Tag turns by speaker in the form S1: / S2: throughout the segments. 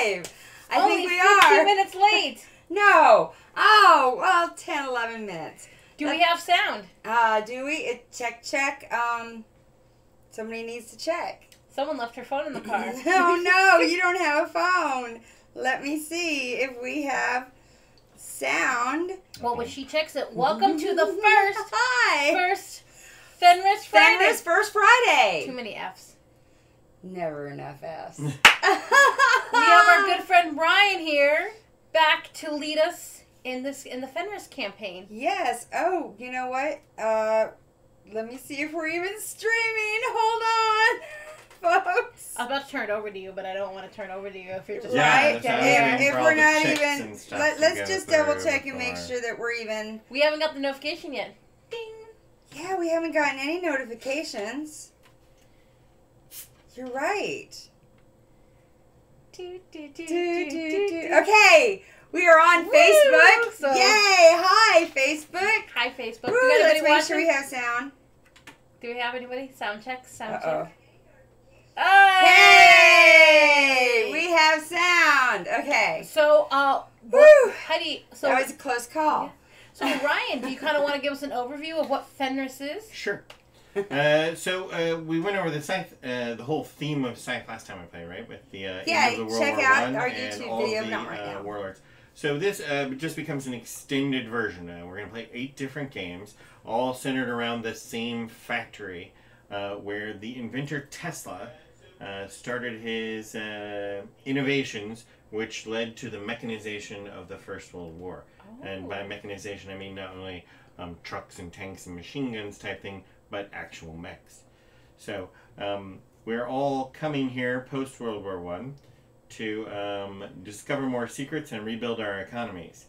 S1: live. I think we are.
S2: 2 minutes late.
S1: No. Oh, well, 10, 11 minutes.
S2: Do we have sound?
S1: Do we? Check. Somebody needs to check.
S2: Someone left her phone in the car.
S1: Oh, no, you don't have a phone. Let me see if we have sound.
S2: Well, when she checks it, welcome to the first Fenris Friday.
S1: Fenris First Friday.
S2: Too many F's.
S1: Never enough F's.
S2: We have our good friend Ryan here, back to lead us in the Fenris campaign.
S1: Yes. Oh, you know what? Let me see if we're even streaming. Hold on, folks.
S2: I was about to turn it over to you, but I don't want to turn over to you if you're just
S1: right.
S2: there.
S1: If we're not even, let's just double check and make sure that we're even.
S2: We haven't got the notification yet. Ding.
S1: Yeah, we haven't gotten any notifications. You're right. Okay, we are on Facebook.
S2: So,
S1: yay! Hi, Facebook.
S2: Hi, Facebook.
S1: Woo, let's make sure we have sound.
S2: Do we have anybody? Sound check. Sound
S1: Uh-oh.
S2: check. Hey!
S1: We have sound. Okay.
S2: So,
S1: Woo!
S2: Heidi. So
S1: That was a close call.
S2: Yeah. So, Ryan, do you kind of want to give us an overview of what Fenris is?
S3: Sure. So we went over the Scythe, the whole theme of Scythe last time I played, right? With the end of the World
S1: check
S3: War
S1: out
S3: I
S1: our
S3: and
S1: YouTube
S3: all
S1: video.
S3: of the
S1: Not right now.
S3: warlords. So this just becomes an extended version. We're going to play 8 different games, all centered around the same factory, where the inventor Tesla started his innovations, which led to the mechanization of the First World War.
S2: Oh.
S3: And by mechanization, I mean not only trucks and tanks and machine guns type thing, but actual mechs. So we're all coming here post World War I to discover more secrets and rebuild our economies.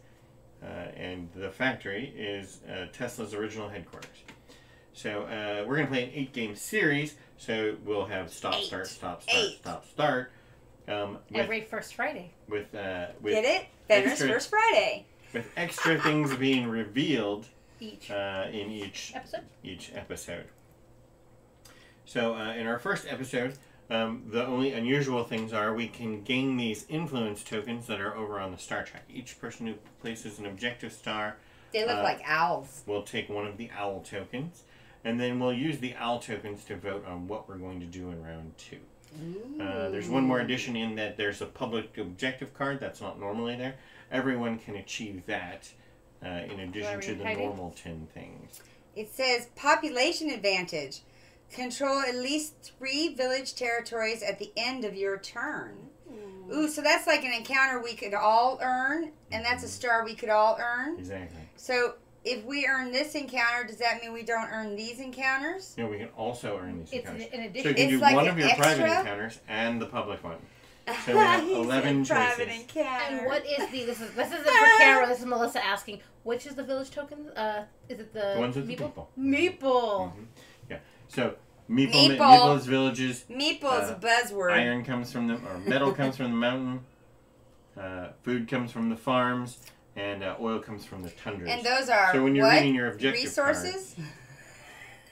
S3: And the factory is Tesla's original headquarters. So we're going to play an 8-game series. So we'll have stop, start, stop, start, stop, start.
S2: Every first Friday.
S3: With
S1: Get it? Fenris First Friday.
S3: With extra things being revealed in each episode. So in our first episode, the only unusual things are we can gain these influence tokens that are over on the star track. Each person who places an objective star,
S1: They look like owls.
S3: will take one of the owl tokens, and then we'll use the owl tokens to vote on what we're going to do in round 2. There's one more addition in that there's a public objective card that's not normally there. Everyone can achieve that in addition to the normal 10 things.
S1: It says population advantage. Control at least 3 village territories at the end of your turn. Ooh, so that's like an encounter we could all earn, and that's a star we could all earn.
S3: Exactly.
S1: So if we earn this encounter, does that mean we don't earn these encounters?
S3: No, we can also earn these encounters.
S2: An addition.
S3: So you can do
S1: like
S3: one
S1: an
S3: of your
S1: extra?
S3: private encounters and the public one. So we have 11
S1: private
S3: choices.
S1: encounter.
S2: And what is this isn't for Kara, this is Melissa asking, which is the village token? Is it the
S3: ones with
S2: meeple?
S3: the
S2: Meeple.
S3: Mm-hmm. Yeah. So Meeple.
S1: Meeple.
S3: Meeple is villages.
S1: Meeple is a buzzword.
S3: Iron comes from the, or metal comes from the mountain. Food comes from the farms, and oil comes from the tundras.
S1: And those are
S3: so when you're
S1: what?
S3: reading your objective
S1: Resources?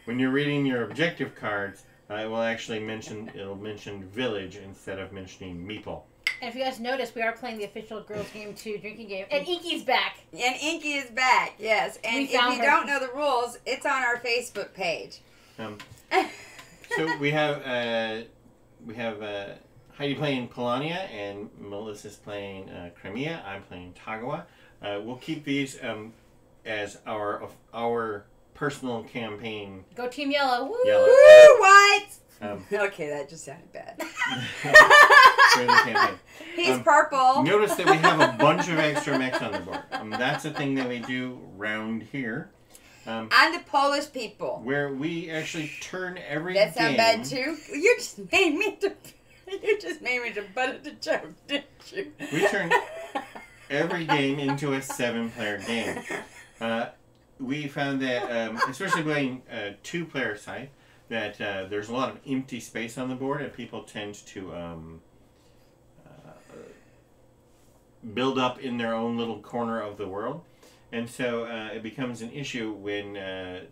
S3: when you're reading your objective cards, it will actually mention village instead of mentioning meeple.
S2: And if you guys notice, we are playing the official Girlzgametoo drinking game. And Inky's back.
S1: And Inky is back, yes. And if you don't know the rules, it's on our Facebook page.
S3: So we have Heidi playing Polania and Melissa's playing Crimea. I'm playing Tagawa. We'll keep these as our personal campaign.
S2: Go Team Yellow. Woo!
S3: Yellow.
S1: Woo, what? Okay, that just sounded bad.
S3: For the campaign.
S1: He's purple.
S3: Notice that we have a bunch of extra mechs on the board. That's a thing that we do round here.
S1: I'm the Polish people.
S3: Where we actually turn every game.
S1: That sound bad too? You just made me to butt the joke, didn't you?
S3: We turn every game into a 7-player game. We found that, especially playing 2-player Scythe, that there's a lot of empty space on the board, and people tend to build up in their own little corner of the world. And so it becomes an issue when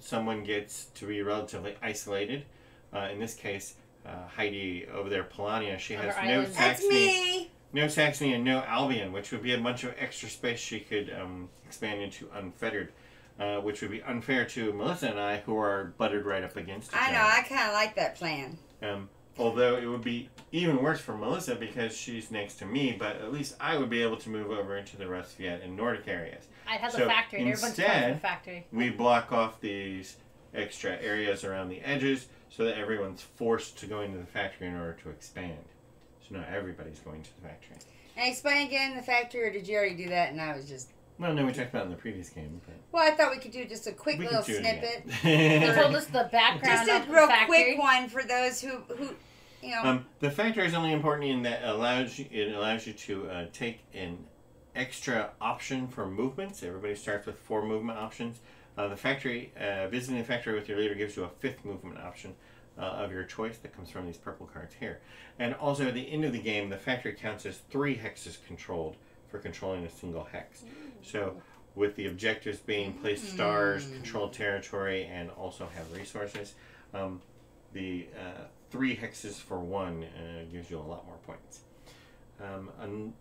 S3: someone gets to be relatively isolated. In this case, Heidi over there, Polania, she has no
S1: That's me.
S3: no Saxony and no Albion, which would be a bunch of extra space she could expand into unfettered, which would be unfair to Melissa and I, who are buttered right up against each other.
S1: I know, I kind of like that plan.
S3: Although it would be even worse for Melissa because she's next to me, but at least I would be able to move over into the Rustviet and Nordic areas.
S2: I'd have the factory, and everyone's part of the factory.
S3: We block off these extra areas around the edges so that everyone's forced to go into the factory in order to expand. So now everybody's going to the factory.
S1: And explain again the factory, or did you already do that and I was just...
S3: Well, no, we talked about it in the previous game. But
S1: well, I thought we could do just a quick little snippet.
S2: They told us the background
S1: just
S2: of
S1: a real
S2: the factory.
S1: quick one for those who you know.
S3: The factory is only important in that it allows you to take an extra option for movements. Everybody starts with 4 movement options. The factory, visiting the factory with your leader gives you a 5th movement option of your choice that comes from these purple cards here. And also at the end of the game, the factory counts as 3 hexes controlled for controlling a single hex. So with the objectives being place stars, control territory, and also have resources, the 3 hexes for 1 gives you a lot more points. And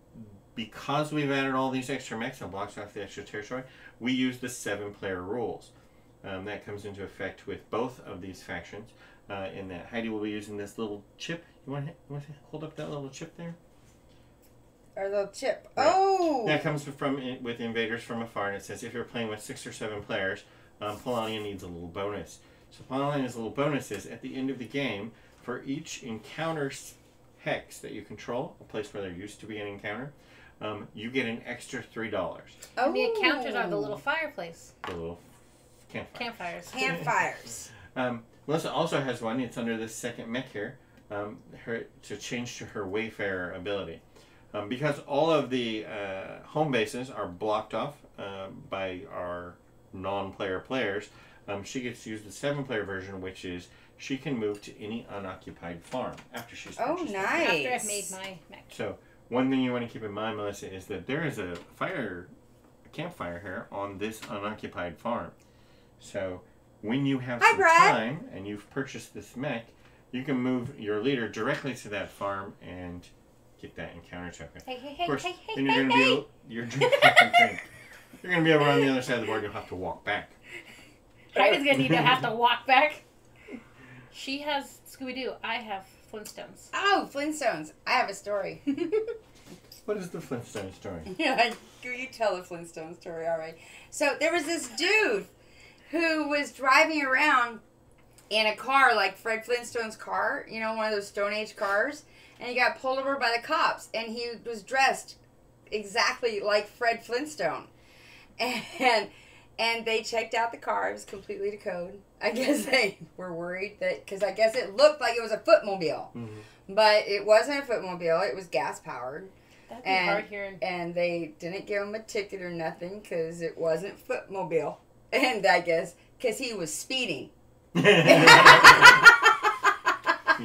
S3: because we've added all these extra mechs and blocks off the extra territory, we use the 7-player rules. That comes into effect with both of these factions. In that Heidi will be using this little chip. You want to hold up that little chip there?
S1: Our little chip.
S3: Right.
S1: Oh!
S3: That comes with Invaders from Afar, and it says if you're playing with 6 or 7 players, Polania needs a little bonus. So Polania's little bonus is at the end of the game, for each encounter hex that you control, a place where there used to be an encounter, you get an extra $3.
S1: Oh.
S2: And the encounters are the little fireplace.
S3: The little campfires.
S2: Campfires.
S3: Melissa also has one. It's under this second mech here. To change to her Wayfarer ability. Because all of the home bases are blocked off by our non-player players, she gets to use the 7-player version, which is she can move to any unoccupied farm after she's purchased it.
S1: Nice.
S2: After I've made my mech.
S3: So one thing you want to keep in mind, Melissa, is that there is a campfire here on this unoccupied farm. So when you have some time and you've purchased this mech, you can move your leader directly to that farm and get that encounter token.
S2: Hey,
S3: of course,
S2: hey,
S3: then you're going to be you're going to be over on the other side of the board. You'll have to walk back.
S2: Heidi's going to have to walk back. She has Scooby-Doo. I have Flintstones.
S1: Oh, Flintstones. I have a story.
S3: What is the Flintstone story?
S1: Yeah, you tell the Flintstone story, all right. So there was this dude who was driving around in a car like Fred Flintstone's car, you know, one of those Stone Age cars, and he got pulled over by the cops, and he was dressed exactly like Fred Flintstone. And they checked out the car. It was completely to code. I guess they were worried that, because I guess it looked like it was a footmobile. Mm-hmm. But it wasn't a footmobile. It was gas-powered.
S2: That'd be hard here.
S1: And they didn't give him a ticket or nothing because it wasn't footmobile. And I guess because he was speeding.
S3: You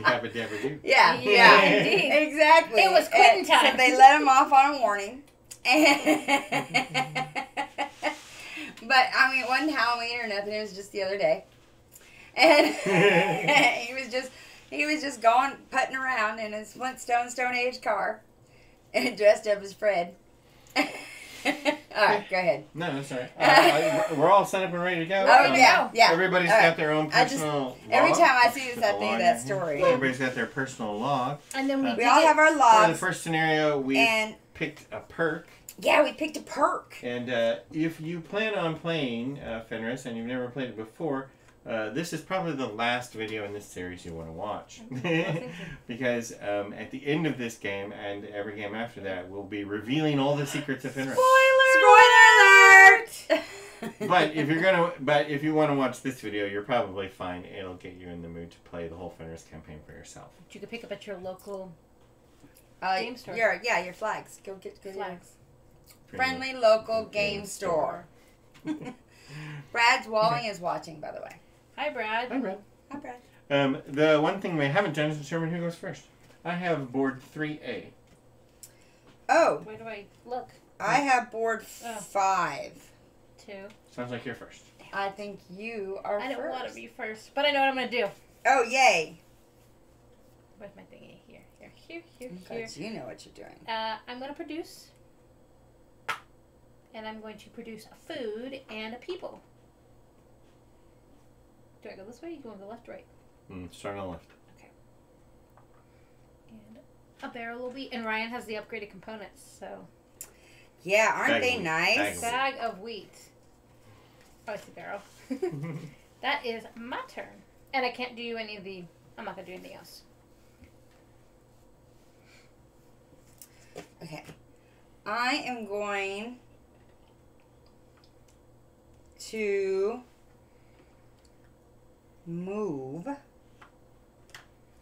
S3: have a dabber do.
S1: Yeah,
S2: indeed.
S1: Exactly.
S2: It was quitting time.
S1: So they let him off on a warning. But I mean, it wasn't Halloween or nothing. It was just the other day, and he was just going putting around in his Flintstone Stone Age car, and dressed up as Fred. All right, go ahead.
S3: No, that's all right. We're all set up and ready to go.
S1: Oh, yeah.
S3: Everybody's got their own personal log.
S1: Every time I see this, I think of that story.
S3: Everybody's got their personal log.
S2: And then
S1: we all have our logs.
S3: For the first scenario, we picked a perk.
S1: Yeah, we picked a perk.
S3: And if you plan on playing Fenris and you've never played it before, this is probably the last video in this series you want to watch. Because at the end of this game and every game after that, we'll be revealing all the secrets of Fenris.
S1: Spoiler alert!
S3: But if you want to watch this video, you're probably fine. It'll get you in the mood to play the whole Fenris campaign for yourself.
S2: You can pick up at your local game store.
S1: Your flags. Go get
S2: flags.
S1: Friendly local game store. Brad's Walling is watching, by the way.
S2: Hi, Brad.
S3: Hi, Brad.
S1: Hi, Brad.
S3: The one thing we haven't done is determine who goes first. I have board 3A.
S1: Oh.
S2: Where do I look?
S1: I have board 5.
S2: 2.
S3: Sounds like you're first.
S1: I think you are first.
S2: I don't want to be first, but I know what I'm going to do.
S1: Oh, yay.
S2: Where's my thingy? Here. here.
S1: Because you know what you're doing.
S2: I'm going to produce. And I'm going to produce a food and a people. Do I go this way? You want to go left or right?
S3: Start on the left.
S2: Okay. And a barrel will be... And Ryan has the upgraded components, so...
S1: Yeah, aren't they nice?
S2: Bag of wheat. Oh, it's the barrel. That is my turn. And I can't do any of the... I'm not going to do anything else.
S1: Okay. I am going to move.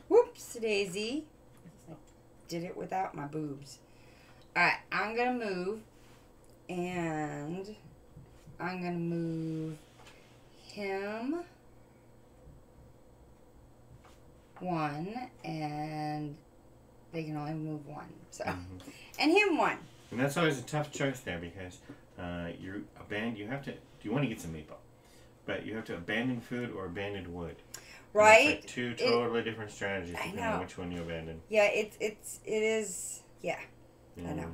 S1: Whoops, Daisy. Did it without my boobs. Alright, I'm going to move. And I'm going to move him 1. And they can only move 1. So, and him 1.
S3: And that's always a tough choice there because you have to. You want to get some maple, but you have to abandon food or abandon wood.
S1: Right.
S3: Like 2 totally different strategies depending on which one you abandon.
S1: Yeah, it is. Yeah, I know.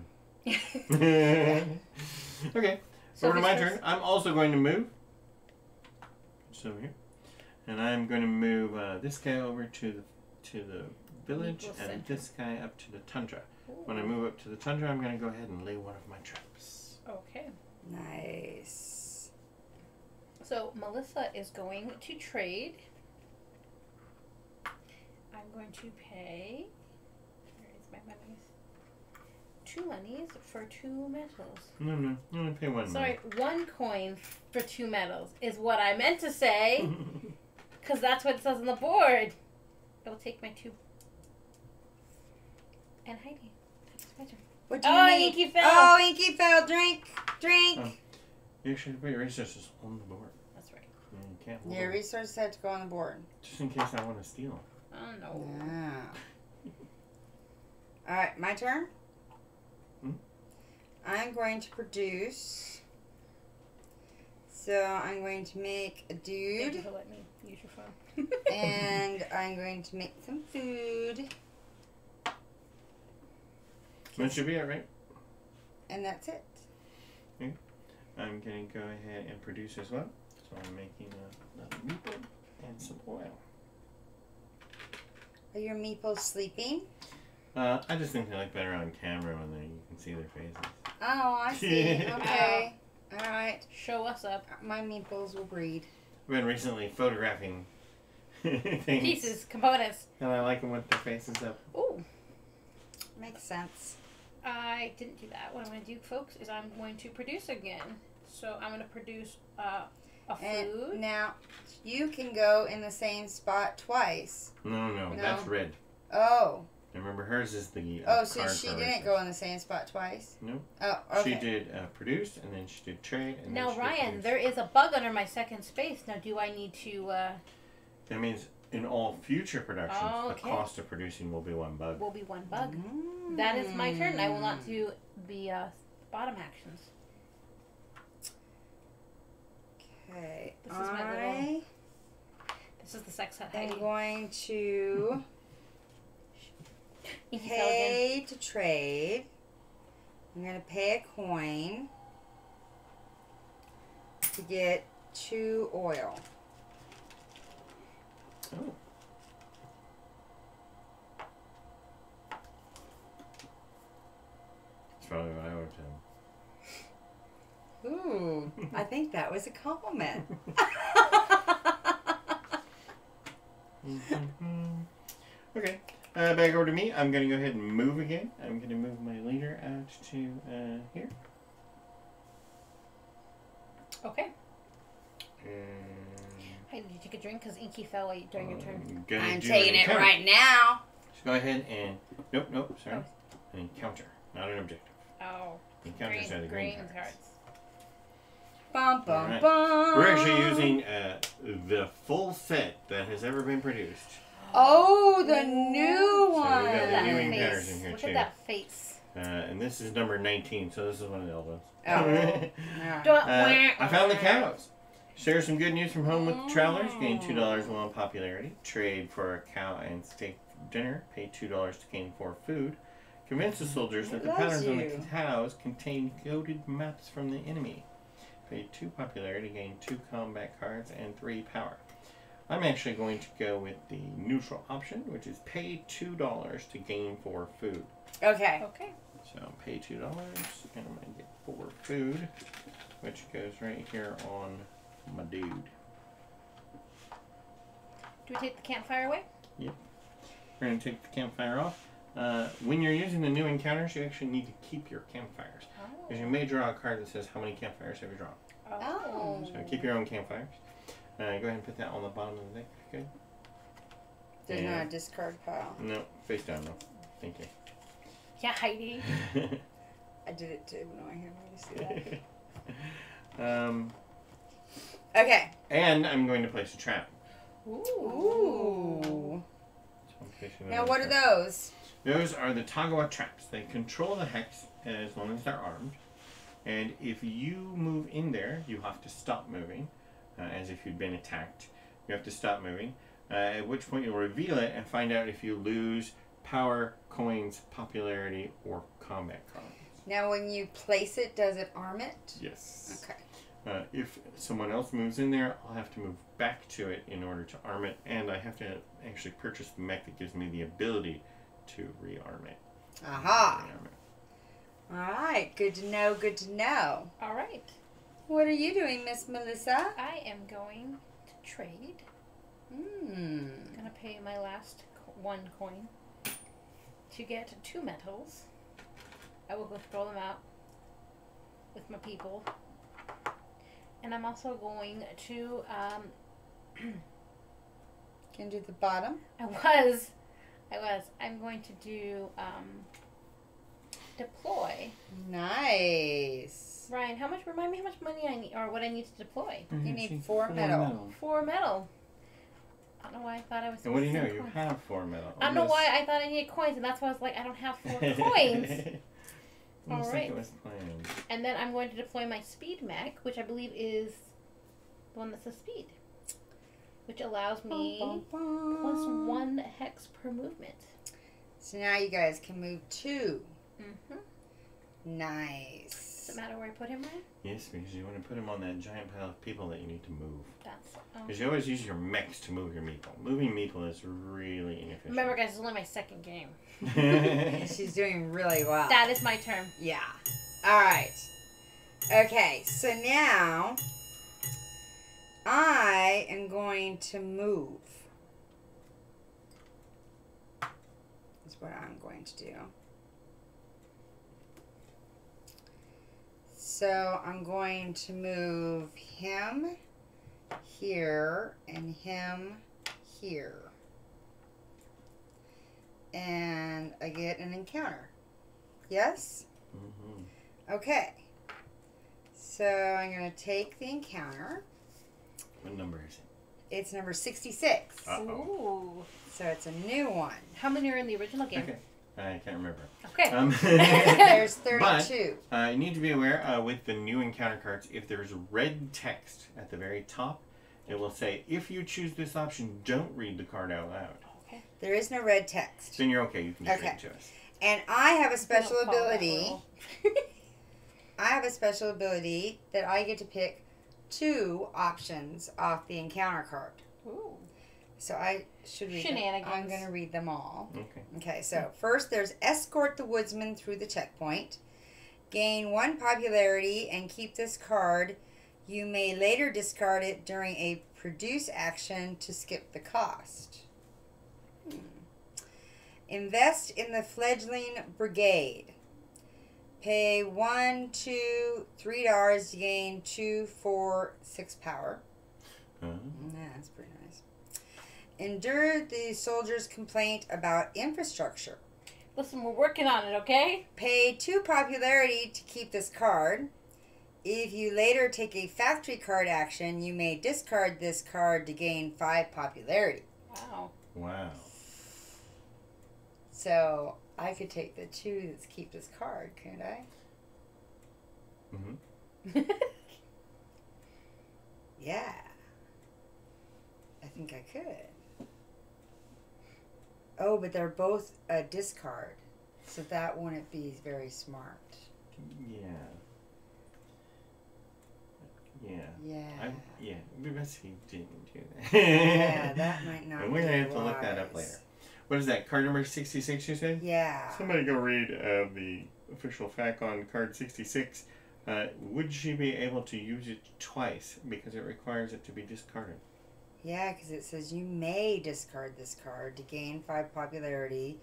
S3: Okay, so over to my turn. I'm also going to move. Just over here, and I'm going to move this guy over to the village and this guy up to the tundra. Ooh. When I move up to the tundra, I'm going to go ahead and lay one of my traps.
S2: Okay.
S1: Nice.
S2: So Melissa is going to trade. I'm going to pay. Where is my monies? 2 monies for 2 metals.
S3: No, I'm going to pay 1
S2: Sorry, 1 coin for 2 metals is what I meant to say. Because that's what it says on the board. I will take my 2. And Heidi. That's my turn.
S1: What do you need?
S2: Inky fell.
S1: Oh, Inky fell. Drink.
S3: You should put your resources on the board.
S2: That's right.
S3: You can't hold
S1: Your resources had to go on the board.
S3: Just in case I want to steal.
S2: Oh, no.
S1: Yeah. Alright, my turn? I'm going to produce. So I'm going to make a dude.
S2: Thank you for letting me use your phone.
S1: And I'm going to make some food.
S3: That should be it, right?
S1: And that's it.
S3: Okay. I'm going to go ahead and produce as well. So I'm making a meeple and some oil.
S1: Are your meeples sleeping?
S3: I just think they look better on camera when you can see their faces.
S1: Oh, I see. Okay. Alright.
S2: Show us up.
S1: My meeples will breed.
S3: I've been recently photographing things.
S2: Pieces, components.
S3: And I like them with their faces up.
S2: Ooh.
S1: Makes sense.
S2: I didn't do that. What I'm going to do, folks, is I'm going to produce again. So I'm going to produce a food.
S1: And now, you can go in the same spot twice.
S3: No, that's red.
S1: Oh.
S3: Remember, hers is the
S1: so she didn't go in the same spot twice?
S3: No.
S1: Oh, okay.
S3: She did produce, and then she did trade, and
S2: now,
S3: then she
S2: Ryan,
S3: did
S2: there is a bug under my second space. Now, do I need to...
S3: That means in all future productions, the cost of producing will be 1 bug.
S2: Will be 1 bug. That is my turn. I will not do the bottom actions.
S1: Okay.
S2: This is my little... This is the sex hut.
S1: I'm going to... pay to trade. I'm going to pay a coin to get 2 oil.
S3: Oh. That's probably what I would have done.
S1: Ooh, I think that was a compliment.
S3: Okay. Back over to me. I'm going to go ahead and move again. I'm going to move my leader out to here.
S2: Okay.
S3: And
S2: Hey, did you take a drink? Because Inky fell during your turn.
S1: I'm taking it right now.
S3: Just go ahead and... Nope, sorry. An encounter, not an objective.
S2: Oh.
S3: Encounters are the green cards.
S1: Bum, bum,
S3: Right.
S1: bum.
S3: We're actually using the full set that has ever been produced.
S1: Oh, the new one.
S3: So we've got the
S2: That
S3: new
S2: face.
S3: encounters in here
S2: Look
S3: too.
S2: at that face.
S3: And this is number 19, so this is one of the old ones.
S1: Oh.
S3: I found the cows. Share some good news from home with the travelers. Gain $2 while in popularity. Trade for a cow and steak dinner. Pay $2 to gain 4 food. Convince the soldiers that the
S1: loves
S3: patterns on the
S1: you.
S3: cows contain coded maps from the enemy. Pay 2 popularity, gain 2 combat cards, and 3 power. I'm actually going to go with the neutral option, which is pay $2 to gain 4 food.
S1: Okay.
S2: Okay.
S3: So pay $2, and I'm going to get 4 food, which goes right here on my dude.
S2: Do we take the campfire away?
S3: Yep. We're going to take the campfire off. When you're using the new encounters, you actually need to keep your campfires. Because you may draw a card that says how many campfires have you drawn.
S1: Oh.
S3: So keep your own campfires. Go ahead and put that on the bottom of the deck. Good.
S1: There's not a discard pile.
S3: No, face down though. Thank you.
S2: Yeah, Heidi.
S1: I did it too. No, I can't really see that.
S3: um,
S1: Okay.
S3: and I'm going to place a trap.
S2: Ooh.
S1: Ooh.
S3: So I'm placing
S1: Now,
S3: another
S1: what are
S3: trap.
S1: those?
S3: Those are the Tagawa traps. They control the hex as long as they're armed. And if you move in there, you have to stop moving, as if you'd been attacked. You have to stop moving, at which point you'll reveal it and find out if you lose power, coins, popularity, or combat cards.
S1: Now, when you place it, does it arm it?
S3: Yes.
S1: Okay.
S3: If someone else moves in there, I'll have to move back to it in order to arm it, and I have to actually purchase the mech that gives me the ability to rearm it.
S1: Aha.
S3: Rearm it.
S1: All right. Good to know. Good to know.
S2: All right.
S1: What are you doing, Miss Melissa?
S2: I am going to trade.
S1: Hmm.
S2: Gonna pay my last 1 coin to get 2 metals. I will go throw them out with my people. And I'm also going to,
S1: Can you do the bottom?
S2: I'm going to do, deploy.
S1: Nice.
S2: Ryan, remind me how much money I need, or what I need to deploy.
S1: You need 4 metal.
S2: 4 metal. I don't know why I thought I was
S3: And what do you know?
S2: supposed to
S3: You
S2: coins.
S3: have 4 metal.
S2: I don't know why I thought I needed coins, and that's why I was like, I don't have 4 coins.
S3: All
S2: All
S3: right. It
S2: right.
S3: was planned.
S2: And then I'm going to deploy my speed mech, which I believe is the one that says speed, which allows me plus 1 hex per movement.
S1: So now you guys can move 2.
S2: Mm-hmm.
S1: Nice.
S2: Does it matter where I put him, Ryan?
S3: Yes, because you want to put them on that giant pile of people that you need to move.
S2: That's.
S3: Because you always use your mechs to move your meeple. Moving meeple is really inefficient.
S2: Remember, guys, it's only my 2nd game.
S1: She's doing really well.
S2: That is my turn.
S1: Yeah. All right. Okay, so now I am going to move. That's what I'm going to do. So I'm going to move him here and him here. And I get an encounter. Yes?
S3: Mm-hmm.
S1: Okay. So I'm going to take the encounter.
S3: What number is it?
S1: It's number 66.
S3: Uh-oh.
S2: Ooh.
S1: So it's a new one.
S2: How many are in the original game?
S3: Okay. I can't remember.
S2: Okay.
S1: There's 32.
S3: You need to be aware with the new encounter cards, if there's red text at the very top, it will say, if you choose this option, don't read the card out loud.
S2: Okay.
S1: There is no red text.
S3: Then you're okay. You can just
S1: Okay.
S3: read it to us.
S1: And I have a special
S2: Don't follow that
S1: ability.
S2: rule.
S1: I have a special ability that I get to pick 2 options off the encounter card.
S2: Ooh.
S1: So I should read them.
S2: Shenanigans.
S1: I'm going to read them all.
S3: Okay.
S1: Okay, so first there's escort the woodsman through the checkpoint. Gain 1 popularity and keep this card. You may later discard it during a produce action to skip the cost. Invest in the fledgling brigade. Pay $1, $2, $3 to gain 2, 4, 6 power.
S3: Uh-huh.
S1: Yeah, that's pretty nice. Endure the soldier's complaint about infrastructure.
S2: Listen, we're working on it, okay?
S1: Pay 2 popularity to keep this card. If you later take a factory card action, you may discard this card to gain 5 popularity.
S2: Wow.
S3: Wow.
S1: So I could take the 2 that's keep this card, couldn't I?
S3: Mm-hmm.
S1: Yeah. I think I could. Oh, but they're both a discard. So that wouldn't be very smart.
S3: Yeah. Yeah.
S1: Yeah.
S3: We must he didn't do that.
S1: Yeah, that might not
S3: And
S1: be
S3: we're going to have to look that up
S1: wise.
S3: later. What is that? Card number 66, you said?
S1: Yeah.
S3: Somebody go read the official fact on card 66. Would she be able to use it twice because it requires it to be discarded?
S1: Yeah, because it says you may discard this card to gain 5 popularity,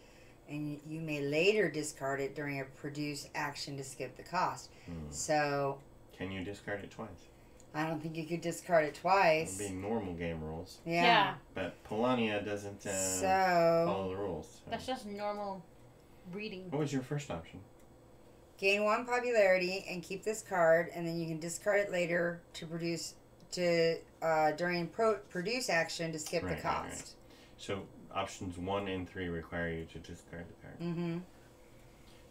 S1: and you may later discard it during a produce action to skip the cost. So
S3: Can you discard it twice?
S1: I don't think you could discard it
S3: It
S1: twice.
S3: would be normal game rules.
S1: Yeah.
S3: But Polania doesn't
S1: So
S3: follow the rules. So.
S2: That's just normal reading.
S3: What was your first option?
S1: gain 1 popularity and keep this card, and then you can discard it later to produce during produce action to skip the cost.
S3: Right. So options 1 and 3 require you to discard the card.
S1: Mm-hmm.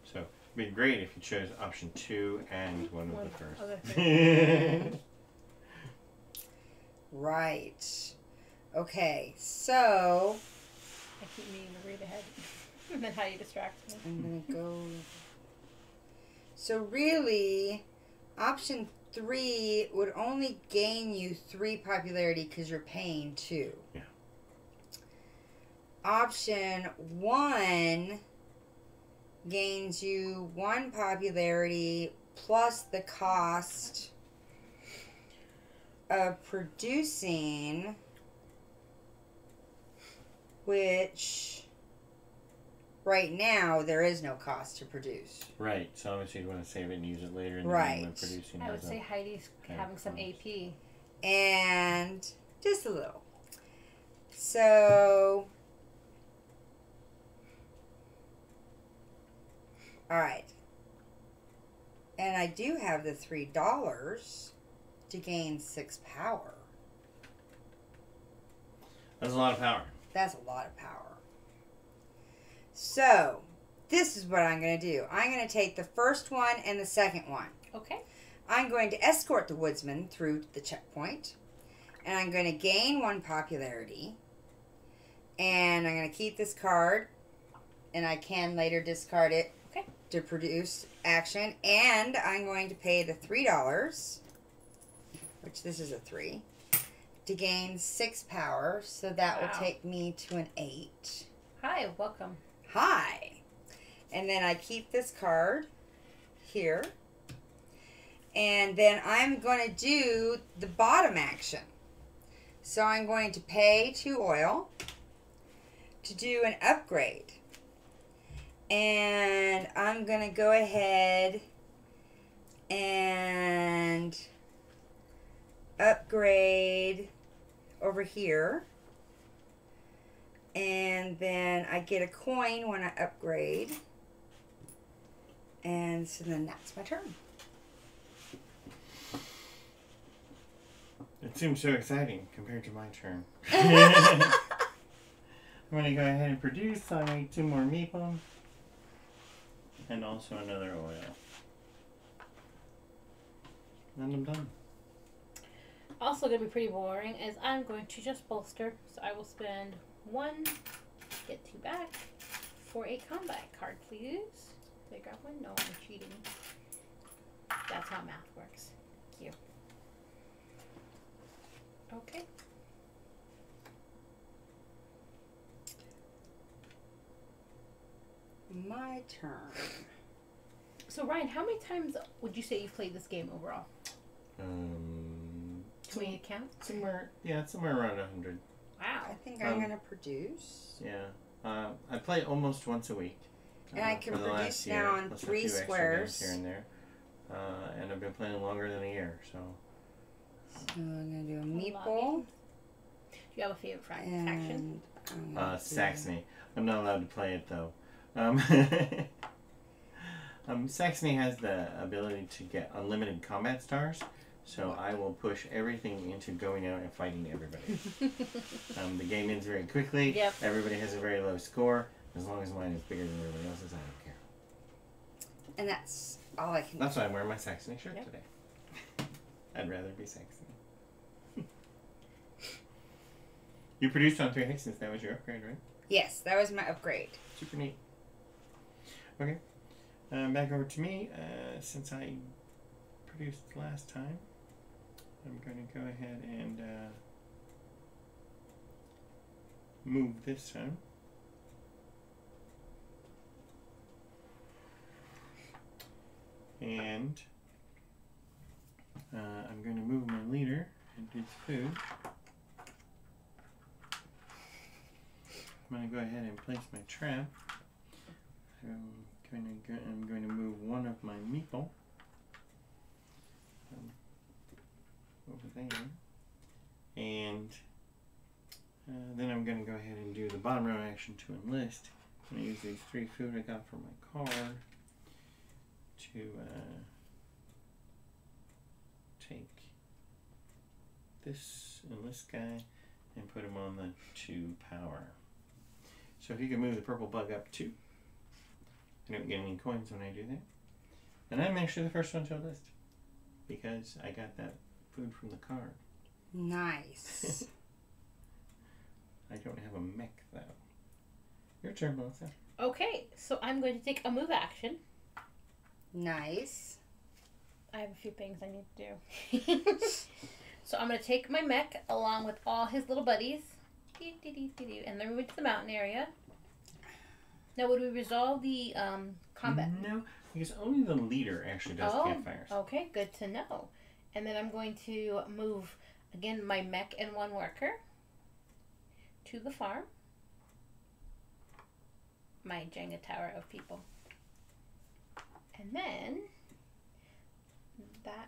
S3: So it'd be great if you chose option 2 and one of the first.
S2: Other thing.
S1: Right. Okay, so
S2: I keep meaning to read ahead. And then how you distract me.
S1: I'm going to go. So really, option 3 would only gain you 3 popularity because you're paying 2.
S3: Yeah.
S1: Option 1 gains you 1 popularity plus the cost of producing, which right now there is no cost to produce.
S3: Right. So obviously you want to save it and use it later in the
S1: Right.
S3: game when producing.
S2: I would
S3: those
S2: say
S3: up.
S2: Heidi's
S3: Yeah,
S2: having some
S3: of course.
S2: AP.
S1: And just a little. So, all right. And I do have the $3 to gain 6 power.
S3: That's a lot of power.
S1: That's a lot of power. So, this is what I'm going to do. I'm going to take the first one and the second one.
S2: Okay.
S1: I'm going to escort the woodsman through the checkpoint. And I'm going to gain 1 popularity. And I'm going to keep this card. And I can later discard it to produce action. And I'm going to pay the $3, which this is a 3, to gain 6 power. So that will take me to an 8.
S2: Hi, welcome.
S1: Hi. And then I keep this card here. And then I'm going to do the bottom action. So I'm going to pay 2 oil to do an upgrade. And I'm going to go ahead and upgrade over here. And then I get a coin when I upgrade. And so then that's my turn.
S3: It seems so exciting compared to my turn. I'm going to go ahead and produce. I make 2 more meeple. And also another oil. And I'm done.
S2: Also going to be pretty boring as I'm going to just bolster. So I will spend 1, get 2 back for a combat card, please. Did I grab one? No, I'm cheating. That's how math works. Thank you. Okay.
S1: My turn.
S2: So Ryan, how many times would you say you've played this game overall? Can we count?
S3: Somewhere around 100.
S2: Wow.
S1: I think I'm going to produce.
S3: Yeah. I play almost once a week.
S1: And I can
S3: for the
S1: produce
S3: last year,
S1: now on
S3: plus a
S1: 3
S3: few extra
S1: squares.
S3: games here and there. And I've been playing longer than a year, so.
S1: So I'm going to do a
S2: lot.
S1: meeple.
S2: Do you have a favorite faction?
S1: And
S3: Saxony. I'm not allowed to play it though. Saxony has the ability to get unlimited combat stars, so I will push everything into going out and fighting everybody. The game ends very quickly.
S2: Yep.
S3: Everybody has a very low score. As long as mine is bigger than everybody else's, I don't care.
S1: And that's all I can
S3: That's why I'm wearing my Saxony shirt
S2: Yep.
S3: today. I'd rather be Saxony. You produced on 3 hexes. That was your upgrade, right?
S1: Yes, that was my upgrade.
S3: Super neat. Okay. Back over to me. Since I produced last time, I'm going to go ahead and move this one. And I'm going to move my leader into its food. I'm going to go ahead and place my trap. I'm going to move one of my meeple over there. And then I'm going to go ahead and do the bottom row action to enlist. I'm going to use these 3 food I got from my car to take this enlist guy and put him on the 2 power. So if you can move the purple bug up 2, I don't get any coins when I do that. And I'm actually the first one to enlist because I got that food from the car.
S1: Nice.
S3: I don't have a mech though. Your turn, Melissa.
S2: Okay, so I'm going to take a move action.
S1: Nice.
S2: I have a few things I need to do. So I'm going to take my mech along with all his little buddies. And then we went to the mountain area. Now, would we resolve the combat?
S3: No, because only the leader actually does campfires.
S2: Okay, good to know. And then I'm going to move, again, my mech and 1 worker to the farm. My Jenga tower of people. And then,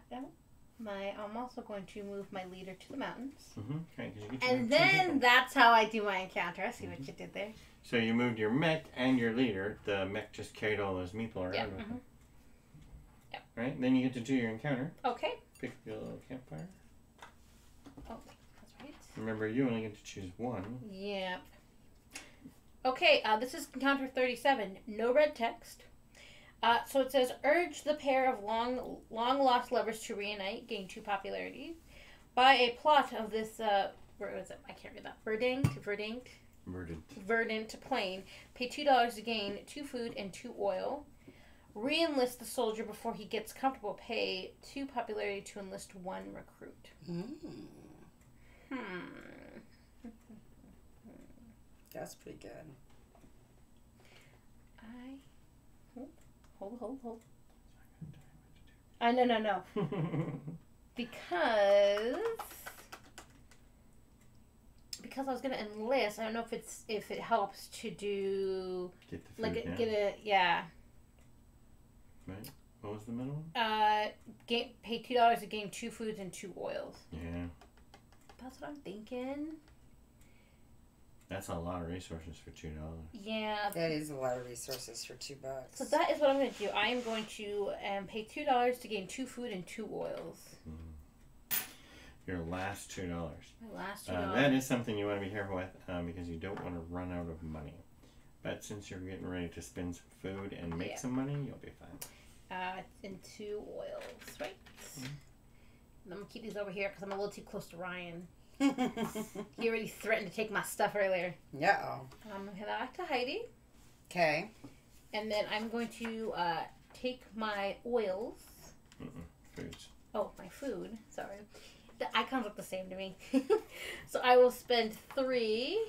S2: I'm also going to move my leader to the mountains.
S3: Right,
S2: and then that's how I do my encounter. I see what you did there.
S3: So you moved your mech and your leader. The mech just carried all those meeple around with him.
S2: Yep.
S3: Right? Then you get to do your encounter.
S2: Okay.
S3: Pick your little campfire.
S2: Oh, that's right.
S3: Remember, you only get to choose 1.
S2: Yep. Okay, this is encounter 37. No red text. So it says, urge the pair of long lost lovers to reunite, gain 2 popularity. By a plot of this, where was it? I can't read that. Verdant plain. Pay $2 to gain 2 food and 2 oil. Re-enlist the soldier before he gets comfortable. Pay 2 popularity to enlist 1 recruit.
S1: That's pretty good.
S2: Hold. No. Because I was gonna enlist. I don't know if it helps to do
S3: get the food
S2: yeah.
S3: Right. What was the middle one?
S2: Pay $2 to gain 2 foods and 2 oils.
S3: Yeah.
S2: That's what I'm thinking.
S3: That's a lot of resources for $2.
S1: Yeah. That is a lot of resources for $2.
S2: So that is what I'm going to do. I am going to pay $2 to gain 2 food and 2 oils.
S3: Your last $2.
S2: My last $2.
S3: That is something you want to be careful with because you don't want to run out of money. But since you're getting ready to spend some food and make some money, you'll be fine.
S2: And 2 oils, right? And I'm going to keep these over here because I'm a little too close to Ryan. He already threatened to take my stuff earlier.
S1: Uh-oh.
S2: I'm going to head back to Heidi.
S1: Okay.
S2: And then I'm going to take my oils.
S3: Foods.
S2: Oh, my food. Sorry. The icons look the same to me. So I will spend 3.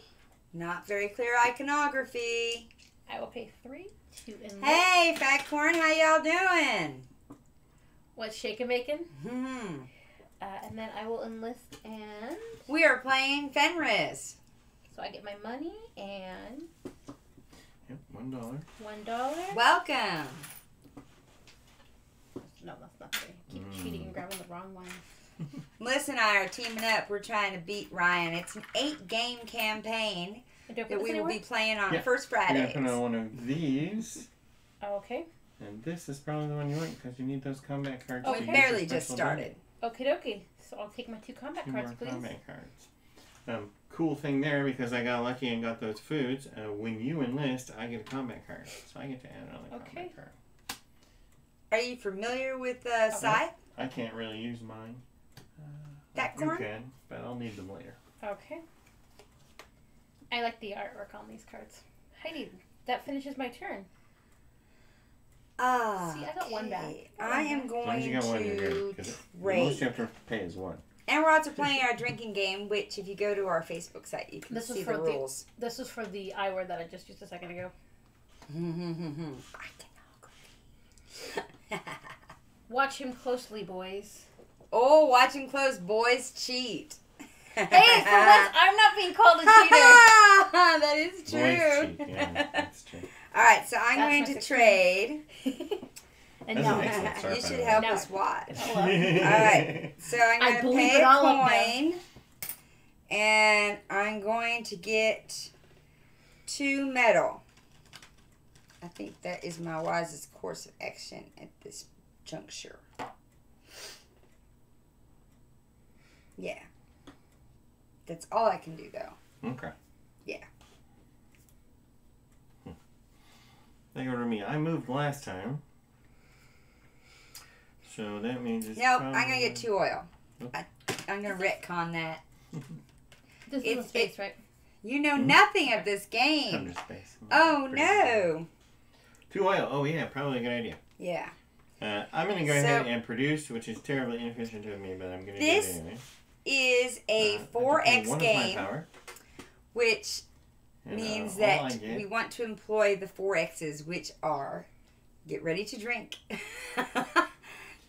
S1: Not very clear iconography.
S2: I will pay 3 to enlist.
S1: Hey, Fat Corn, how y'all doing?
S2: What's shaking bacon? And then I will enlist and...
S1: We are playing Fenris.
S2: So I get my money and...
S3: Yep, $1.
S2: $1.
S1: Welcome.
S2: No, that's not fair. Keep cheating and grabbing the wrong one.
S1: Melissa and I are teaming up. We're trying to beat Ryan. It's an 8-game campaign that we will be playing on first Fridays.
S3: You're going to put on one of these.
S2: Okay.
S3: And this is probably the one you want because you need those combat cards.
S1: Oh, we barely just started.
S2: Okie dokie. So I'll take my 2 combat cards, please.
S3: Combat cards. Cool thing there because I got lucky and got those foods. When you enlist, I get a combat card. So I get to add another combat card.
S1: Are you familiar with Scythe?
S3: I can't really use mine.
S1: That corn?
S3: You can, but I'll need them later.
S2: Okay. I like the artwork on these cards. Heidi, that finishes my turn. See, I got one back.
S1: I am going
S3: you got one, you're
S1: to
S3: good. 'Cause the
S1: trade.
S3: most you have to pay is one.
S1: And we're also playing our drinking game, which if you go to our Facebook site, you can
S2: This is
S1: see
S2: for
S1: the
S2: the-
S1: rules.
S2: This is for the I word that I just used a second ago. Watch him closely, boys.
S1: Oh, watch him close. Boys cheat.
S2: Hey, for once, I'm not being called a cheater.
S1: That is true.
S3: Boys cheat. Yeah, that's true.
S1: All right, so I'm
S2: That's
S1: going
S2: my
S1: to
S2: 16.
S1: trade.
S2: And
S3: That's
S2: no,
S3: an excellent start,
S1: You
S3: by
S1: should
S3: the way.
S1: help
S2: No.
S1: us watch.
S2: Hello.
S1: All right, so I'm
S2: I
S1: going to
S2: bleep
S1: pay
S2: it
S1: a
S2: all up now.
S1: coin, and I'm going to get 2 metal. I think that is my wisest course of action at this juncture. Yeah. That's all I can do, though.
S3: Okay.
S1: Yeah.
S3: They go to me. I moved last time. So that means it's
S1: Nope,
S3: probably...
S1: I'm going to get 2 oil.
S3: Nope.
S1: I'm going to retcon that.
S2: This is
S1: It's-
S2: a space, right?
S1: You know nothing of this game.
S3: Under space.
S1: Oh,
S3: Pretty
S1: no.
S3: 2 oil. Oh, yeah. Probably a good idea.
S1: Yeah.
S3: I'm going to go ahead and produce, which is terribly inefficient of me, but I'm going to do it
S1: This
S3: anyway.
S1: Is a
S3: I have to
S1: 4X
S3: pay 1 of my
S1: game,
S3: power,
S1: which
S3: and,
S1: means
S3: all I
S1: that
S3: get-
S1: we want to employ the 4X's, which are get ready to drink,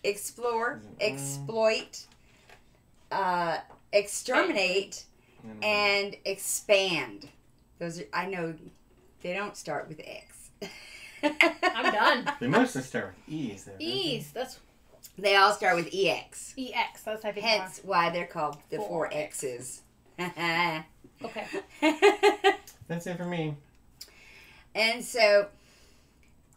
S1: explore, exploit, exterminate, and expand. Those are, I know they don't start with X.
S2: I'm done.
S3: They mostly start with E's. Though, don't they?
S2: E's. That's
S1: They all start with EX.
S2: EX. That's typing
S1: Hence why they're called the
S2: 4X.
S1: 4X's.
S2: Okay.
S3: That's it for me.
S1: And so,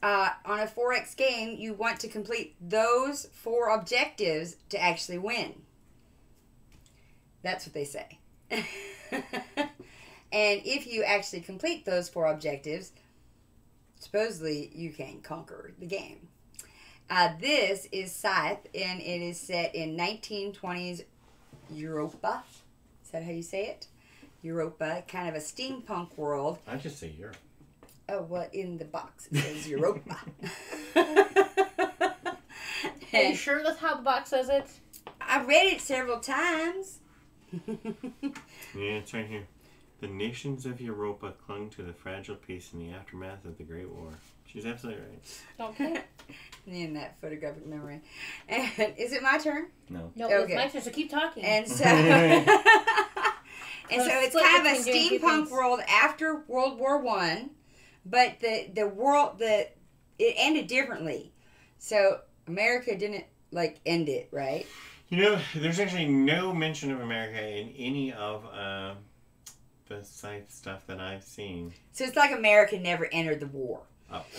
S1: on a 4X game, you want to complete those 4 objectives to actually win. That's what they say. And if you actually complete those 4 objectives, supposedly you can conquer the game. This is Scythe, and it is set in 1920s Europa. Is that how you say it? Europa, kind of a steampunk world.
S3: I just say Europe.
S1: Oh, well, in the box it says Europa.
S2: Are you sure that's how the box says it?
S1: I read it several times.
S3: Yeah, it's right here. The nations of Europa clung to the fragile peace in the aftermath of the Great War. She's absolutely right.
S2: Okay.
S1: In that photographic memory. And is it my turn?
S3: No.
S2: No,
S1: Okay.
S2: it's my turn, so keep talking.
S1: And so, and so it's
S2: split
S1: kind of a
S2: between doing two
S1: steampunk
S2: things.
S1: world after World War One, but the world it ended differently. So America didn't end it, right?
S3: You know, there's actually no mention of America in any of the Scythe stuff that I've seen.
S1: So it's like America never entered the war.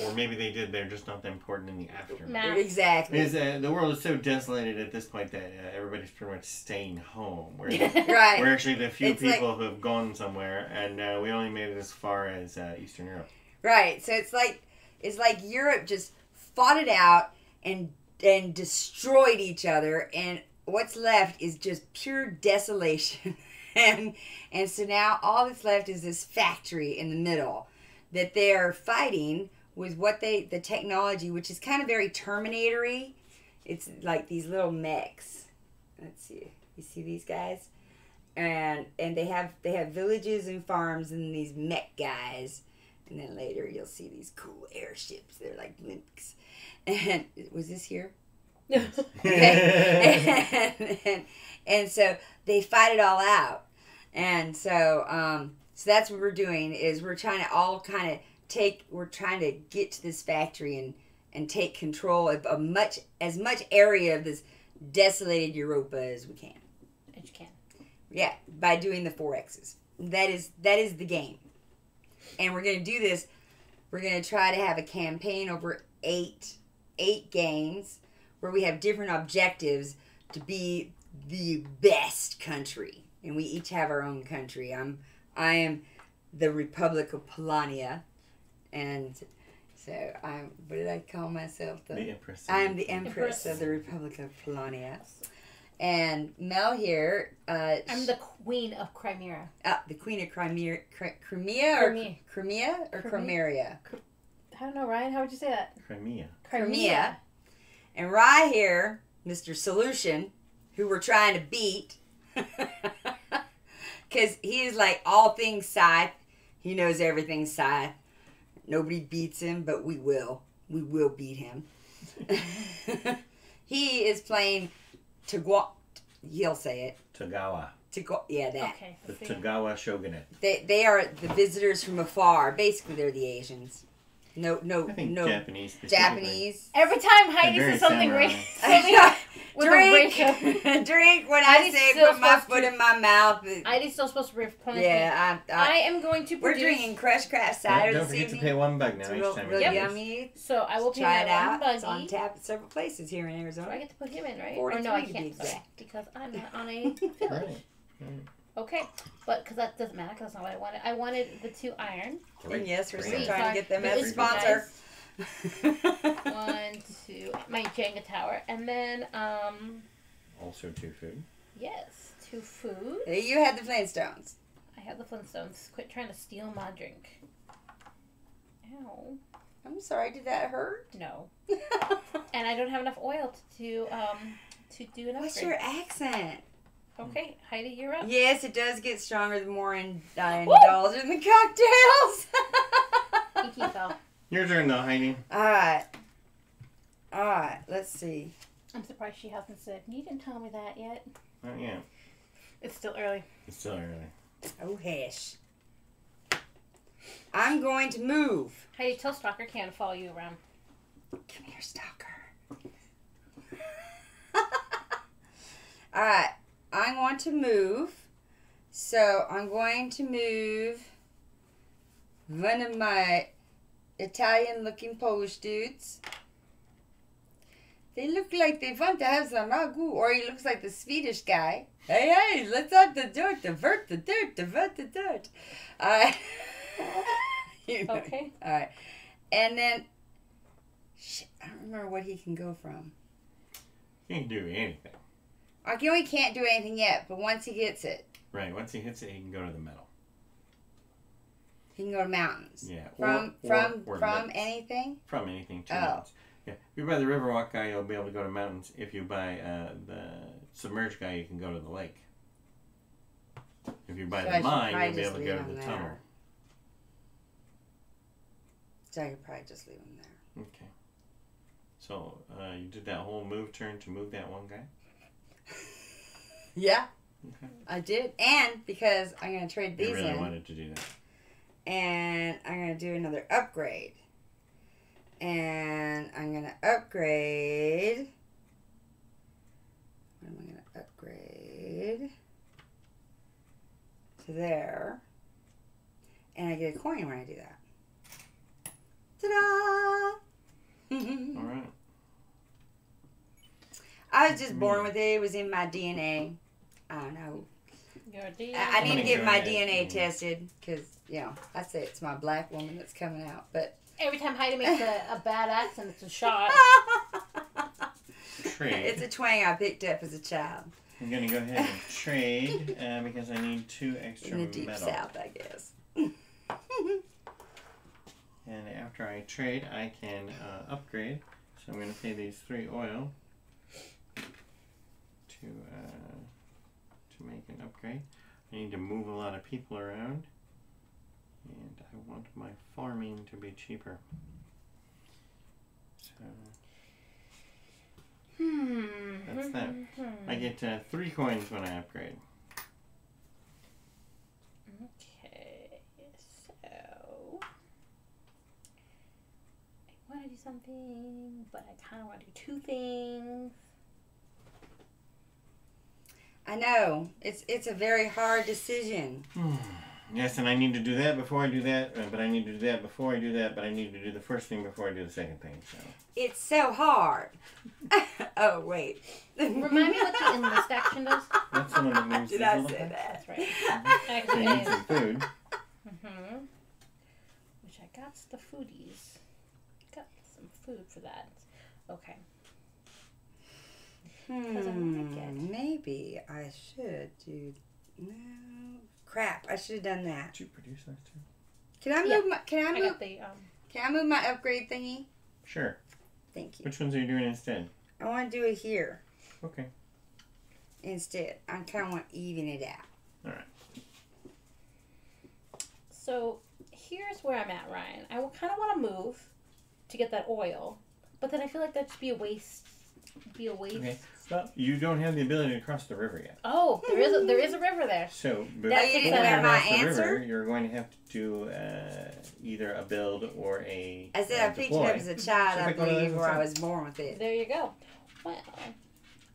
S3: Or maybe they did, they're just not that important in the aftermath.
S2: Nah.
S1: Exactly.
S3: Because the world is so desolated at this point that everybody's pretty much staying home. We're
S1: Right.
S3: actually the few
S1: It's
S3: people who have gone somewhere, and we only made it as far as Eastern Europe.
S1: Right. So it's like Europe just fought it out and destroyed each other, and what's left is just pure desolation. and so now all that's left is this factory in the middle that they are fighting with the technology, which is kind of very Terminator-y. It's like these little mechs. Let's see. You see these guys? And they have villages and farms and these mech guys. And then later you'll see these cool airships. They're like blimps. And was this here? Okay. and so they fight it all out. And so so that's what we're doing is we're trying to get to this factory and take control of as much area of this desolated Europa as we can.
S2: As you can.
S1: Yeah, by doing the 4X's. That is the game. And we're going to do this. We're going to try to have a campaign over 8 games where we have different objectives to be the best country. And we each have our own country. I am the Republic of Polania. And so what did I call myself?
S3: The Empress.
S1: I am the Empress
S2: Empress.
S1: of the Republic of Polania. And Mel here.
S2: I'm the queen of Crimea.
S1: The queen of Crimea.
S2: Crimea.
S1: Crimea or Crimeria?
S2: I don't know, Ryan. How would you say that?
S3: Crimea.
S1: And Rye here, Mr. Solution, who we're trying to beat. Because he is like all things Scythe. He knows everything Scythe. Nobody beats him, but we will. We will beat him. He is playing he'll say it.
S3: Togawa.
S1: Yeah, that.
S2: Okay.
S3: The Togawa shogunate.
S1: They are the visitors from afar. Basically, they're the Asians. No,
S3: Japanese.
S1: Japanese.
S2: Every time Heidi says something with
S1: drink,
S2: a racial.
S1: drink when I say put my foot in my mouth.
S2: Heidi's still supposed to be punished.
S1: Yeah,
S2: I am going to.
S1: We're drinking Crush Crash cider
S3: Don't
S1: this
S3: forget
S1: evening.
S3: to pay $1 now
S1: It's
S3: each time.
S1: real
S2: Yep.
S1: yummy.
S2: So I will pay
S1: Try it
S2: that
S1: out.
S2: $1.
S1: It's on tap at several places here in Arizona.
S2: Do I get to put him in, right?
S1: 43
S2: Or no, I
S1: to be
S2: can't.
S1: exact.
S2: Sorry, because I'm not on a village. Okay, but because that doesn't matter, because that's not what I wanted. I wanted the 2 iron.
S1: And yes, we're still
S3: Three.
S1: trying to get them as a
S2: Three.
S1: sponsor.
S2: 1, 2, my Jenga tower, and then
S3: Also 2 food.
S2: yes, 2 food.
S1: You had the Flintstones.
S2: I have the Flintstones. Quit trying to steal my drink. Ow.
S1: I'm sorry, did that hurt?
S2: No. And I don't have enough oil to do an upgrade.
S1: What's your accent?
S2: Okay, Heidi, you're up.
S1: Yes, it does get stronger the more I indulge in the cocktails.
S2: Pinky fell.
S3: Your turn though, Heidi.
S1: Alright, let's see.
S2: I'm surprised she hasn't said, you didn't tell me that yet.
S3: Not yet.
S2: It's still early.
S3: It's still early.
S1: Oh, hesh. I'm going to move.
S2: Heidi, tell Stalker can't follow you around.
S1: Come here, Stalker. Alright, I want to move. So I'm going to move one of my Italian-looking Polish dudes. They look like they want to have some ragu. Or he looks like the Swedish guy. Hey, let's have the dirt, divert the dirt, divert the dirt. Alright.
S2: Okay.
S1: Alright. And then, shit, I don't remember what he can go from.
S3: He can do anything.
S1: He can't do anything yet, but once he gets it,
S3: Right, once he hits it, he can go to the metal.
S1: he can go to mountains.
S3: Yeah.
S1: From
S3: lakes.
S1: anything?
S3: From anything to
S1: Oh.
S3: mountains. Yeah. If you buy the Riverwalk guy, you'll be able to go to mountains. If you buy the Submerged guy, you can go to the lake. If you buy
S1: So I
S3: the
S1: should
S3: mine,
S1: probably
S3: you'll be
S1: just
S3: able to go
S1: leave
S3: to
S1: him
S3: the
S1: there.
S3: tunnel.
S1: So I could probably just leave him there.
S3: Okay. So you did that whole move turn to move that one guy?
S1: Yeah.
S3: Okay.
S1: I did. And because I'm going to trade
S3: You
S1: these
S3: really
S1: in.
S3: wanted to do that.
S1: And I'm going to do another upgrade. And I'm going to upgrade. What am I going to upgrade? To there. And I get a coin when I do that. Ta-da!
S3: All right.
S1: I was just born with it. It was in my DNA. I don't know.
S2: Your DNA.
S1: I need to get my DNA
S3: Yeah.
S1: tested because, I say it's my black woman that's coming out. But
S2: Every time Heidi makes a bad accent, it's a shot.
S3: Trade.
S1: it's a twang I picked up as a child
S3: I'm going to go ahead and trade because I need 2 extra
S1: in the deep
S3: metal.
S1: south, I guess.
S3: And after I trade, I can upgrade. So I'm going to pay these 3 oil to make an upgrade. I need to move a lot of people around, and I want my farming to be cheaper. So that's that. I get 3 coins when I upgrade.
S2: Okay, so I want to do something, but I kind of want to do 2 things.
S1: I know. It's a very hard decision.
S3: Yes, and I need to do that before I do that, but I need to do that before I do that, but I need to do the first thing before I do the second thing. So
S1: It's so hard. Oh, wait.
S2: Remind me what the enlist action does.
S3: that's the one that moves
S1: Did
S3: these
S1: I
S3: little
S1: say
S3: things.
S1: that?
S2: That's right.
S3: So you
S2: Actually,
S3: need some food.
S2: which I got the foodies. Got some food for that. Okay. 'Cause I like it.
S1: be. I should do. No. Crap. I should have done that.
S3: Did you produce those two?
S1: Can I move my? Can I
S2: I
S1: move?
S2: got the
S1: Can I move my upgrade thingy?
S3: Sure.
S1: Thank you.
S3: Which ones are you doing instead?
S1: I want to do it here
S3: Okay.
S1: instead. I kind of want to even it out.
S3: All right.
S2: So here's where I'm at, Ryan. I kind of want to move to get that oil, but then I feel like that'd just be a waste.
S3: Okay. Well, you don't have the ability to cross the river yet.
S2: Oh, there is a river there.
S3: So
S2: That's
S3: before you
S2: my
S3: cross the
S1: answer?
S3: river, you're going to have to do either a build or a
S1: I said I picked it up as a child, I
S3: pick one of those
S1: believe, or I
S3: instead.
S1: was born with it.
S2: There you go. Well,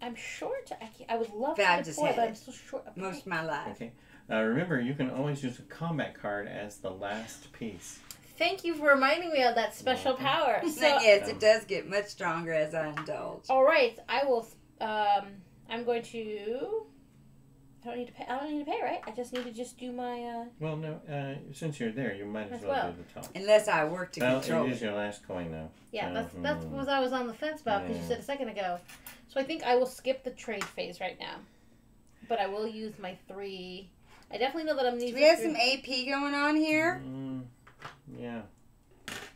S2: I'm short. I would love
S1: But I
S2: to
S1: just
S2: deploy,
S1: had
S2: but
S1: it
S2: I'm still short. Okay.
S1: Most of my life.
S3: Okay. Remember, you can always use a combat card as the last piece.
S2: Thank you for reminding me of that special power.
S1: So,
S2: So,
S1: yes, it does get much stronger as I indulge.
S2: all right, I will. I'm going to. I don't need to pay. I don't need to pay, right? I just need to do my.
S3: Well, no. Since you're there, you might as well do the top.
S1: Unless I work to
S3: Well,
S1: control
S3: it
S1: it.
S3: is your last coin, though.
S2: Yeah, that's what I was on the fence about because you said a second ago. So I think I will skip the trade phase right now, but I will use my 3. I definitely know that I'm
S1: Do
S2: using.
S1: we have some AP going on here?
S3: Yeah.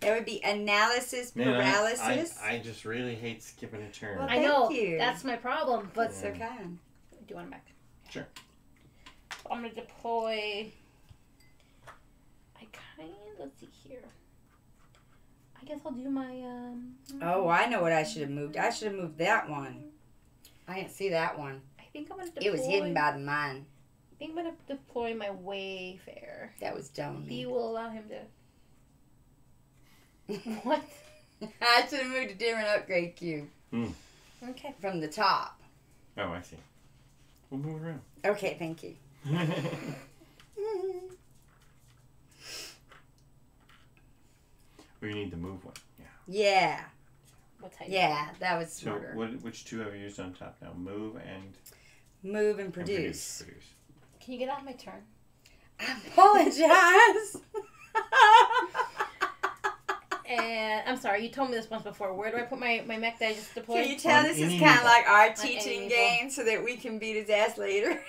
S1: That would be analysis
S3: Man,
S1: paralysis.
S3: I just really hate skipping a turn.
S1: Well,
S2: I know
S1: Thank you.
S2: that's my problem, but
S1: That's so kind.
S2: do you want them back?
S3: Sure.
S2: So I'm gonna deploy. Let's see here. I guess I'll do my.
S1: Oh, I know what I should have moved. I should have moved that one. I didn't see that one.
S2: I think I'm gonna deploy.
S1: It was hidden by the mine.
S2: I think I'm gonna deploy my Wayfarer.
S1: That was dumb. of
S2: He
S1: me.
S2: will allow him to. What?
S1: I should have moved a different upgrade cube
S2: Okay.
S1: from the top.
S3: Oh, I see. We'll move around.
S1: Okay, thank you.
S3: We need the move one. Yeah.
S1: Yeah.
S2: What type?
S1: Yeah, that was
S3: So,
S1: smarter.
S3: which two have you used on top now? Move and
S1: Move and produce.
S3: produce.
S2: Can you get off my turn?
S1: I apologize.
S2: And I'm sorry, you told me this once before. Where do I put my mech that I just deployed?
S1: Can you tell
S3: On
S1: this is
S3: any
S1: kind of
S3: level.
S1: like our
S2: any
S1: teaching
S2: level.
S1: game so that we can beat his ass later?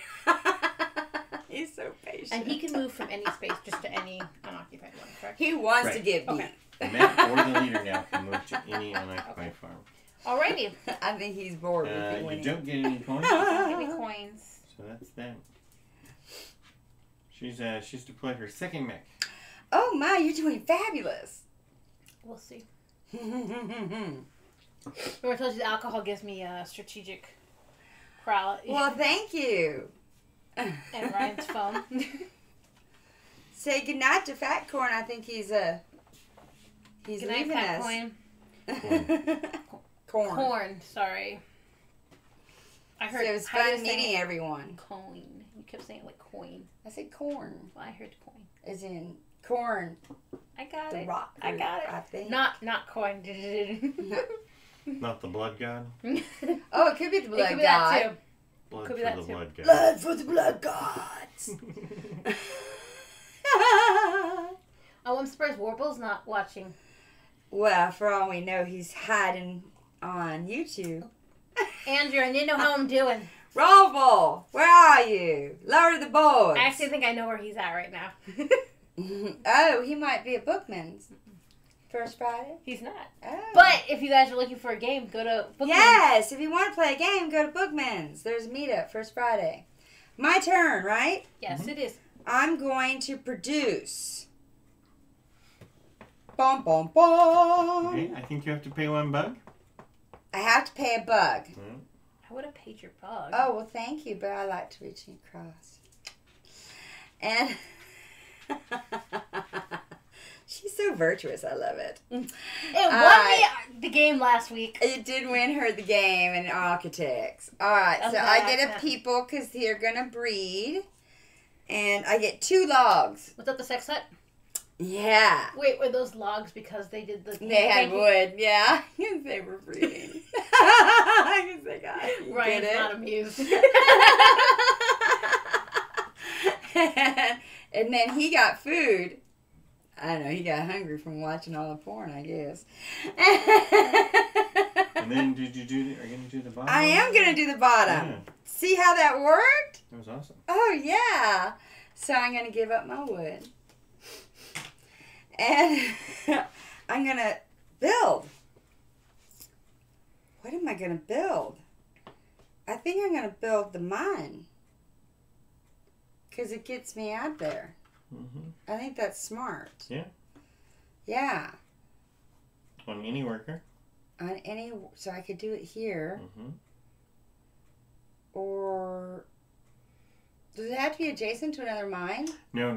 S1: He's so patient.
S2: And he can move from any space just to any unoccupied one, correct?
S1: He wants to
S3: Right.
S1: get beat.
S2: Okay.
S3: The map or the leader now can move to any unoccupied farm.
S2: Alrighty.
S1: I think he's bored with you
S3: You
S1: winning.
S3: don't get any coins,
S2: Give me coins.
S3: so that's that. She's deployed her second mech.
S1: Oh my, you're doing fabulous.
S2: We'll see. Remember I told you the alcohol gives me strategic prowl.
S1: Well, thank you.
S2: And Ryan's phone.
S1: Say goodnight to Fat Corn. I think he's
S2: Good night,
S1: leaving
S2: Fat
S1: us.
S2: Coin.
S1: Corn.
S2: Corn, sorry. I
S1: So
S2: heard
S1: it was
S2: how do you
S1: fun
S2: say
S1: meeting
S2: it?
S1: everyone.
S2: Coin. You kept saying it like coin.
S1: I said corn,
S2: Well, I heard coin.
S1: as in corn,
S2: I got
S1: the
S2: it.
S1: rock.
S2: I got it.
S1: I think.
S2: Not coin.
S3: Not the blood god.
S1: Oh, it could be the
S2: It
S1: blood
S2: could be
S1: god.
S2: that too.
S3: Blood
S2: Could be
S3: for
S2: that
S3: the
S2: too.
S3: blood god.
S1: Blood for the blood gods.
S2: Oh, I'm surprised Warble's not watching.
S1: Well, for all we know, he's hiding on YouTube.
S2: Andrew, I need to know how I'm doing.
S1: Roble, where are you? Lower the boards.
S2: I actually think I know where he's at right now.
S1: Oh, he might be at Bookman's. First Friday?
S2: He's not.
S1: Oh.
S2: But if you guys are looking for a game, go to Bookman.
S1: Yes, if you want to play a game, go to Bookman's. There's a meetup First Friday. My turn, right?
S2: Yes, it is.
S1: I'm going to produce. Bum, bum, bum.
S3: Okay, I think you have to pay one bug.
S1: I have to pay a bug.
S2: I would have paid your bug.
S1: Oh, well, thank you, but I like to reach across. And she's so virtuous. I love it.
S2: It won me the game last week.
S1: It did win her the game in Architects. All right,
S2: That's
S1: so
S2: what
S1: I
S2: I
S1: get a
S2: said.
S1: people because they're going to breed. And I get 2 logs.
S2: Was that the sex hut?
S1: Yeah.
S2: Wait, were those logs because they did the...
S1: They had wood, yeah. Because they were breeding. Because they got you
S2: Ryan's
S1: get it?
S2: not amused.
S1: And then he got food. I don't know, he got hungry from watching all the porn, I guess.
S3: And then are you going to do the bottom?
S1: I am going to do the bottom.
S3: Yeah.
S1: See how that worked?
S3: That was awesome.
S1: Oh, yeah. So I'm going to give up my wood. And I'm going to build. What am I going to build? I think I'm going to build the mine. Because it gets me out there.
S3: Mm-hmm.
S1: I think that's smart.
S3: Yeah.
S1: Yeah.
S3: On any worker.
S1: On any, so I could do it here.
S3: Mm-hmm.
S1: Or does it have to be adjacent to another mine?
S3: No.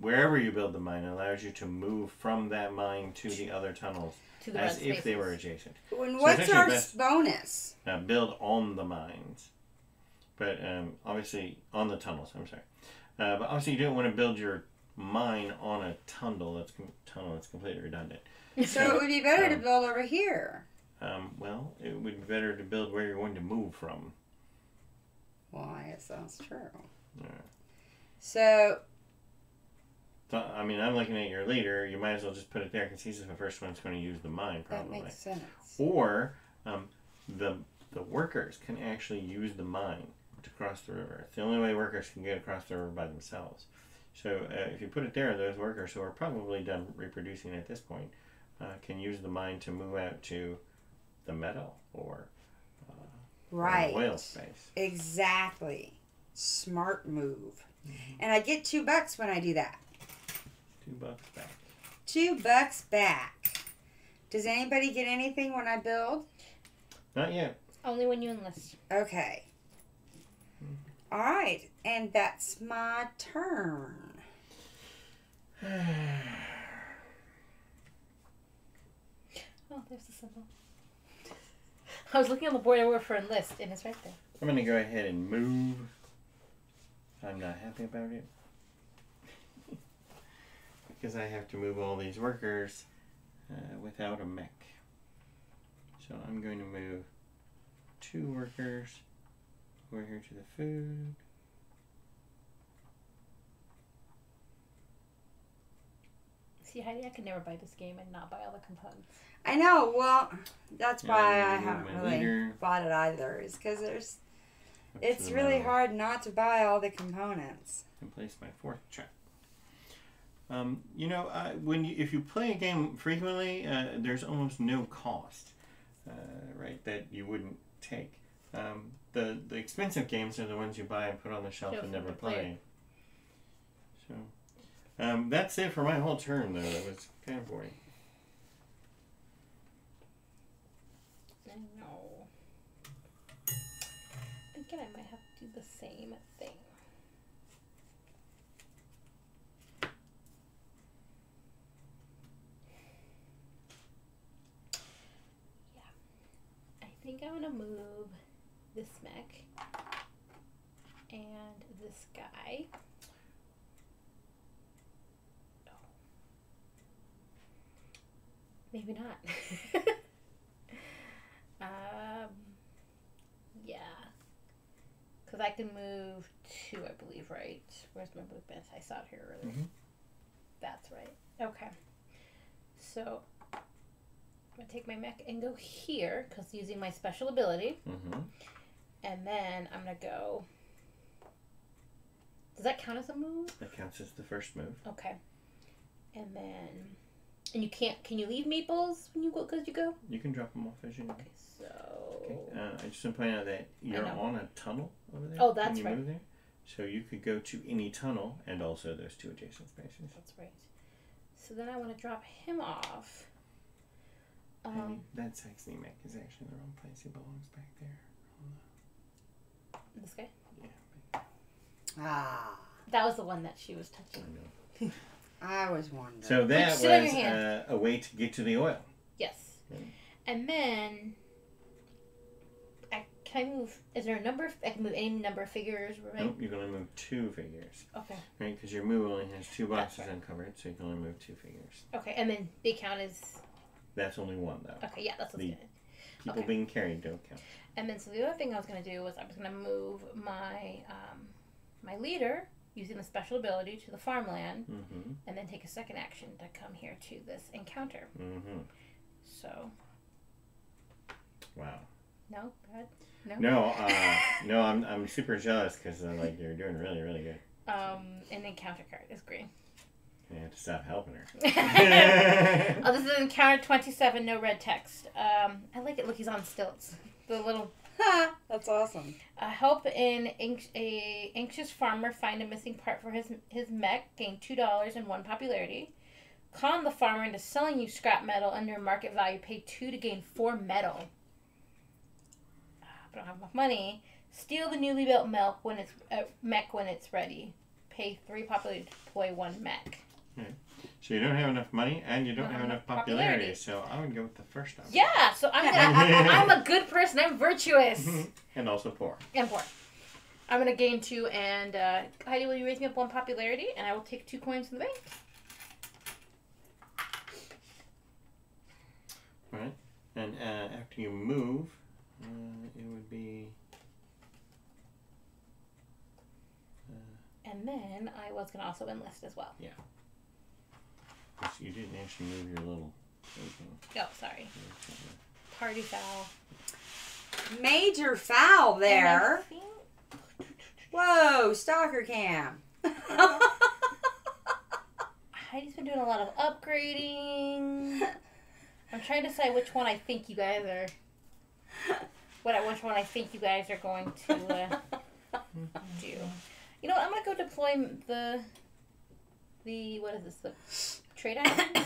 S3: Wherever you build the mine allows you to move from that mine to the other tunnels
S2: To the
S3: as
S2: red
S3: if they
S2: spaces.
S3: were adjacent.
S1: And
S3: So
S1: what's
S3: it's
S1: our
S3: actually best-
S1: bonus?
S3: Build on the mines. But obviously, on the tunnels, I'm sorry. But obviously you don't want to build your mine on a tunnel that's completely redundant.
S1: So it would be better to build over here.
S3: Well, it would be better to build where you're going to move from.
S1: Well, I guess that's true.
S3: Yeah.
S1: So,
S3: I mean, I'm looking at your leader. You might as well just put it there because he's the first one that's going to use the mine,
S1: that
S3: probably.
S1: makes sense.
S3: Or the workers can actually use the mine to cross the river. It's the only way workers can get across the river by themselves. So if you put it there, those workers who are probably done reproducing at this point can use the mine to move out to the metal or
S1: Right.
S3: oil space.
S1: Exactly. Smart move. And I get $2 when I do that.
S3: $2 back.
S1: $2 back. Does anybody get anything when I build?
S3: Not yet.
S2: Only when you enlist.
S1: Okay. All right. And that's my turn.
S2: Oh, there's the symbol. I was looking on the board over for enlist, and it's right there.
S3: I'm going to go ahead and move. I'm not happy about it. Because I have to move all these workers without a mech. So I'm going to move 2 workers over here to the food.
S2: See, Heidi, I could never buy this game and not buy all the components.
S1: I know. Well, that's
S3: Yeah,
S1: why
S3: I'm
S1: I
S3: gonna
S1: haven't
S3: move my
S1: really
S3: leader.
S1: bought it either. Is because
S3: Up to
S1: it's
S3: the
S1: really
S3: middle.
S1: hard not to buy all the components.
S3: And place my 4th check. If you play a game frequently, there's almost no cost, right? That you wouldn't take. The expensive games are the ones you buy and put on the shelf and never play. So that's it for my whole turn, though. That was kind of boring.
S2: I know. Thinking I might have to do the same thing. Yeah. I think I want to move this mech and this guy. Maybe not. Yeah. Because I can move 2, I believe, right? Where's my movement? I saw it here earlier.
S3: Mhm.
S2: That's right. Okay. So, I'm going to take my mech and go here, because using my special ability.
S3: Mm-hmm.
S2: And then I'm going to go... Does that count as a move?
S3: That counts as the first move.
S2: Okay. And then... And you can't... Can you leave meeples when you go? Because you go?
S3: You can drop them off as you go.
S2: Okay, so...
S3: Okay. I just want to point out that you're
S2: know.
S3: on a tunnel over there.
S2: Oh, that's
S3: when you
S2: right.
S3: move there. So you could go to any tunnel and also those 2 adjacent spaces.
S2: That's right. So then I want to drop him off.
S3: Maybe that sexy mech is actually the wrong place. He belongs back there.
S2: This guy?
S3: Yeah.
S1: Ah,
S2: That was the one that she was touching.
S3: I know.
S1: I was wondering.
S3: So that
S2: Sit on your
S3: was
S2: hand.
S3: a way to get to the oil.
S2: Yes.
S3: Yeah.
S2: And then can I move? Is there a number? I can move any number of figures, right?
S3: Nope, you can only move 2 figures.
S2: Okay.
S3: Right, because your move only has 2 boxes
S2: That's right.
S3: uncovered, so you can only move 2 figures.
S2: Okay, and then big count is.
S3: That's only 1 though.
S2: Okay, yeah, that's what's
S3: The
S2: good.
S3: People
S2: Okay.
S3: being carried don't count.
S2: And then so the other thing I was gonna do was I was gonna move my my leader using the special ability to the farmland,
S3: Mm-hmm.
S2: and then take a second action to come here to this encounter.
S3: Mm-hmm.
S2: So
S3: Wow.
S2: No, bad. No.
S3: No, I'm super jealous because like you're doing really, really good.
S2: An encounter card is green.
S3: You have to stop helping her.
S2: Oh, this is encounter 27, no red text. I like it. Look, he's on stilts. The little.
S1: That's awesome.
S2: Help a anxious farmer find a missing part for his mech. Gain $2 and 1 popularity. Con the farmer into selling you scrap metal under market value. Pay 2 to gain 4 metal. I don't have enough money. Steal the newly built mech when it's ready. Pay 3 popularity to deploy 1 mech.
S3: Okay. So you don't have enough money and you don't have enough popularity. So I would go with the first option.
S2: Yeah, so I'm a good person. I'm virtuous.
S3: And also poor.
S2: And poor. I'm going to gain 2 and Heidi, will you raise me up 1 popularity? And I will take 2 coins from the bank.
S3: Alright. And after you move, it would be...
S2: and then I was going to also enlist as well.
S3: Yeah. You didn't actually move your little...
S2: Oh, sorry. Party foul.
S1: Major foul there. Whoa, stalker cam.
S2: Heidi's been doing a lot of upgrading. I'm trying to decide which one I think you guys are... which one I think you guys are going to do. You know what? I'm going to go deploy the what is this? The trade item?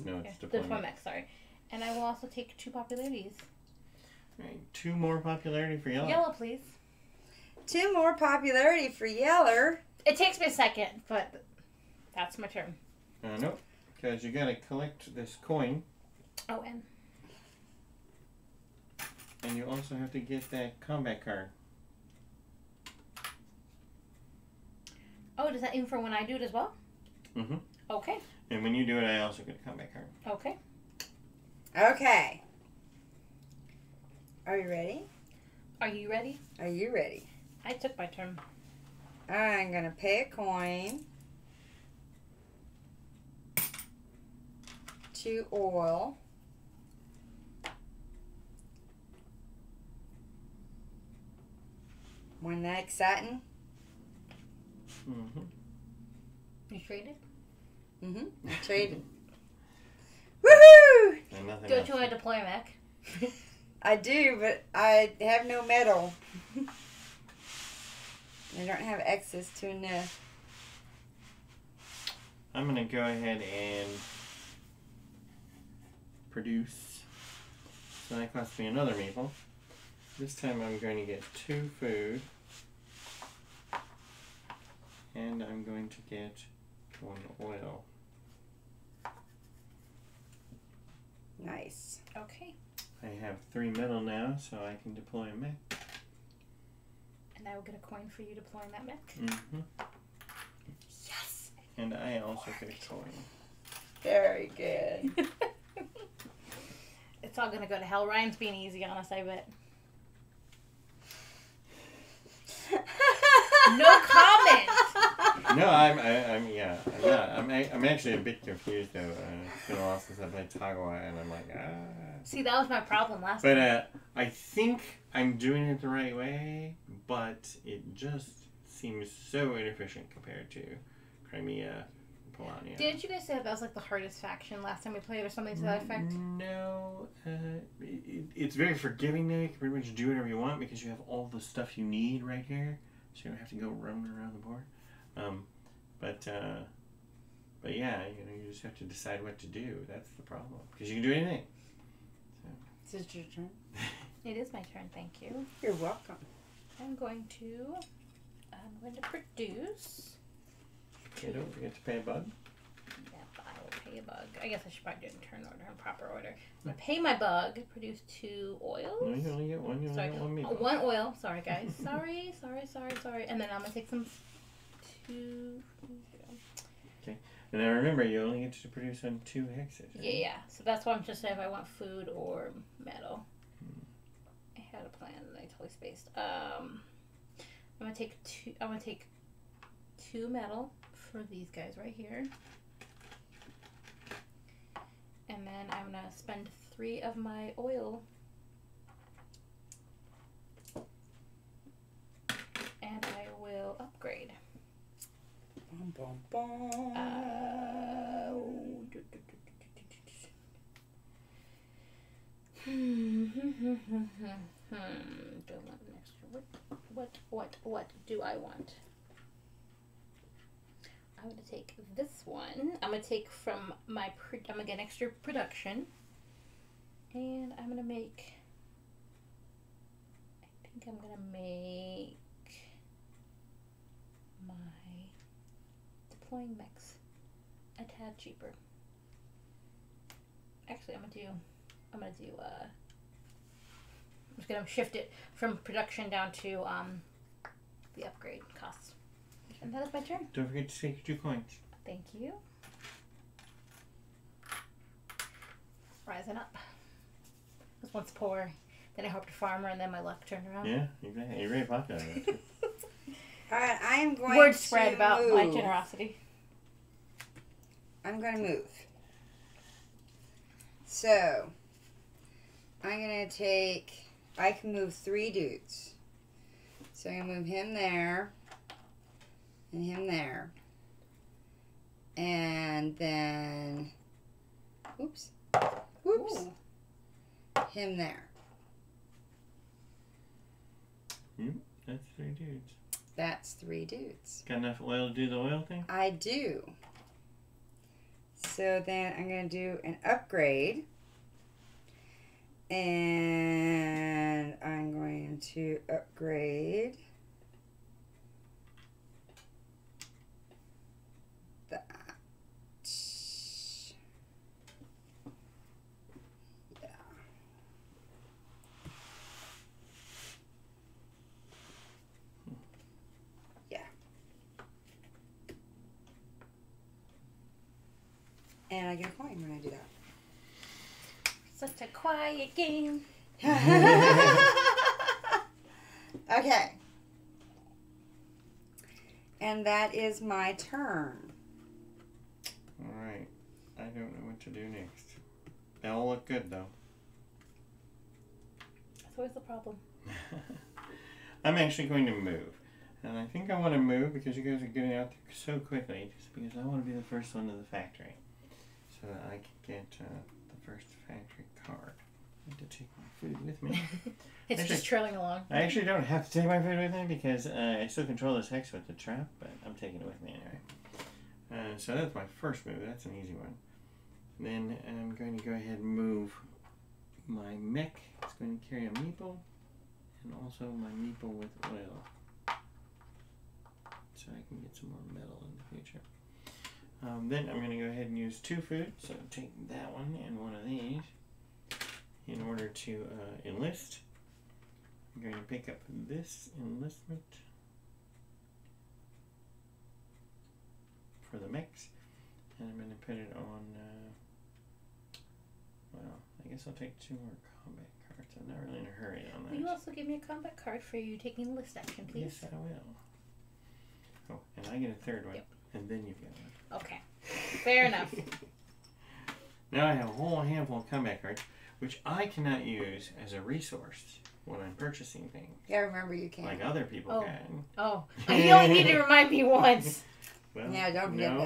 S3: No, it's deployment.
S2: Deployment, sorry. And I will also take 2 popularities.
S3: Right, 2 more popularity for yellow.
S2: Yellow, please.
S1: 2 more popularity for Yeller.
S2: It takes me a second, but that's my turn.
S3: Nope, because you got to collect this coin.
S2: Oh, and
S3: you also have to get that combat card.
S2: oh, does that even for when I do it as well?
S3: Mm-hmm.
S2: Okay.
S3: And when you do it, I also get a combat card.
S2: Okay.
S1: Okay. Are you ready?
S2: Are you ready?
S1: Are you ready?
S2: I took my turn.
S1: I'm going to pay a coin. 2 oil. Wasn't that exciting?
S3: Mm-hmm.
S2: You traded?
S1: Mm-hmm. I traded. Woohoo!
S3: And nothing
S2: Don't
S3: else.
S2: you want to deploy a mech?
S1: I do, but I have no metal. I don't have access to enough.
S3: I'm going to go ahead and produce. So that costs me another meeple. This time I'm going to get 2 food. And I'm going to get 1 oil.
S1: Nice.
S2: Okay.
S3: I have 3 metal now, so I can deploy a mech.
S2: And I will get a coin for you deploying that mech.
S3: Mm-hmm.
S2: Yes!
S3: And I also get a coin.
S1: Very good.
S2: It's all going to go to hell. Ryan's being easy on us, I bet. No comment!
S3: No, I'm actually a bit confused though. It's been a while since I played Tagawa, and I'm like,
S2: See, that was my problem last time.
S3: But I think I'm doing it the right way, but it just seems so inefficient compared to Crimea, Polania.
S2: Didn't you guys say that was like the hardest faction last time we played or something to that effect?
S3: No, it's very forgiving now. You can pretty much do whatever you want because you have all the stuff you need right here, so you don't have to go roaming around the board. But yeah, you just have to decide what to do. That's the problem because you can do anything.
S1: Is it your turn?
S2: It is my turn, thank you.
S1: You're welcome.
S2: I'm going to produce.
S3: Okay, don't forget to pay a bug.
S2: Yep, I will pay a bug. I guess I should probably do it in turn order, in proper order. I'm going to pay my bug, produce 2 oils.
S3: No, you only get 1. You only get 1 meat.
S2: 1 oil. Sorry, guys. Sorry. And then I'm going to take some 2.
S3: Okay. And now remember, you only get to produce on 2 hexes. Right?
S2: Yeah. So that's why I'm just saying if I want food or metal. I had a plan and I totally spaced. I'm gonna take 2. I'm gonna take 2 metal for these guys right here, and then I'm gonna spend 3 of my oil
S1: Bum, bum.
S2: Do I want an extra? What do I want? I'm gonna take this one. I'm gonna take from my. I'm gonna get extra production, and I'm gonna make. I think I'm gonna make my deploying mechs a tad cheaper. Actually, I'm just gonna shift it from production down to the upgrade costs. And that is my turn.
S3: Don't forget to take your 2 coins.
S2: Thank you. Rising up. Was once poor, then I hoped a farmer, and then my luck turned around.
S3: Yeah, exactly. You're very popular.
S1: Alright, I am going
S2: Word
S1: to
S2: spread about
S1: move.
S2: my generosity.
S1: I'm going to move. So, I'm going to take... I can move 3 dudes. So I'm going to move him there. And him there. And then... Oops. Whoops.
S2: Ooh.
S1: Him there.
S3: That's 3 dudes.
S1: That's 3 dudes.
S3: Got enough oil to do the oil thing?
S1: I do. So then I'm going to do an upgrade. And I'm going to upgrade that. Yeah. Yeah. And I get a coin when I do that.
S2: Such a quiet game.
S1: Okay. And that is my turn.
S3: Alright. I don't know what to do next. They all look good, though.
S2: That's always the problem.
S3: I'm actually going to move. And I think I want to move because you guys are getting out there so quickly. Just because I want to be the first one to the factory. So that I can get the first factory card. I need to take my food with me.
S2: It's
S3: Actually,
S2: just trailing along.
S3: I actually don't have to take my food with me because I still control this hex with the trap, but I'm taking it with me anyway. So that's my first move. That's an easy one. Then I'm going to go ahead and move my mech. It's going to carry a meeple and also my meeple with oil. So I can get some more metal in the future. Then I'm going to go ahead and use 2 food. So take that one and one of these in order to enlist. I'm going to pick up this enlistment for the mechs, and I'm going to put it on, well, I guess I'll take 2 more combat cards. I'm not really in a hurry on that.
S2: Will you also give me a combat card for you taking list action, please?
S3: Yes, I will. Oh, and I get a 3rd one,
S2: Yep.
S3: and then you get one.
S2: Okay, fair enough.
S3: Now I have a whole handful of combat cards, which I cannot use as a resource when I'm purchasing things.
S1: Yeah, remember you can.
S3: Like other people can.
S2: Oh, you only need to remind me once.
S3: Well,
S1: Yeah, don't forget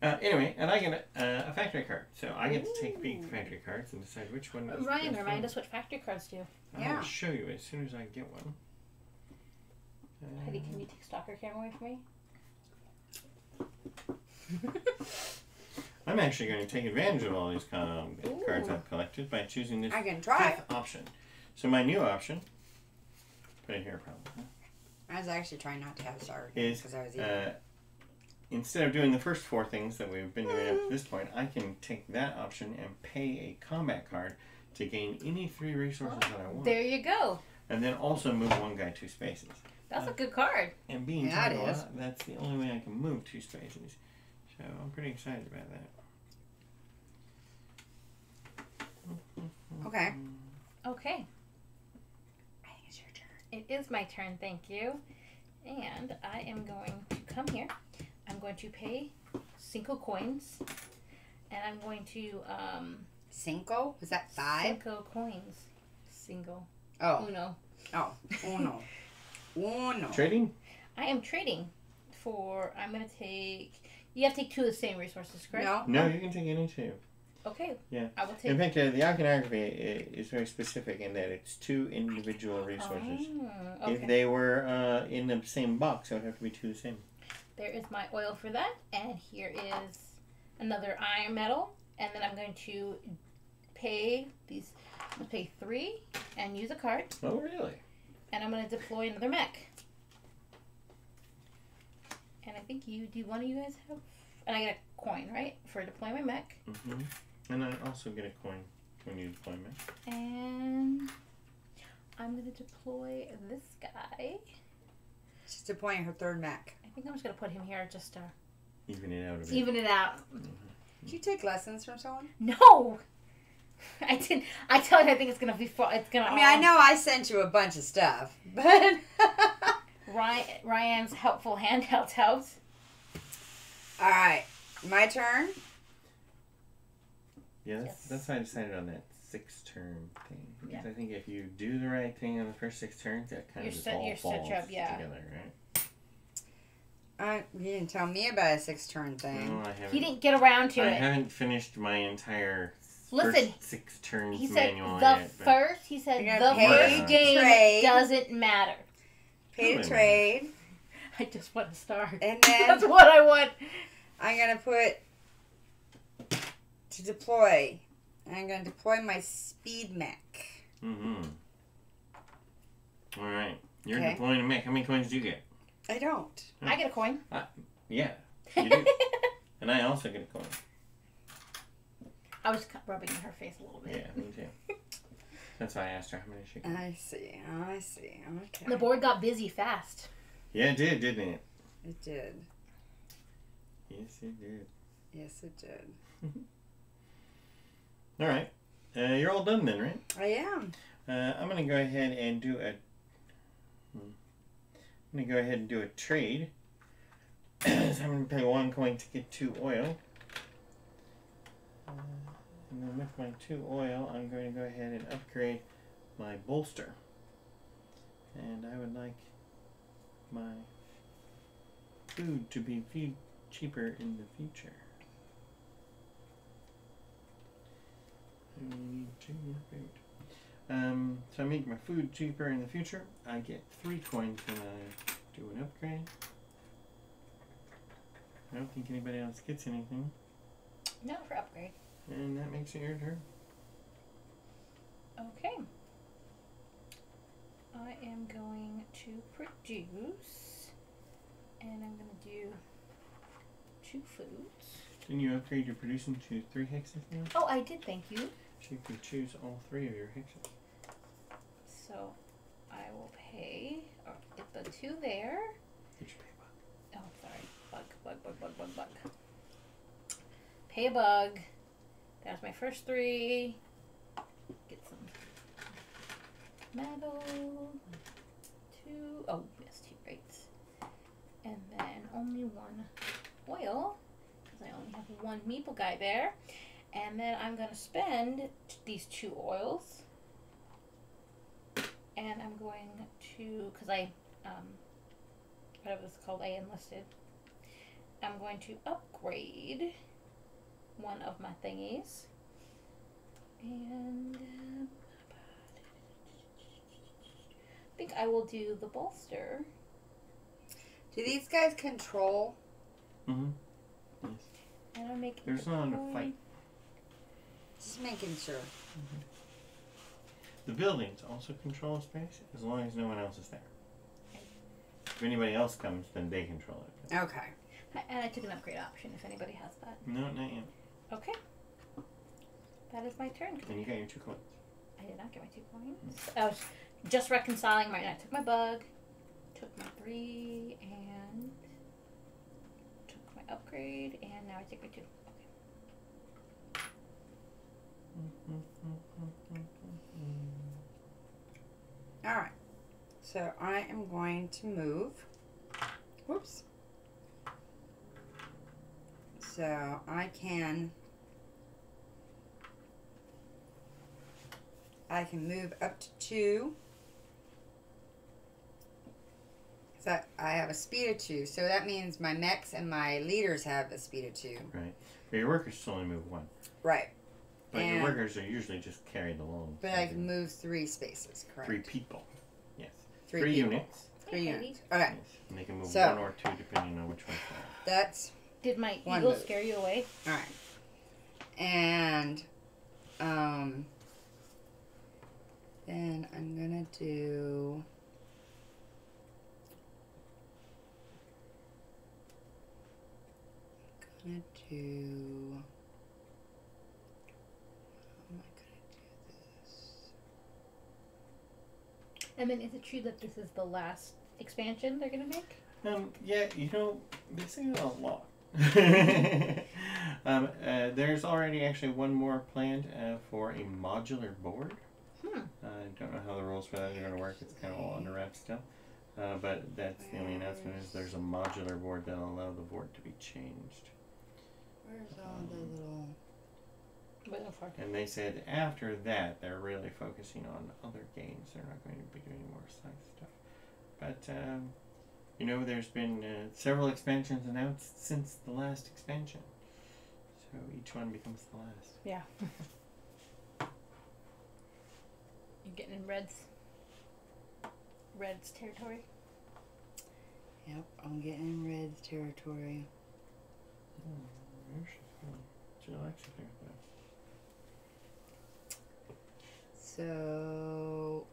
S3: that. Anyway, and I get a factory card. So I get to take peek the factory cards and decide which one is
S2: Ryan,
S3: best
S2: remind
S3: one.
S2: us what factory cards do.
S1: Yeah.
S3: I'll show you as soon as I get one.
S2: Heidi, can you take stalker camera away from me?
S3: I'm actually going to take advantage of all these cards I've collected by choosing this
S1: I can try.
S3: 5th option. So my new option, put it here probably,
S1: I was actually trying not to have starter
S3: is
S1: because I was eating.
S3: instead of doing the first 4 things that we've been doing up to this point, I can take that option and pay a combat card to gain any 3 resources that I want.
S2: There you go.
S3: And then also move 1 guy 2 spaces.
S2: That's a good card.
S3: And being
S1: Yeah, it
S3: Taiwan,
S1: is.
S3: that's the only way I can move 2 spaces. So I'm pretty excited about that.
S1: Okay.
S2: Okay.
S1: I think it's your turn.
S2: It is my turn, thank you. And I am going to come here. I'm going to pay 5 coins. And I'm going to,
S1: Cinco? Was that 5?
S2: 5 coins. Single.
S1: Oh.
S2: Uno.
S1: Oh. Uno. Uno.
S3: Trading?
S2: I am trading for. I'm gonna take. You have to take 2 of the same resources, correct?
S1: No.
S3: No, you can take any 2.
S2: Okay.
S3: Yeah.
S2: I will take.
S3: In fact, the iconography is very specific in that it's 2 individual resources.
S2: Oh, okay.
S3: If they were in the same box, it would have to be 2 the same.
S2: There is my oil for that, and here is another iron metal, and then I'm going to pay these. Let's pay 3 and use a card,
S3: Oh, really?
S2: and I'm going to deploy another mech. And I think do one of you guys have? And I get a coin, right, for deploying my mech.
S3: Mm-hmm. And I also get a coin when you deploy me.
S2: And I'm going to deploy this guy.
S1: She's deploying her 3rd mech.
S2: I think I'm just going to put him here just to
S3: Even it out a bit.
S2: even it out.
S1: Did you take lessons from someone?
S2: No! I didn't. I tell you, I think it's going to be fun. It's going to.
S1: I mean, I know I sent you a bunch of stuff, but...
S2: Ryan's helpful handhelds helped.
S1: All right, my turn.
S3: Yeah,
S2: Yes.
S3: that's why I decided on that 6-turn thing. Because
S2: Yeah.
S3: I think if you do the right thing on the first 6 turns, that kind of just all
S2: you're
S3: falls
S2: set up, yeah.
S3: together, right?
S1: You didn't tell me about a 6-turn thing.
S3: No, I haven't.
S2: He didn't get around to
S3: I
S2: it.
S3: haven't finished my entire
S2: Listen,
S3: first 6 turns
S2: He said
S3: manual
S2: the
S3: yet. but-
S2: first. He said
S1: You're
S2: the
S1: gonna
S3: pay
S2: first
S3: to
S2: game
S1: trade.
S2: doesn't matter.
S1: Pay to
S3: Really?
S1: trade,
S2: I just want to start.
S1: and
S2: That's
S1: then
S2: what I want.
S1: I'm gonna put to deploy. I'm gonna deploy my speed mech.
S3: Mm-hmm. All right. You're
S1: Okay.
S3: deploying a mech. How many coins do you get?
S1: I don't.
S2: I get a coin.
S3: Yeah, you do. And I also get a coin.
S2: I was rubbing in her face a little bit.
S3: Yeah, me too. That's why I asked her how many she got.
S1: I see. Okay.
S2: The board got busy fast.
S3: Yeah, it did, didn't it?
S1: It did.
S3: Yes, it did.
S1: Yes, it did.
S3: All right. You're all done then, right?
S1: I am.
S3: I'm going to go ahead and do a trade. So I'm going to pay 1 coin to get 2 oil. And then with my 2 oil, I'm going to go ahead and upgrade my bolster. And I would like my food to be cheaper in the future. I need 2 more food. So I make my food cheaper in the future. I get 3 coins when I do an upgrade. I don't think anybody else gets anything.
S2: No, for upgrade.
S3: And that makes it your turn.
S2: Okay. I am going to produce, and I'm going to do 2 foods.
S3: Can you upgrade your producing to 3 hexes now?
S2: Oh, I did, thank you.
S3: So you can choose all 3 of your hexes.
S2: So I will pay, or get the 2 there.
S3: Did you pay 1?
S2: Oh, sorry. Bug. Pay a bug. That's my first 3. Get some metal. 2. Oh, yes, 2 rates. And then only 1 oil, because I only have 1 meeple guy there. And then I'm going to spend these 2 oils. And I'm going to, because I, whatever it's called, I enlisted. I'm going to upgrade one of my thingies. And I think I will do the bolster.
S1: Do these guys control?
S3: Mm-hmm. Yes.
S2: And I'll make
S3: There's not a fight.
S1: Just making sure.
S3: Mm-hmm. The buildings also control space as long as no one else is there. If anybody else comes, then they control it.
S1: Okay.
S2: And I took an upgrade option if anybody has that.
S3: No, not yet.
S2: Okay. That is my turn.
S3: And you got your 2 coins.
S2: I did not get my 2 coins. I was just reconciling right now. I took my bug, took my 3, and took my upgrade, and now I take my 2.
S1: All right. So I am going to move. Whoops. So I can move up to 2. So I have a speed of 2, so that means my mechs and my leaders have a speed of 2.
S3: Right. But your workers still only move 1.
S1: Right.
S3: But your workers are usually just carried along.
S1: But I can move 3 spaces, correct?
S3: 3 people. Yes.
S1: 3
S3: 3
S1: people.
S3: units.
S1: 3 units. Okay.
S3: Yes. And they can move
S1: So,
S3: 1 or 2 depending on which one.
S1: That's
S2: Did my
S1: one
S2: eagle
S1: move.
S2: scare you away?
S1: All right. And then I'm gonna do. How am I gonna do this?
S2: And then is it true that this is the last expansion they're gonna make?
S3: Yeah, they say that a lot. There's already actually one more planned for a modular board. I don't know how the rules for that are going to work. It's kind of all under wraps still. But that's the only announcement is there's a modular board that'll allow the board to be changed.
S1: Where's all the little?
S3: And they said after that they're really focusing on other games. They're not going to be doing more Scythe stuff. But there's been several expansions announced since the last expansion. So each one becomes the last.
S2: Yeah. You're getting in Red's territory?
S1: Yep, I'm getting in Red's territory.
S3: Where's she from? She likes it there,
S1: So,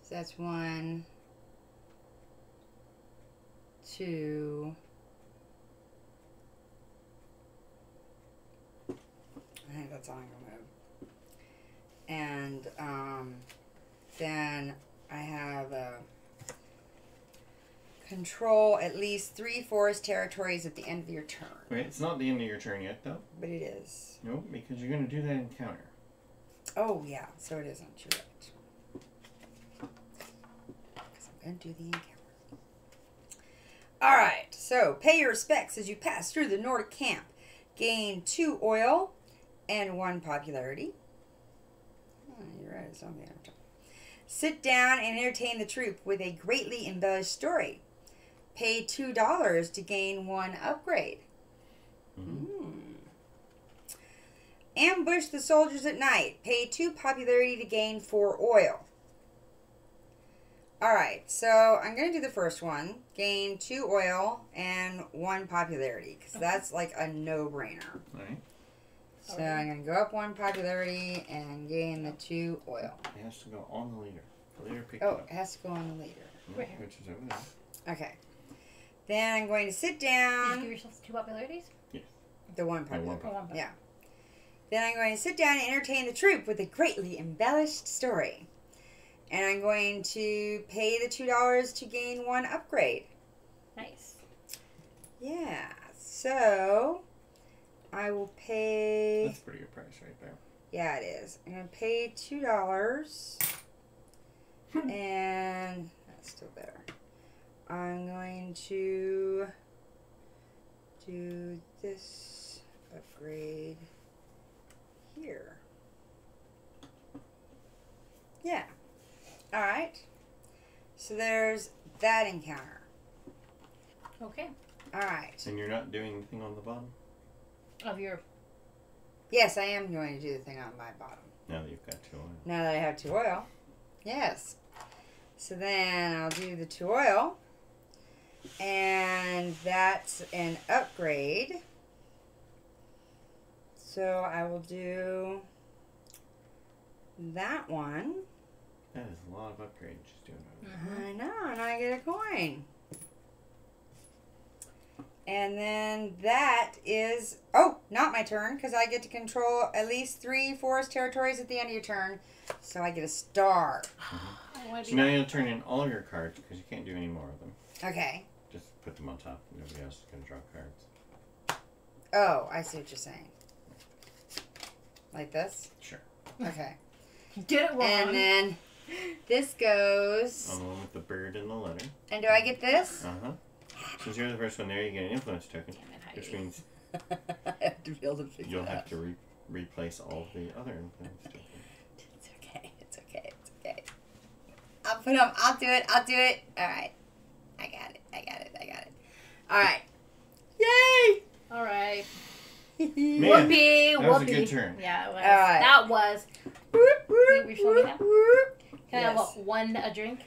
S1: so that's 1, 2. I think that's all I'm gonna move. And then I have control at least 3 forest territories at the end of your turn.
S3: Wait, it's not the end of your turn yet, though.
S1: But it is.
S3: Nope, because you're going to do that encounter.
S1: Oh, yeah. So it isn't. You're right. Because I'm going to do the encounter. Alright. So, pay your respects as you pass through the Nordic camp. Gain 2 oil and 1 popularity. Oh, you're right. It's not the end of turn. Sit down and entertain the troop with a greatly embellished story. Pay $2 to gain 1 upgrade. Ambush the soldiers at night. Pay 2 popularity to gain 4 oil. Alright, so I'm going to do the first one. Gain 2 oil and 1 popularity. Because that's like a no-brainer.
S3: Alright.
S1: So I'm going to go up 1 popularity and gain the 2 oil.
S3: It has to go on the leader. The leader picks it
S1: Oh,
S3: up.
S1: it has to go on the leader.
S2: Right here.
S3: Which is over there.
S1: Okay. Then I'm going to sit
S2: Did you
S1: down.
S2: give yourself 2 popularities?
S1: The 1
S3: Oh, 1
S1: popularity. Yeah. Then I'm going to sit down and entertain the troop with a greatly embellished story. And I'm going to pay the $2 to gain 1 upgrade.
S2: Nice.
S1: Yeah. So I will pay.
S3: That's a pretty good price right there.
S1: Yeah, it is. I'm going to pay $2. And that's still better. I'm going to do this upgrade here. Yeah. Alright. So there's that encounter.
S2: Okay.
S1: Alright.
S3: And you're not doing anything on the bottom?
S2: Of your...
S1: Yes, I am going to do the thing on my bottom.
S3: Now that you've got 2 oil.
S1: Now that I have 2 oil. Yes. So then I'll do the 2 oil. And that's an upgrade. So I will do that one.
S3: That is a lot of upgrades just doing that.
S1: I know, and I get a coin. And then that is, oh, not my turn, because I get to control at least 3 forest territories at the end of your turn. So I get a star.
S3: So now you'll turn in all your cards, because you can't do any more of them.
S1: Okay.
S3: Just put them on top. Nobody else is going to draw cards.
S1: Oh, I see what you're saying. Like this?
S3: Sure.
S1: Okay.
S2: You did it wrong.
S1: And then this goes.
S3: On the one with the bird and the letter.
S1: And do I get this?
S3: Uh-huh. Since you're the first one there, you get an influence token,
S2: Damn it,
S3: which
S2: Heidi.
S3: means
S1: I have to be able to figure
S3: you'll
S1: it
S3: have
S1: out.
S3: to replace all the other influence tokens.
S1: put them. I'll do it. All right. I got it. All right. Yay!
S2: All right.
S3: Man,
S2: Whoopee.
S3: that was a good turn.
S2: Yeah, it was.
S1: All right.
S2: That was. Wait, show me now. Can I have a drink?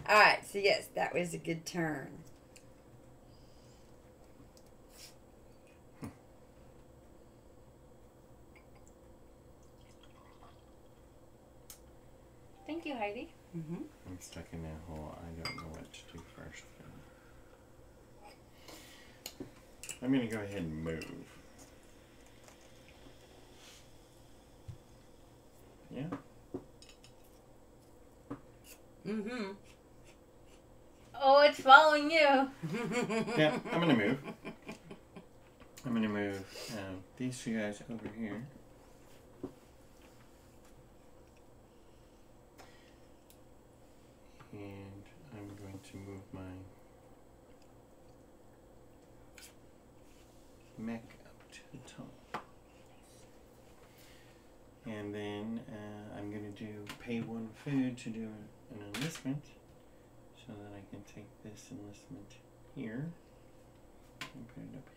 S1: All right. So yes, that was a good turn.
S2: Thank you, Heidi.
S1: Mm-hmm.
S3: I'm stuck in that hole. I don't know what to do first. I'm going to go ahead and move. Yeah.
S1: Mm-hmm.
S2: Oh, it's following you.
S3: Yeah, I'm going to move. I'm going to move these two guys over here. And I'm going to move my mech up to the top. And then I'm going to pay 1 food to do an enlistment so that I can take this enlistment here and put it up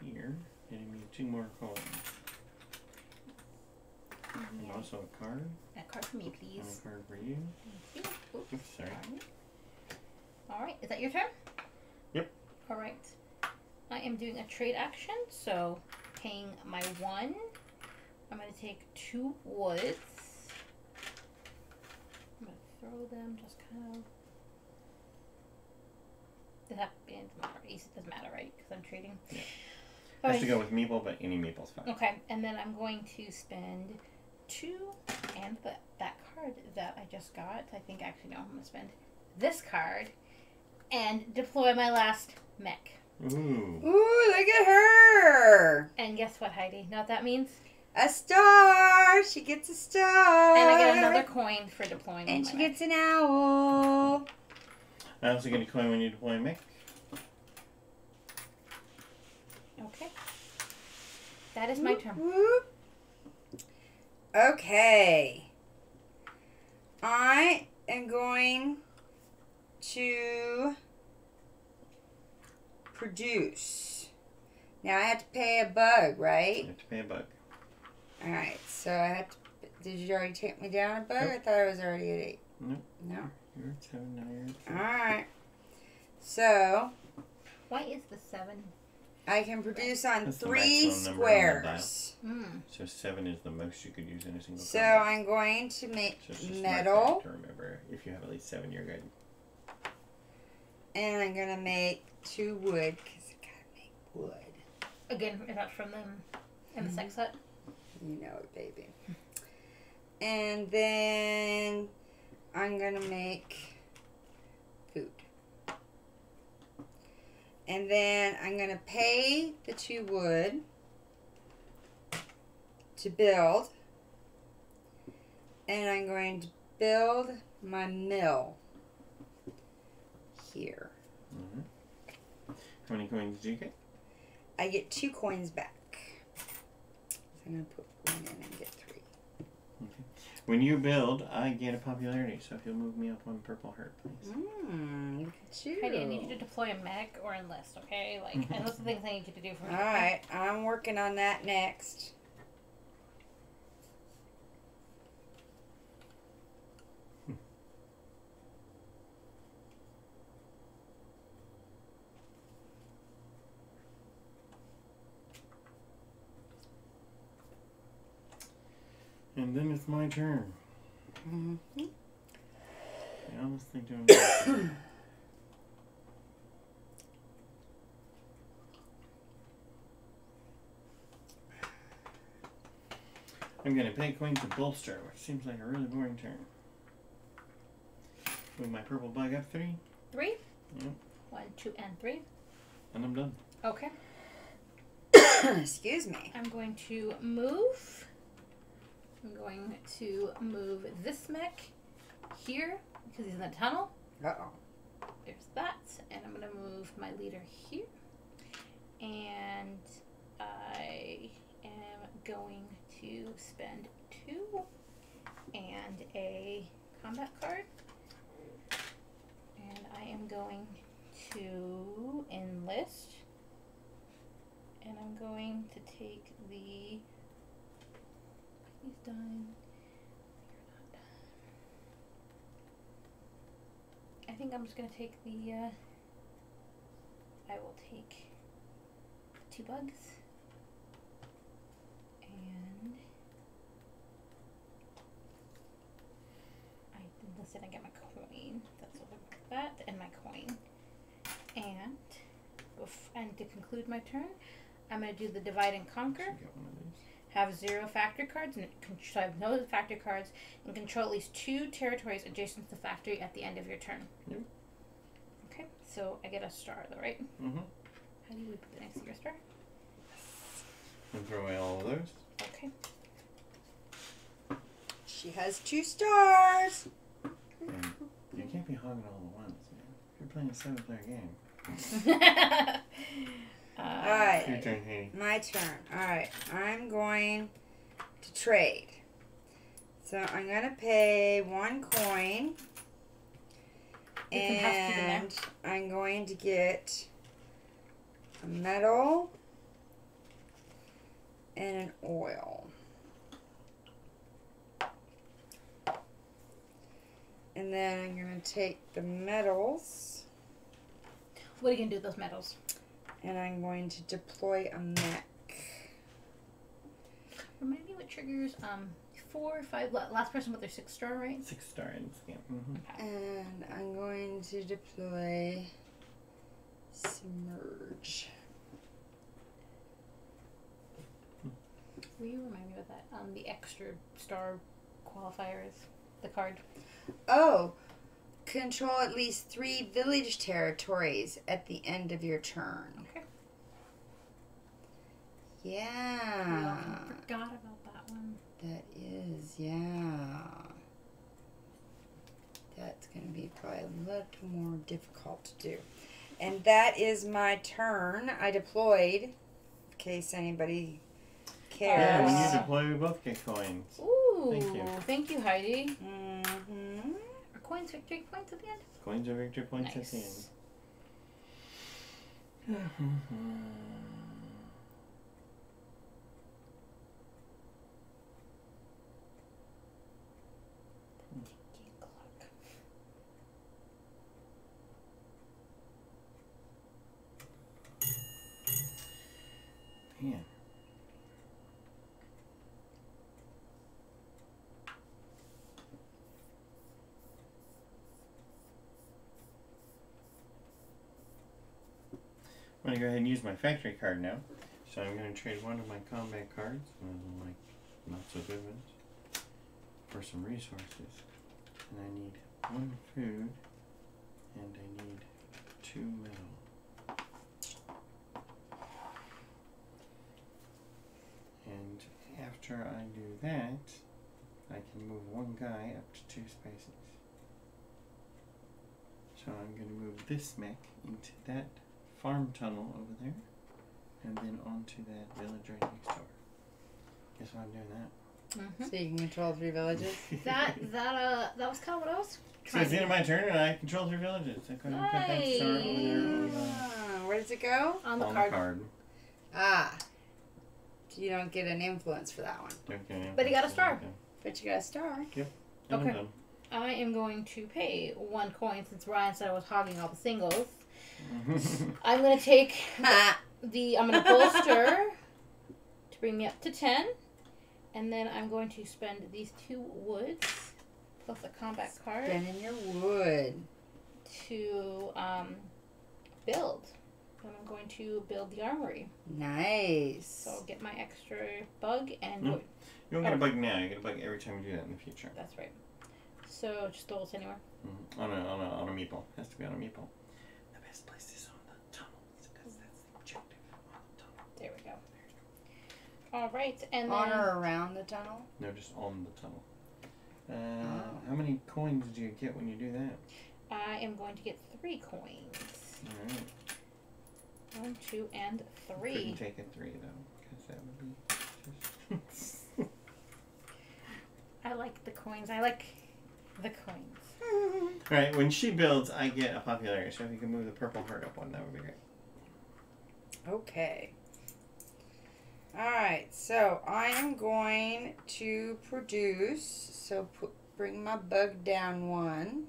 S3: here, getting me 2 more coins. And also a card.
S2: A card for me,
S3: And
S2: please.
S3: a card for you.
S2: Thank you. Oops.
S3: Oops, sorry.
S2: All right. Is that your turn?
S3: Yep.
S2: All right. I am doing a trade action, so paying my 1. I'm going to take 2 woods. I'm going to throw them just kind of. It doesn't matter, right? Because I'm trading.
S3: Yeah.
S2: All
S3: Has
S2: right.
S3: to go with meeple, but any meeple's fine.
S2: Okay, and then I'm going to spend 2 and that card that I just got. I think actually no, I'm going to spend this card and deploy my last mech.
S3: Ooh.
S1: Ooh, look at her.
S2: And guess what, Heidi? Know what that means?
S1: A star. She gets a star.
S2: And I get another coin for deploying.
S1: And
S2: my
S1: she
S2: mech.
S1: gets an owl.
S3: I also get a coin when you deploy a mech.
S2: Okay. That is my turn.
S1: Whoop. Okay. I am going to produce. Now I have to pay a bug, right?
S3: You have to pay a bug.
S1: Alright, so I have to. Did you already take me down a bug?
S3: Nope.
S1: I thought I was already at 8.
S3: Nope.
S1: No?
S3: You're at 7, now you're at 6.
S1: Alright. So,
S2: Why is the 7?
S1: I can produce on
S3: That's the
S1: 3
S3: maximum number on the
S1: squares.
S3: So 7 is the most you could use in a single
S1: So
S3: combat.
S1: I'm going to make
S3: So it's just mark
S1: metal.
S3: that to remember. If you have at least 7, you're good.
S1: And I'm going to make 2 wood because I got to make wood.
S2: Again, is that from them in the sex set?
S1: You know it, baby. And then I'm going to make food. And then I'm going to pay the 2 wood to build. And I'm going to build my mill here.
S3: How many coins do you get?
S1: I get 2 coins back. So I'm going to put 1 in and get 3.
S3: Okay. When you build, I get a popularity. So if you'll move me up 1 purple heart, please.
S1: Look at you.
S2: Heidi, I need you to deploy a mech or enlist, okay? Like, and those are the things I need you to do for me.
S1: Alright, I'm working on that next.
S3: And then it's my turn.
S1: Mm-hmm.
S3: I honestly don't know. I'm going to pay coins to bolster, which seems like a really boring turn. Move my purple bug up 3.
S2: 3?
S3: Yep.
S2: 1, 2, and 3.
S3: And I'm done.
S2: Okay.
S1: Excuse me.
S2: I'm going to move. I'm going to move this mech here because he's in the tunnel.
S1: Uh-oh.
S2: There's that. And I'm going to move my leader here. And I am going to spend 2 and a combat card. And I am going to enlist. And I'm going to take the... He's done. You're not done. I think I'm just going to take the... I will take 2 bugs. And... I enlisted, I get my coin. That's what look at that. And my coin. And... And to conclude my turn, I'm going to do the Divide and Conquer. Have 0 factory cards, and so I have no factory cards, and control at least 2 territories adjacent to the factory at the end of your turn.
S3: Yep.
S2: Okay, so I get a star, though, right?
S3: Mm-hmm.
S2: How do we put the next to your star?
S3: And throw away all of those.
S2: Okay.
S1: She has 2 stars.
S3: And you can't be hogging all at once, man. You're playing a 7-player game.
S1: Alright.
S3: Your turn, Haiti.
S1: My turn. Alright. I'm going to trade. So I'm going to pay 1 coin. And I'm going to get a metal and an oil. And then I'm going to take the metals.
S2: What are you going to do with those metals?
S1: And I'm going to deploy a mech.
S2: Remind me what triggers 4 or 5. Last person with their 6 star, right?
S3: 6 star in this game. Mm-hmm.
S2: Okay.
S1: And I'm going to deploy Submerge.
S2: Will you remind me what that? The extra star qualifier is. The card.
S1: Oh, control at least 3 village territories at the end of your turn.
S2: Okay.
S1: Yeah.
S2: I forgot about that one.
S1: That is, yeah. That's going to be probably a little more difficult to do. And that is my turn. I deployed, in case anybody cares.
S3: Yeah, when you deploy, we both get coins.
S2: Ooh.
S3: Thank you.
S2: Thank you, Heidi.
S1: Mm-hmm.
S2: Are coins victory points at the end?
S3: Coins are victory points
S2: Nice.
S3: at the end. Man. I'm going to go ahead and use my factory card now. So I'm going to trade one of my combat cards, one of my not so good ones, for some resources. And I need 1 food, and I need 2 metal. And after I do that, I can move 1 guy up to 2 spaces. So I'm going to move this mech into that farm tunnel over there, and then onto that village right next door. Guess why I'm doing that?
S2: Mm-hmm.
S1: So you can control 3 villages?
S2: That was kind of what I was
S3: So it's the end of my turn, and I control 3 villages. I couldn't put that star over there on
S1: Where does it go?
S2: on the
S3: the
S2: card.
S3: card.
S1: Ah. You don't get an influence for that one.
S3: Okay.
S2: But he got a star.
S1: But you got a star.
S3: And
S2: Okay.
S3: I'm done.
S2: I am going to pay 1 coin since Ryan said I was hogging all the singles. I'm going to take I'm going to bolster to bring me up to 10. And then I'm going to spend these 2 woods plus a combat card
S1: Spending your wood.
S2: to build. And I'm going to build the armory.
S1: Nice.
S2: So I'll get my extra bug and
S3: No.
S2: wood.
S3: You don't get a bug now. You get a bug every time you do that in the future.
S2: That's right. So just throw this anywhere.
S3: On a meeple. Has to be on a meeple. The best place is on the tunnels because that's the objective on the tunnel.
S2: There we go. All right, and
S1: On
S2: then
S1: or around the tunnel?
S3: No, just on the tunnel. How many coins do you get when you do that?
S2: I am going to get 3 coins.
S3: All right.
S2: 1, 2, and 3.
S3: Couldn't take a 3 though, because that would be just.
S2: I like the coins. I like The coins.
S3: Alright, when she builds, I get a popularity. So if you can move the purple heart up one, that would be great.
S1: Okay. Alright, so I am going to produce. So bring my bug down one.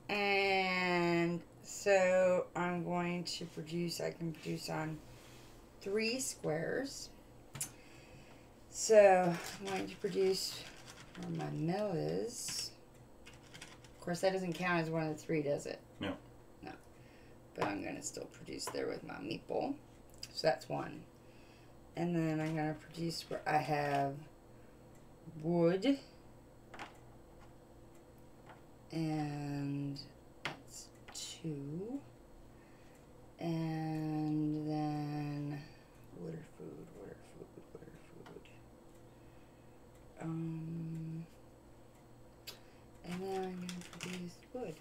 S1: And so I'm going to produce, I can produce on 3 squares. So I'm going to produce where my mill is. Of course, that doesn't count as one of the 3, does it?
S3: No.
S1: No. But I'm going to still produce there with my meeple. So that's 1. And then I'm going to produce where I have wood. And that's 2. And then water food. And then I'm going to produce wood.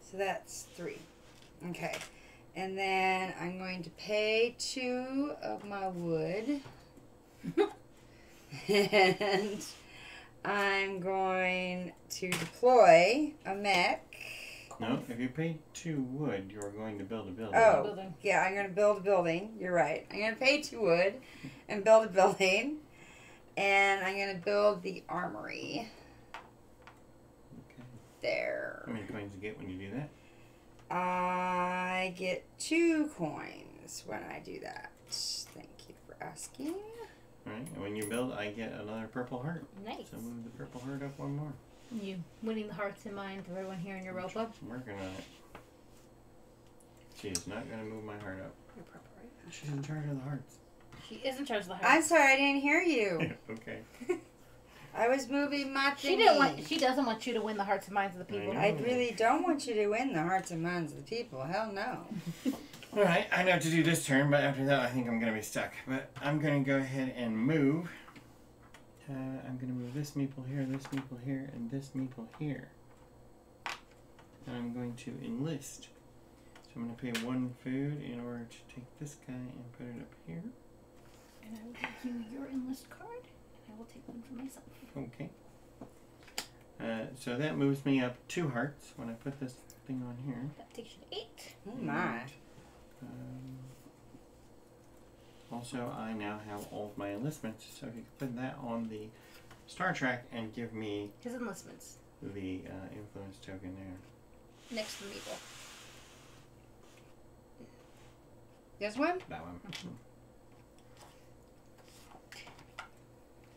S1: So that's 3. Okay. And then I'm going to pay 2 of my wood. And I'm going to deploy a mech.
S3: No, if you pay 2 wood, you're going to build a building.
S1: Oh, yeah, I'm going to build a building. You're right. I'm going to pay 2 wood and build a building. And I'm going to build the armory.
S3: Okay.
S1: There.
S3: How many coins do you get when you do that?
S1: I get 2 coins when I do that. Thank you for asking.
S3: Alright, and when you build, I get another purple heart.
S2: Nice.
S3: So move the purple heart up one more.
S2: You winning the hearts and minds of everyone here in Europa.
S3: I'm working on it. She is not going to move my heart up.
S2: You're purple, right?
S3: She's in charge of the hearts.
S2: She is in charge of the hearts.
S1: I'm sorry, I didn't hear you.
S3: Okay.
S1: I was moving my thingy.
S2: She doesn't want you to win the hearts and minds of the people.
S1: I really don't want you to win the hearts and minds of the people. Hell no.
S3: Alright, I know what to do this turn, but after that I think I'm going to be stuck. But I'm going to go ahead and move. I'm going to move this meeple here, and this meeple here. And I'm going to enlist. So I'm going to pay 1 food in order to take this guy and put it up here.
S2: And I will give you your enlist card, and I will take one for myself.
S3: Okay. So that moves me up 2 hearts when I put this thing on here.
S2: That takes you to 8.
S1: Oh my.
S3: Also, I now have all of my enlistments, so if you could put that on the star track and give me
S2: His enlistments.
S3: the influence token there.
S2: Next to the meeple.
S1: This one?
S3: That one.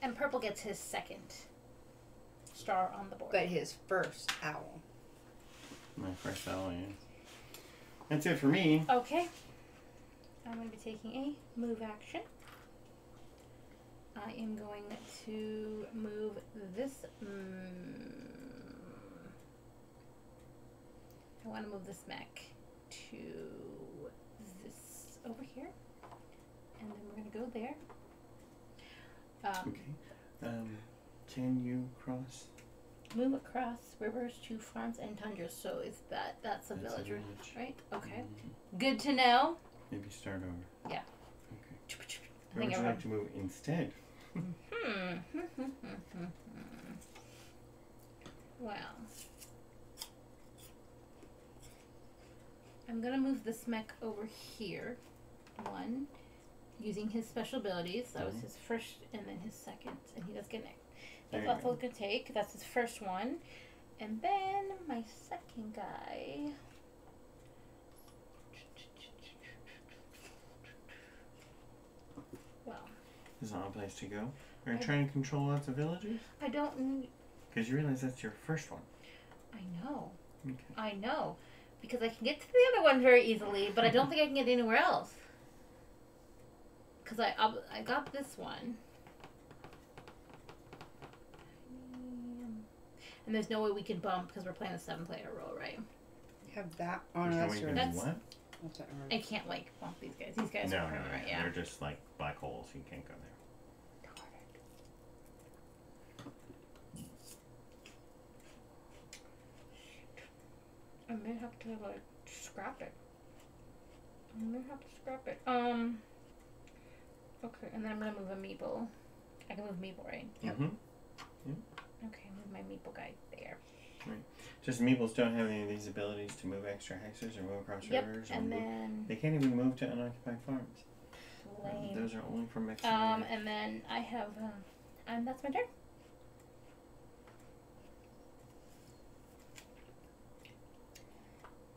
S2: And purple gets his 2nd star on the board.
S1: But his first owl.
S3: My first owl, yeah. That's it for me.
S2: Okay. I'm going to be taking a move action. I am going to move this. I want to move this mech to this over here. And then we're going to go there.
S3: Okay. Can you cross?
S2: Move across rivers to farms and tundras. So is that's a village, right? Okay. Good to know.
S3: Maybe start over.
S2: Yeah.
S3: Okay. Where would you like to move instead?
S2: Well, I'm gonna move this mech over here. 1, using his special abilities. That was his first, and then his 2nd, and he does get next. That's also gonna take. That's his first one, and then my 2nd guy. Well,
S3: There's not a place to go. Are you trying to control lots of villagers?
S2: I don't.
S3: Because you realize that's your first one.
S2: I know.
S3: Okay.
S2: I know. Because I can get to the other one very easily, but I don't think I can get anywhere else. Because I got this one. And there's no way we can bump because we're playing a 7-player role, right?
S1: You have that on
S3: There's no
S1: us.
S3: way you
S1: Or
S3: can do what?
S1: that's what
S2: I can't, like, bump these guys. These guys
S3: No,
S2: are
S3: no,
S2: permanent,
S3: no.
S2: right? Yeah.
S3: They're just like black holes. You can't go there.
S2: I may have to, like, scrap it. Okay, and then I'm gonna move a meeple. I can move meeple, right?
S1: Yep.
S3: Mm-hmm.
S2: Okay, move my meeple guy there.
S3: Right. Just meeples don't have any of these abilities to move extra hexes or move across rivers.
S2: And then
S3: they can't even move to unoccupied farms.
S2: lame.
S3: Those are only for mixed.
S2: And then I have, and that's my turn.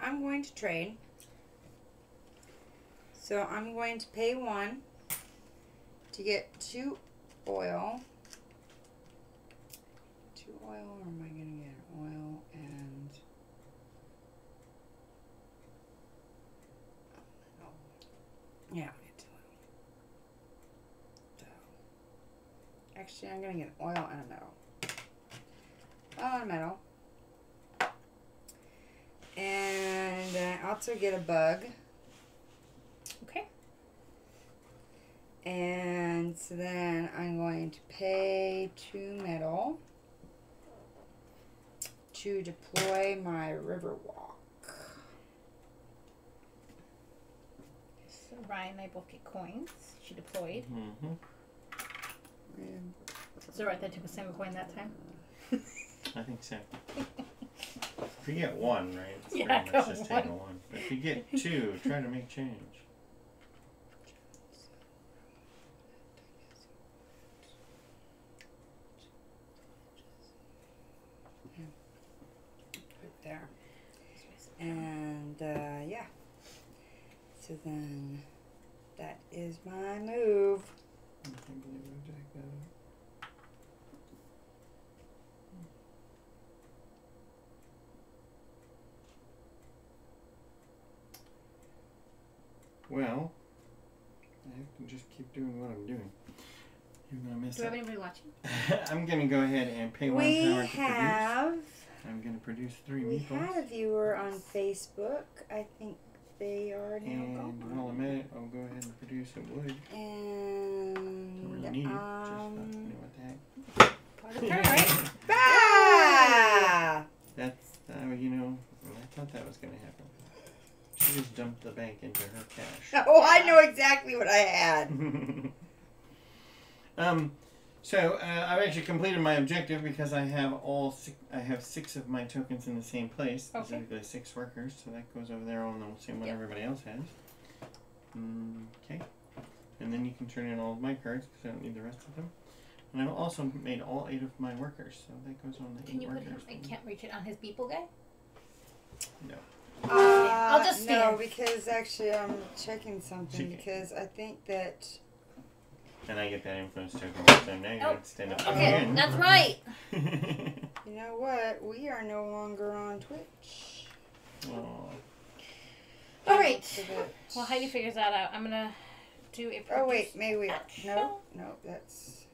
S1: I'm going to trade. So I'm going to pay 1 to get 2 oil. 2 oil, or am I going to get oil and... Yeah, I'll get 2 oil. So, actually, I'm going to get oil and a metal. Oil and a metal. And I also get a bug.
S2: Okay.
S1: And so then I'm going to pay 2 metal to deploy my river walk.
S2: So Ryan and I both get coins. She deployed.
S3: Mm-hmm.
S2: So right, that took a single coin that time.
S3: I think so. If you get 1, right, it's
S2: Yeah,
S3: pretty
S2: I
S3: much
S2: got
S3: just
S2: 1.
S3: taking 1. But if you get 2, try to make change.
S1: Right there. And yeah. So then that is my move.
S3: I can't believe I jacked that up. Well, I have to just keep doing what I'm doing. Even though I messed
S2: Do we have
S3: up.
S2: anybody watching?
S3: I'm going to go ahead and pay 1 power to produce. I'm going to produce 3
S1: We
S3: meatballs.
S1: had a viewer on Facebook. I think they are now
S3: And
S1: gone.
S3: while I'm at it, I'll go ahead and produce a wood.
S1: And
S3: Don't really need it. Just what the heck.
S2: Part of the turn, right?
S1: Bah!
S3: That's, you know, I thought that was going to happen. She just dumped the bank into her cash.
S1: Oh, I know exactly what I had.
S3: So I've actually completed my objective because I have I have 6 of my tokens in the same place, specifically 6 workers. So that goes over there on the same one everybody else has. Okay, and then you can turn in all of my cards because I don't need the rest of them. And I've also made all 8 of my workers, so that goes on the 8
S2: Can you put
S3: workers.
S2: him? I can't reach it on his people guy.
S3: No.
S2: I'll just stand.
S1: No, because actually I'm checking something because I think that...
S3: And I get that influence token, so now you
S2: Oh,
S3: can stand up
S2: Okay,
S3: again.
S2: that's right.
S1: You know what? We are no longer on Twitch.
S3: Aw.
S2: All right.
S1: So that-
S2: Well, Heidi figures that out. I'm gonna do a.
S1: Oh wait, maybe we are.
S2: action.
S1: No, that's...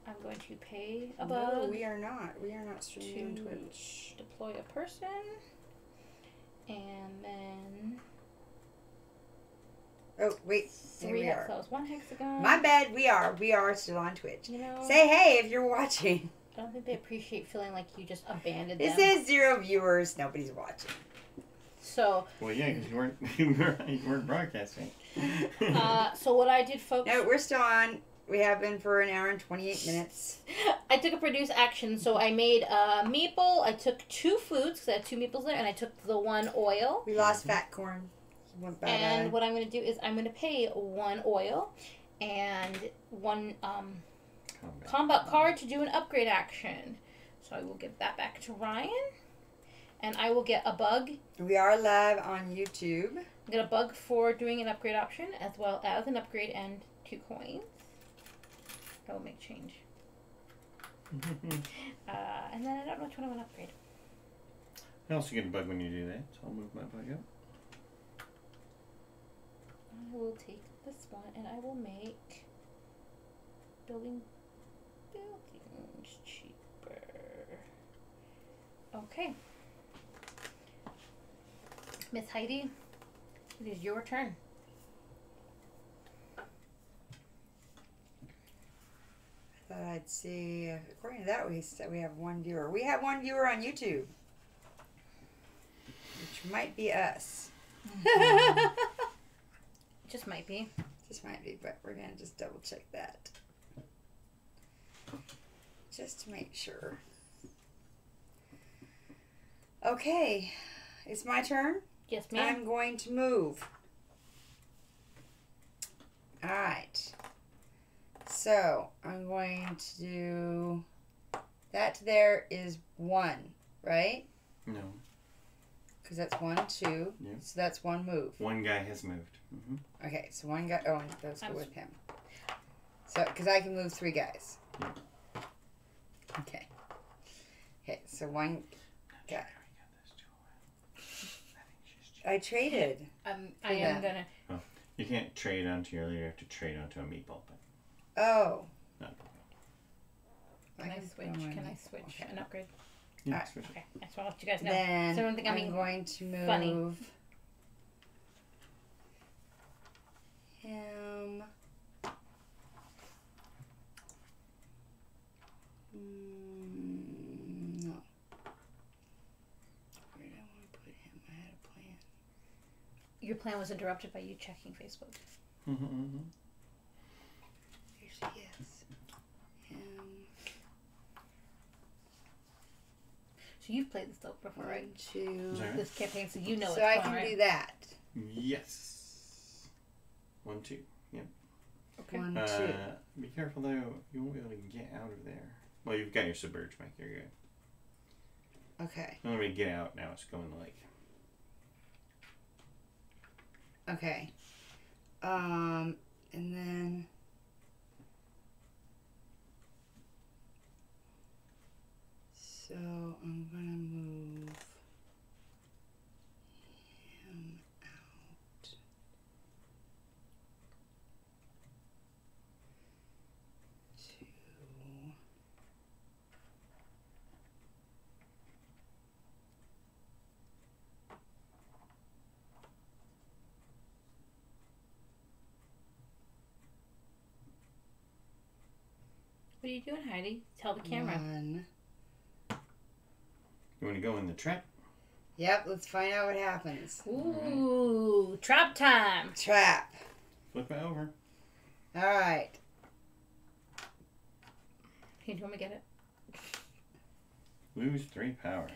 S2: I'm going to pay a
S1: No,
S2: bug.
S1: we are not. We are not streaming on
S2: to
S1: Twitch.
S2: deploy a person, and then
S1: Oh, wait. There
S2: 3
S1: we are.
S2: hexels, 1 hexagon.
S1: My bad. We are. We are still on Twitch.
S2: You know,
S1: Say hey if you're watching.
S2: I don't think they appreciate feeling like you just abandoned
S1: It
S2: them.
S1: says 0 viewers. Nobody's watching.
S2: So,
S3: Well, yeah, because you weren't broadcasting.
S2: so what I did, folks.
S1: No, we're still on. We have been for an hour and 28 minutes.
S2: I took a produce action, so I made a meeple. I took 2 foods because I had 2 meeples there, and I took the 1 oil.
S1: We lost fat corn. He went bye-bye.
S2: And what I'm going to do is I'm going to pay 1 oil and 1 combat card to do an upgrade action. So I will give that back to Ryan, and I will get a bug.
S1: We are live on YouTube.
S2: Get a bug for doing an upgrade option, as well as an upgrade and 2 coins. That will make change. And then I don't know which one I want to upgrade.
S3: I also get a bug when you do that, so I'll move my bug up.
S2: I will take this one, and I will make buildings cheaper. Okay. Miss Heidi, it is your turn.
S1: I thought I'd see. According to that, we said we have 1 viewer. We have 1 viewer on YouTube, which might be us.
S2: Just might be.
S1: Just might be, but we're gonna just double check that. just to make sure. Okay, it's my turn.
S2: Yes, ma'am.
S1: I'm going to move. All right. So I'm going to do that. There is 1, right?
S3: No.
S1: Because that's 1, 2.
S3: Yeah.
S1: So that's 1 move.
S3: One guy has moved.
S1: Okay, so 1 guy. Oh, and let's go with him. So, because I can move 3 guys.
S3: Yeah.
S1: Okay. Okay, so 1 guy. I traded.
S2: I am gonna.
S3: You can't trade onto your leader. You have to trade onto a meatball.
S1: Oh.
S3: No.
S2: Can I switch?
S1: Okay.
S2: An upgrade?
S3: Yeah,
S1: Alright.
S3: switch it.
S2: Okay, that's what I'll let you guys know.
S1: Then
S2: So I don't think
S1: I'm going to move
S2: funny.
S1: him. No. Where did I want to put him? I had a plan.
S2: Your plan was interrupted by you checking Facebook.
S1: There she is. Him.
S2: So you've played this though before, right?
S1: 1, 2.
S3: Sorry?
S2: This campaign, so you know it's
S1: So I
S2: fun,
S1: can
S2: right?
S1: do that.
S3: Yes. 1, 2. Yep.
S2: Okay.
S1: 1, 2.
S3: Be careful though. You won't be able to get out of there. Well, you've got your submerge mic. You're good.
S1: Okay.
S3: The only way to get out now is go in the lake.
S1: Okay. And then so I'm gonna move him out. To
S2: What are you doing, Heidi? Tell the camera.
S1: 1.
S3: You want to go in the trap?
S1: Yep, let's find out what happens.
S2: Ooh, trap time.
S1: Trap.
S3: Flip it over.
S1: All right.
S2: Hey, do you want me to get it?
S3: Lose 3 power.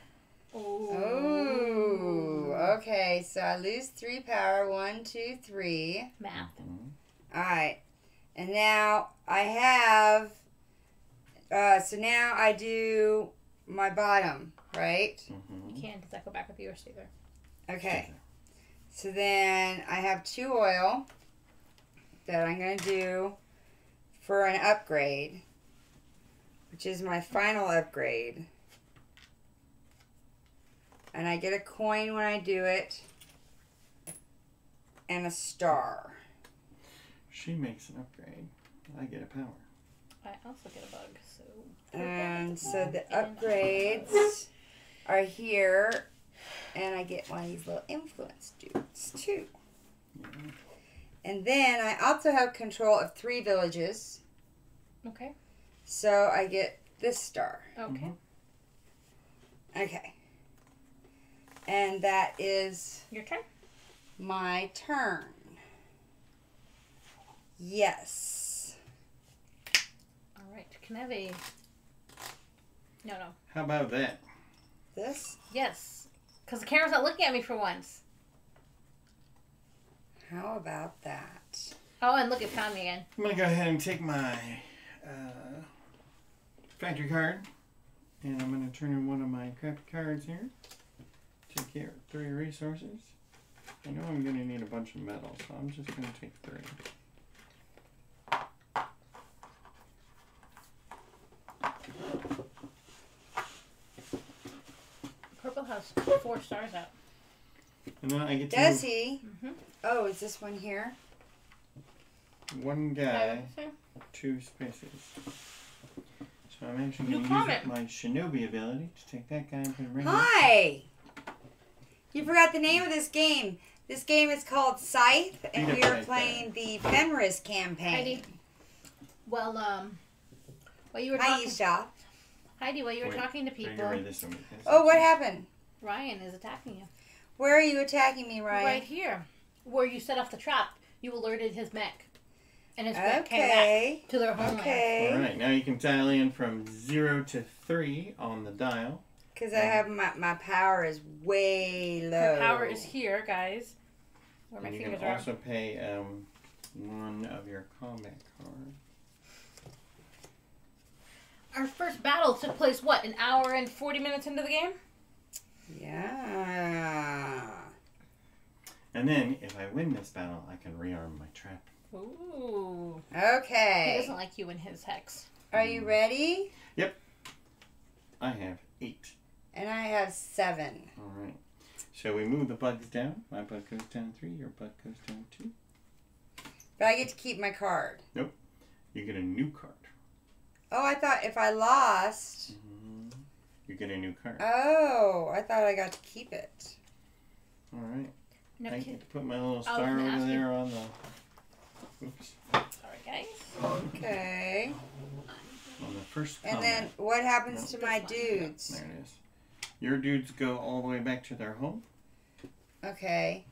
S1: Ooh. Okay, so I lose 3 power. 1, 2, 3.
S2: Math.
S1: All right. And now I have. So now I do my bottom, right?
S2: You can't, does that go back with yours either?
S1: Okay. So then I have 2 oil that I'm going to do for an upgrade, which is my final upgrade. And I get a coin when I do it, and a star.
S3: She makes an upgrade. I get a power.
S2: I also get a bug, so.
S1: And so the upgrades are here, and I get one of these little influence dudes too.
S3: Yeah.
S1: And then I also have control of 3 villages,
S2: Okay.
S1: so I get this star.
S2: Okay.
S1: Okay. And that is
S2: Your turn.
S1: my turn. Yes.
S2: All right. Can I have a? No.
S3: How about that?
S1: This?
S2: Yes. Because the camera's not looking at me for once.
S1: How about that?
S2: Oh, and look, it found me again.
S3: I'm going to go ahead and take my factory card. And I'm going to turn in one of my crappy cards here. Take care of 3 resources. I know I'm going to need a bunch of metal, so I'm just going to take 3.
S2: Purple has 4 stars out.
S3: And then I get to
S1: Does he?
S2: Mm-hmm.
S1: Oh, is this one here?
S3: one guy, 2 spaces. So I'm actually going to use my shinobi ability to take that guy and put him right here.
S1: Hi! You forgot the name of this game. This game is called Scythe, and we are playing the Fenris campaign.
S2: Heidi. Well, while you were
S1: Hi,
S2: talking,
S1: Isha.
S2: Heidi, while you were talking to
S3: So you
S2: people,
S3: read this one because
S1: Oh, what happened?
S2: Ryan is attacking you.
S1: Where are you attacking me, Ryan?
S2: Right here, where you set off the trap. You alerted his mech. And it's came
S1: Okay.
S2: back to their homeland.
S1: Okay.
S3: All right, now you can dial in from 0 to 3 on the dial.
S1: Because I have my power is way low.
S2: Her power is here, guys. Where my
S3: And you
S2: fingers
S3: can
S2: are.
S3: also pay one of your combat cards.
S2: Our first battle took place, what, an hour and 40 minutes into the game?
S1: Yeah.
S3: And then, if I win this battle, I can rearm my trap.
S2: Ooh.
S1: Okay.
S2: He doesn't like you and his hex.
S1: Are you ready?
S3: Yep. I have 8.
S1: And I have 7.
S3: All right. So we move the bugs down. My bug goes down 3. Your bug goes down 2.
S1: But I get to keep my card.
S3: Nope. You get a new card.
S1: Oh, I thought if I lost...
S3: You get a new card.
S1: Oh, I thought I got to keep it.
S3: All right.
S2: No,
S3: I
S2: kid.
S3: get to put my little
S2: I was
S3: star
S2: gonna
S3: over
S2: ask you.
S3: there on the... Oops.
S2: Sorry, guys.
S1: Okay.
S3: On the first
S1: And
S3: combat.
S1: then what happens
S3: Nope.
S1: to my
S2: That's fine.
S1: dudes?
S3: There it is. Your dudes go all the way back to their home.
S1: Okay.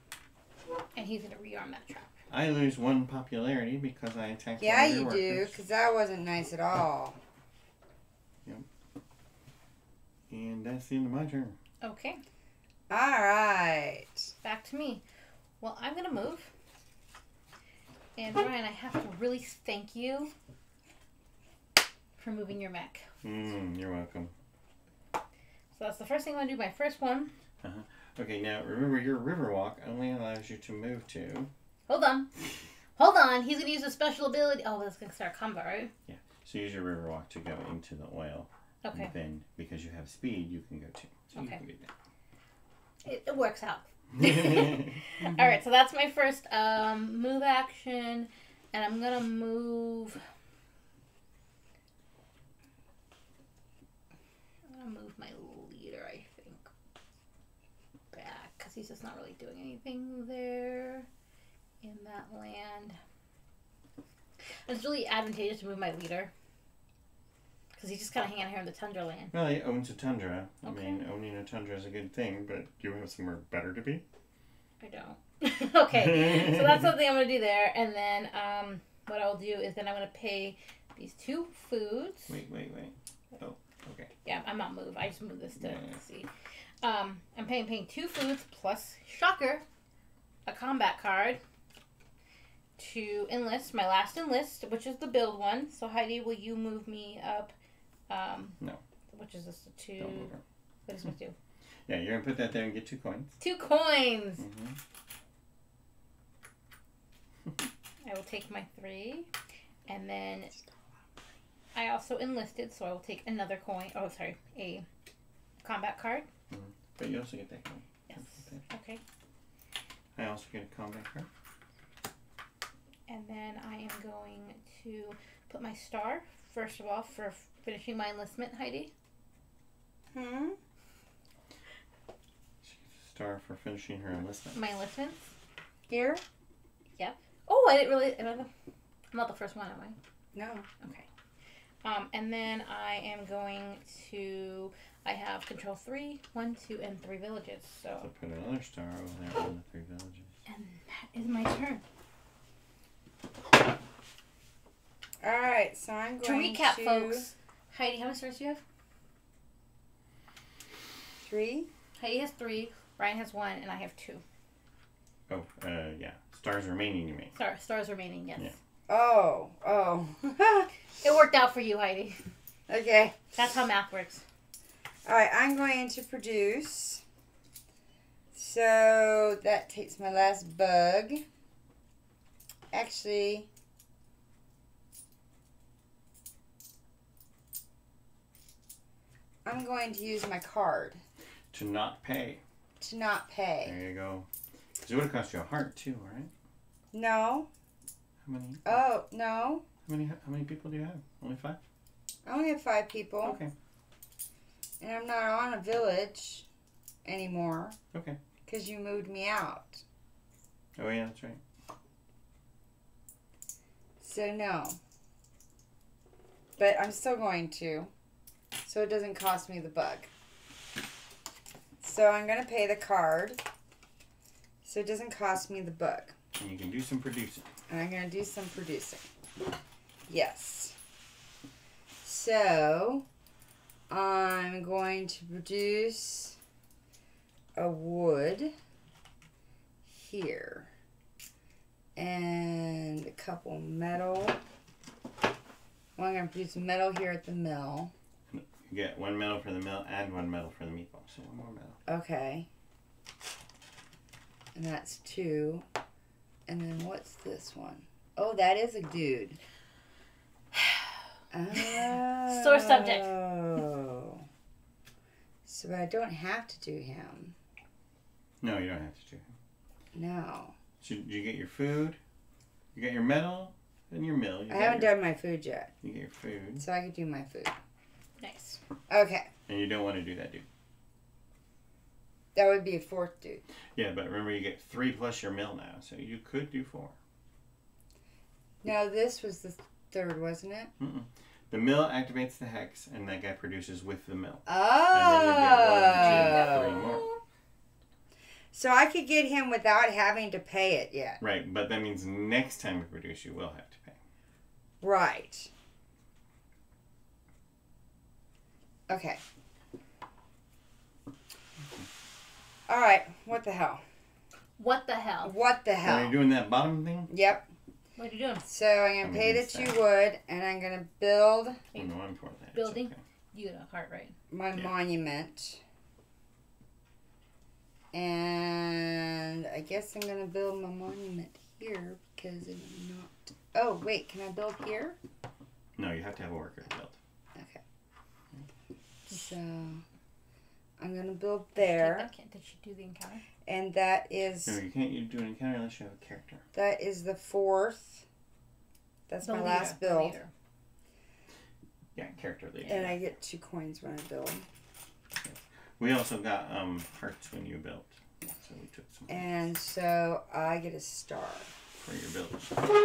S2: And he's going to rearm that trap.
S3: I lose 1 popularity because I attacked
S1: Yeah,
S3: one of your
S1: you do,
S3: workers.
S1: because that wasn't nice at all.
S3: And that's the end of my turn.
S2: Okay.
S1: All right.
S2: Back to me. Well, I'm going to move. And Ryan, I have to really thank you for moving your mech.
S3: You're welcome.
S2: So that's the first thing I'm going to do. My first one.
S3: Okay, now remember your Riverwalk only allows you to move to...
S2: Hold on. Hold on. He's going to use a special ability. Oh, that's going to start combat, right?
S3: Yeah, so use your Riverwalk to go into the oil.
S2: Okay.
S3: And then, because you have speed, you can go too. So
S2: Okay.
S3: you can do
S2: It works out.
S3: that.
S2: All right, so that's my first move action, and I'm gonna move. My leader, I think, back because he's just not really doing anything there in that land. It's really advantageous to move my leader because he's just kind of hanging out here in the tundra land.
S3: Well, he owns a tundra.
S2: Okay.
S3: I mean, owning a tundra is a good thing, but do you have somewhere better to be?
S2: I don't. Okay, so that's something I'm going to do there. And then what I'll do is then I'm going to pay these 2 foods.
S3: Wait. Oh, okay.
S2: Yeah, I'm not moved. I just moved this to
S3: Yeah.
S2: see. I'm paying 2 foods plus, shocker, a combat card to enlist, my last enlist, which is the build one. So Heidi, will you move me up?
S3: No.
S2: Which is this? 2.
S3: Don't move her.
S2: What is this 2?
S3: Yeah, you're going to put that there and get 2 coins.
S2: 2 coins!
S3: Mm-hmm.
S2: I will take my 3. And then I also enlisted, so I will take another coin. Oh, sorry. A combat card.
S3: Mm-hmm. But you also get that coin.
S2: Yes. Okay.
S3: I also get a combat card.
S2: And then I am going to put my star, first of all, for finishing my enlistment, Heidi.
S1: Hmm?
S3: She gets a star for finishing her enlistment.
S2: My enlistments.
S1: Here?
S2: Yep. Oh, I didn't really... I'm not the first one, am I?
S1: No.
S2: Okay. And then I am going to... I have control 3, 1, 2, and 3 villages. So
S3: put another star over there on the 3 villages.
S2: And that is my turn.
S1: Alright, so I'm
S2: To
S1: going
S2: recap, folks. Heidi, how many stars do you have?
S1: 3?
S2: Heidi has 3, Ryan has 1, and I have 2.
S3: Oh, yeah. Stars remaining, you mean?
S2: Stars remaining, yes.
S3: Yeah.
S1: Oh.
S2: It worked out for you, Heidi.
S1: Okay.
S2: That's how math works.
S1: Alright, I'm going to produce. So that takes my last bug. Actually, I'm going to use my card
S3: To not pay.
S1: to not pay.
S3: There you go. Because it would have cost you a heart, too, right?
S1: No.
S3: How many?
S1: Oh, no.
S3: How many people do you have? Only 5?
S1: I only have 5 people.
S3: Okay.
S1: And I'm not on a village anymore.
S3: Okay.
S1: Because you moved me out.
S3: Oh, yeah, that's right.
S1: So, no. But I'm still going to. So it doesn't cost me the bug. So I'm going to pay the card. So it doesn't cost me the bug.
S3: And you can do some producing.
S1: And I'm going to do some producing. Yes. So, I'm going to produce a wood here. And a couple metal. Well, I'm going to produce metal here at the mill.
S3: You get 1 metal for the mill and 1 metal for the meatball. So 1 more metal.
S1: Okay. And that's 2. And then what's this one? Oh, that is a dude. Oh.
S2: Sore subject.
S1: So I don't have to do him.
S3: No, you don't have to do him.
S1: No.
S3: So did you get your food? You got your metal and your mill.
S1: I haven't done my food yet.
S3: You get your food.
S1: So I could do my food.
S2: Nice.
S1: Okay.
S3: And you don't want to do that, dude.
S1: That would be a 4th dude.
S3: Yeah, but remember you get 3 plus your mill now, so you could do 4.
S1: No, this was the 3rd, wasn't it?
S3: Mm-mm. The mill activates the hex, and that guy produces with the mill.
S1: Oh.
S3: And then you get 1, 2, 3 more.
S1: So I could get him without having to pay it yet.
S3: Right, but that means next time we produce, you will have to pay.
S1: Right. Okay. All right. What the hell?
S2: What the hell?
S1: What the
S3: Are
S1: hell?
S3: you doing that bottom thing?
S1: Yep.
S2: What are you doing?
S1: So I'm going to pay the 2 wood, and I'm going to build
S3: Oh, no, I'm for that. It's
S2: Building?
S3: okay.
S2: You got a heart, right?
S1: my monument. And I guess I'm going to build my monument here because it's not... Oh, wait. Can I build here?
S3: No, you have to have a worker to build.
S1: Okay. So I'm going to build there.
S2: Did she do the encounter?
S1: And that is...
S3: No, you can't do an encounter unless you have a character.
S1: That is the 4th. That's my last build.
S3: Yeah, character leader.
S1: And I get 2 coins when I build.
S3: We also got hearts when you built. So we took some
S1: And so I get a star.
S3: for your build.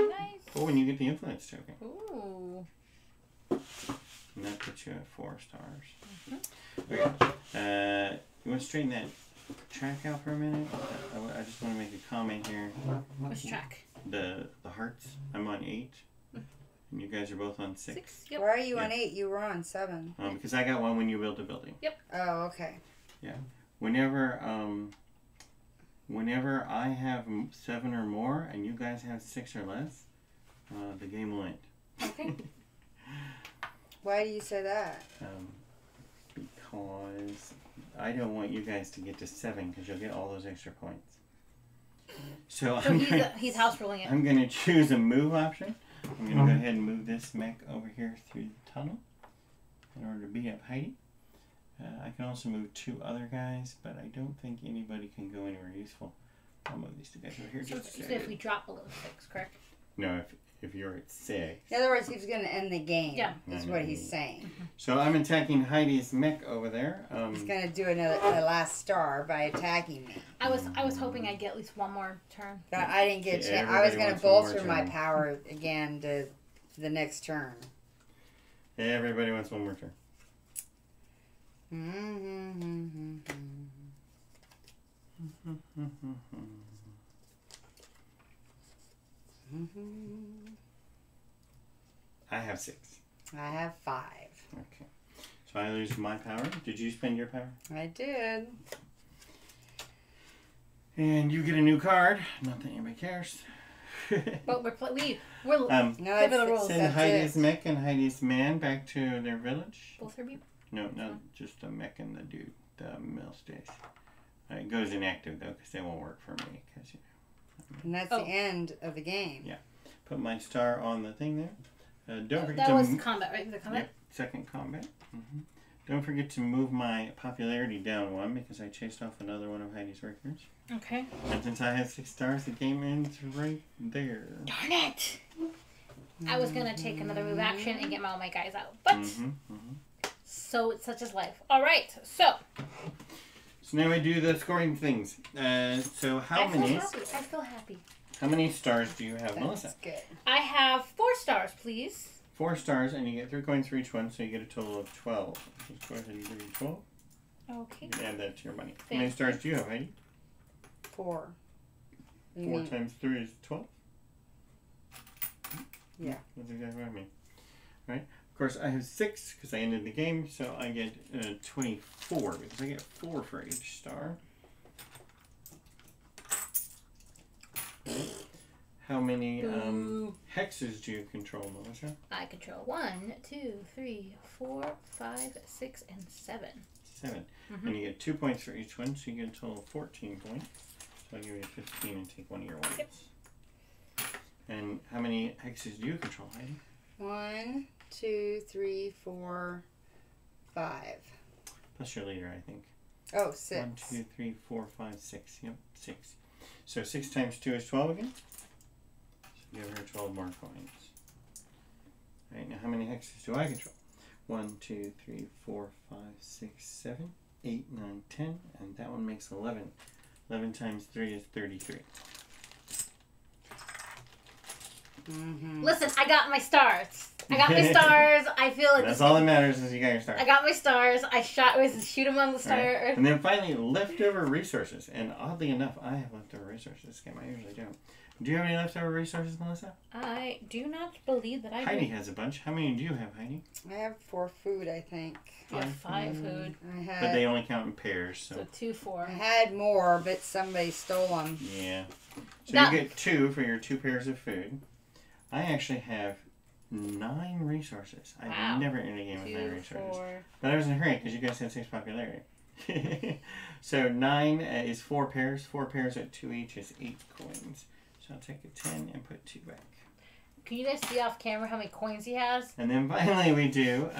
S2: Nice.
S3: Oh, and you get the influence token.
S2: Ooh.
S3: And that puts you at 4 stars. Okay. You want to straighten that track out for a minute? I just want to make a comment here.
S2: Which track?
S3: The hearts. I'm on 8. And you guys are both on 6.
S2: 6? Yep.
S1: Why are you on 8? You were on 7.
S3: Because I got one when you built a building.
S1: Oh, okay.
S3: Yeah. Whenever I have 7 or more and you guys have 6 or less, the game will end.
S2: Okay.
S1: Why do you say that?
S3: Because I don't want you guys to get to 7 because you'll get all those extra points. So
S2: he's house ruling it.
S3: I'm going to choose a move option. I'm going to go ahead and move this mech over here through the tunnel in order to beat up Heidi. I can also move 2 other guys, but I don't think anybody can go anywhere useful. I'll move these 2 guys over here
S2: So
S3: just a
S2: if
S3: second.
S2: we drop below 6, correct?
S3: No, if you're at 6.
S1: In other words, he's going to end the game.
S2: Yeah.
S1: Is what he's saying.
S3: So I'm attacking Heidi's mech over there.
S1: He's going to do a last star by attacking me.
S2: I was hoping I'd get at least one more turn.
S1: But I didn't get
S3: Yeah,
S1: I was
S3: everybody
S1: going to
S3: wants one more
S1: bolster my
S3: turn.
S1: power again to the next turn.
S3: Everybody wants one more turn. I have 6.
S1: I have 5.
S3: Okay. So I lose my power. Did you spend your power?
S1: I did.
S3: And you get a new card. Not that anybody cares.
S2: But we're
S1: No,
S2: pivotal rules.
S3: Send
S1: that's
S3: Heidi's
S1: it.
S3: mech and Heidi's man back to their village.
S2: both of you.
S3: No, just the mech and the dude. The mill stays. It goes inactive though because they won't work for me. Cause,
S1: And that's the end of the game.
S3: Yeah. Put my star on the thing there. Don't forget
S2: That
S3: to...
S2: was combat, right? The combat?
S3: Yep, second combat. Don't forget to move my popularity down 1 because I chased off another one of Heidi's workers.
S2: Okay.
S3: And since I have 6 stars, the game ends right there.
S2: Darn it! I was gonna take another move action and get all my guys out, but so it's such as life. All right, so
S3: now we do the scoring things. So how many?
S2: I feel happy.
S3: How many stars do you have,
S1: That's
S3: Melissa?
S1: good.
S2: I have 4 stars, please.
S3: 4 stars, and you get 3 coins for each one, so you get a total of 12. Just go ahead and give you 12.
S2: Okay.
S3: You can add that to your money. How many stars do you have, Heidi?
S1: 4.
S3: 4 times 3 is 12.
S1: Yeah.
S3: That's exactly what I mean. Right? Of course, I have 6 because I ended the game, so I get 24 because I get 4 for each star. How many hexes do you control, Melissa?
S2: I control 1, 2, 3, 4, 5, 6, and 7.
S3: 7. And you get 2 points for each one, so you get a total of 14 points. So I'll give you 15 and take one of your ones.
S2: Yep.
S3: And how many hexes do you control, Heidi?
S1: 1, 2, 3, 4, 5.
S3: Plus your leader, I think.
S1: Oh, 6.
S3: 1, 2, 3, 4, 5, 6. Yep, 6. So 6 times 2 is 12 again. So give her 12 more coins. All right, now how many hexes do I control? 1, 2, 3, 4, 5, 6, 7, 8, 9, 10, and that one makes 11. 11 times 3 is 33.
S2: Listen, I got my stars. I got my stars. I feel like
S3: That's all that matters is you got your stars.
S2: I got my stars. I shoot among the stars.
S3: Right. And then finally, leftover resources. And oddly enough, I have leftover resources this game. I usually don't. Do you have any leftover resources, Melissa?
S2: I do not believe that I
S3: Heidi
S2: do.
S3: has a bunch. How many do you have, Heidi?
S1: I have 4 food, I think.
S2: I have 5 food.
S3: But they only count in pairs,
S2: So
S3: so
S2: 2, 4.
S1: I had more, but somebody stole them.
S3: yeah. So
S2: Now-
S3: you get 2 for your 2 pairs of food. I actually have 9 resources. I've
S2: Wow.
S3: never in a game with 9
S2: 2,
S3: resources.
S2: 4.
S3: But I was in a hurry because you guys had 6 popularity. So 9 is 4 pairs. 4 pairs at 2 each is 8 coins. So I'll take a 10 and put 2 back.
S2: Can you guys see off camera how many coins he has?
S3: And then finally we do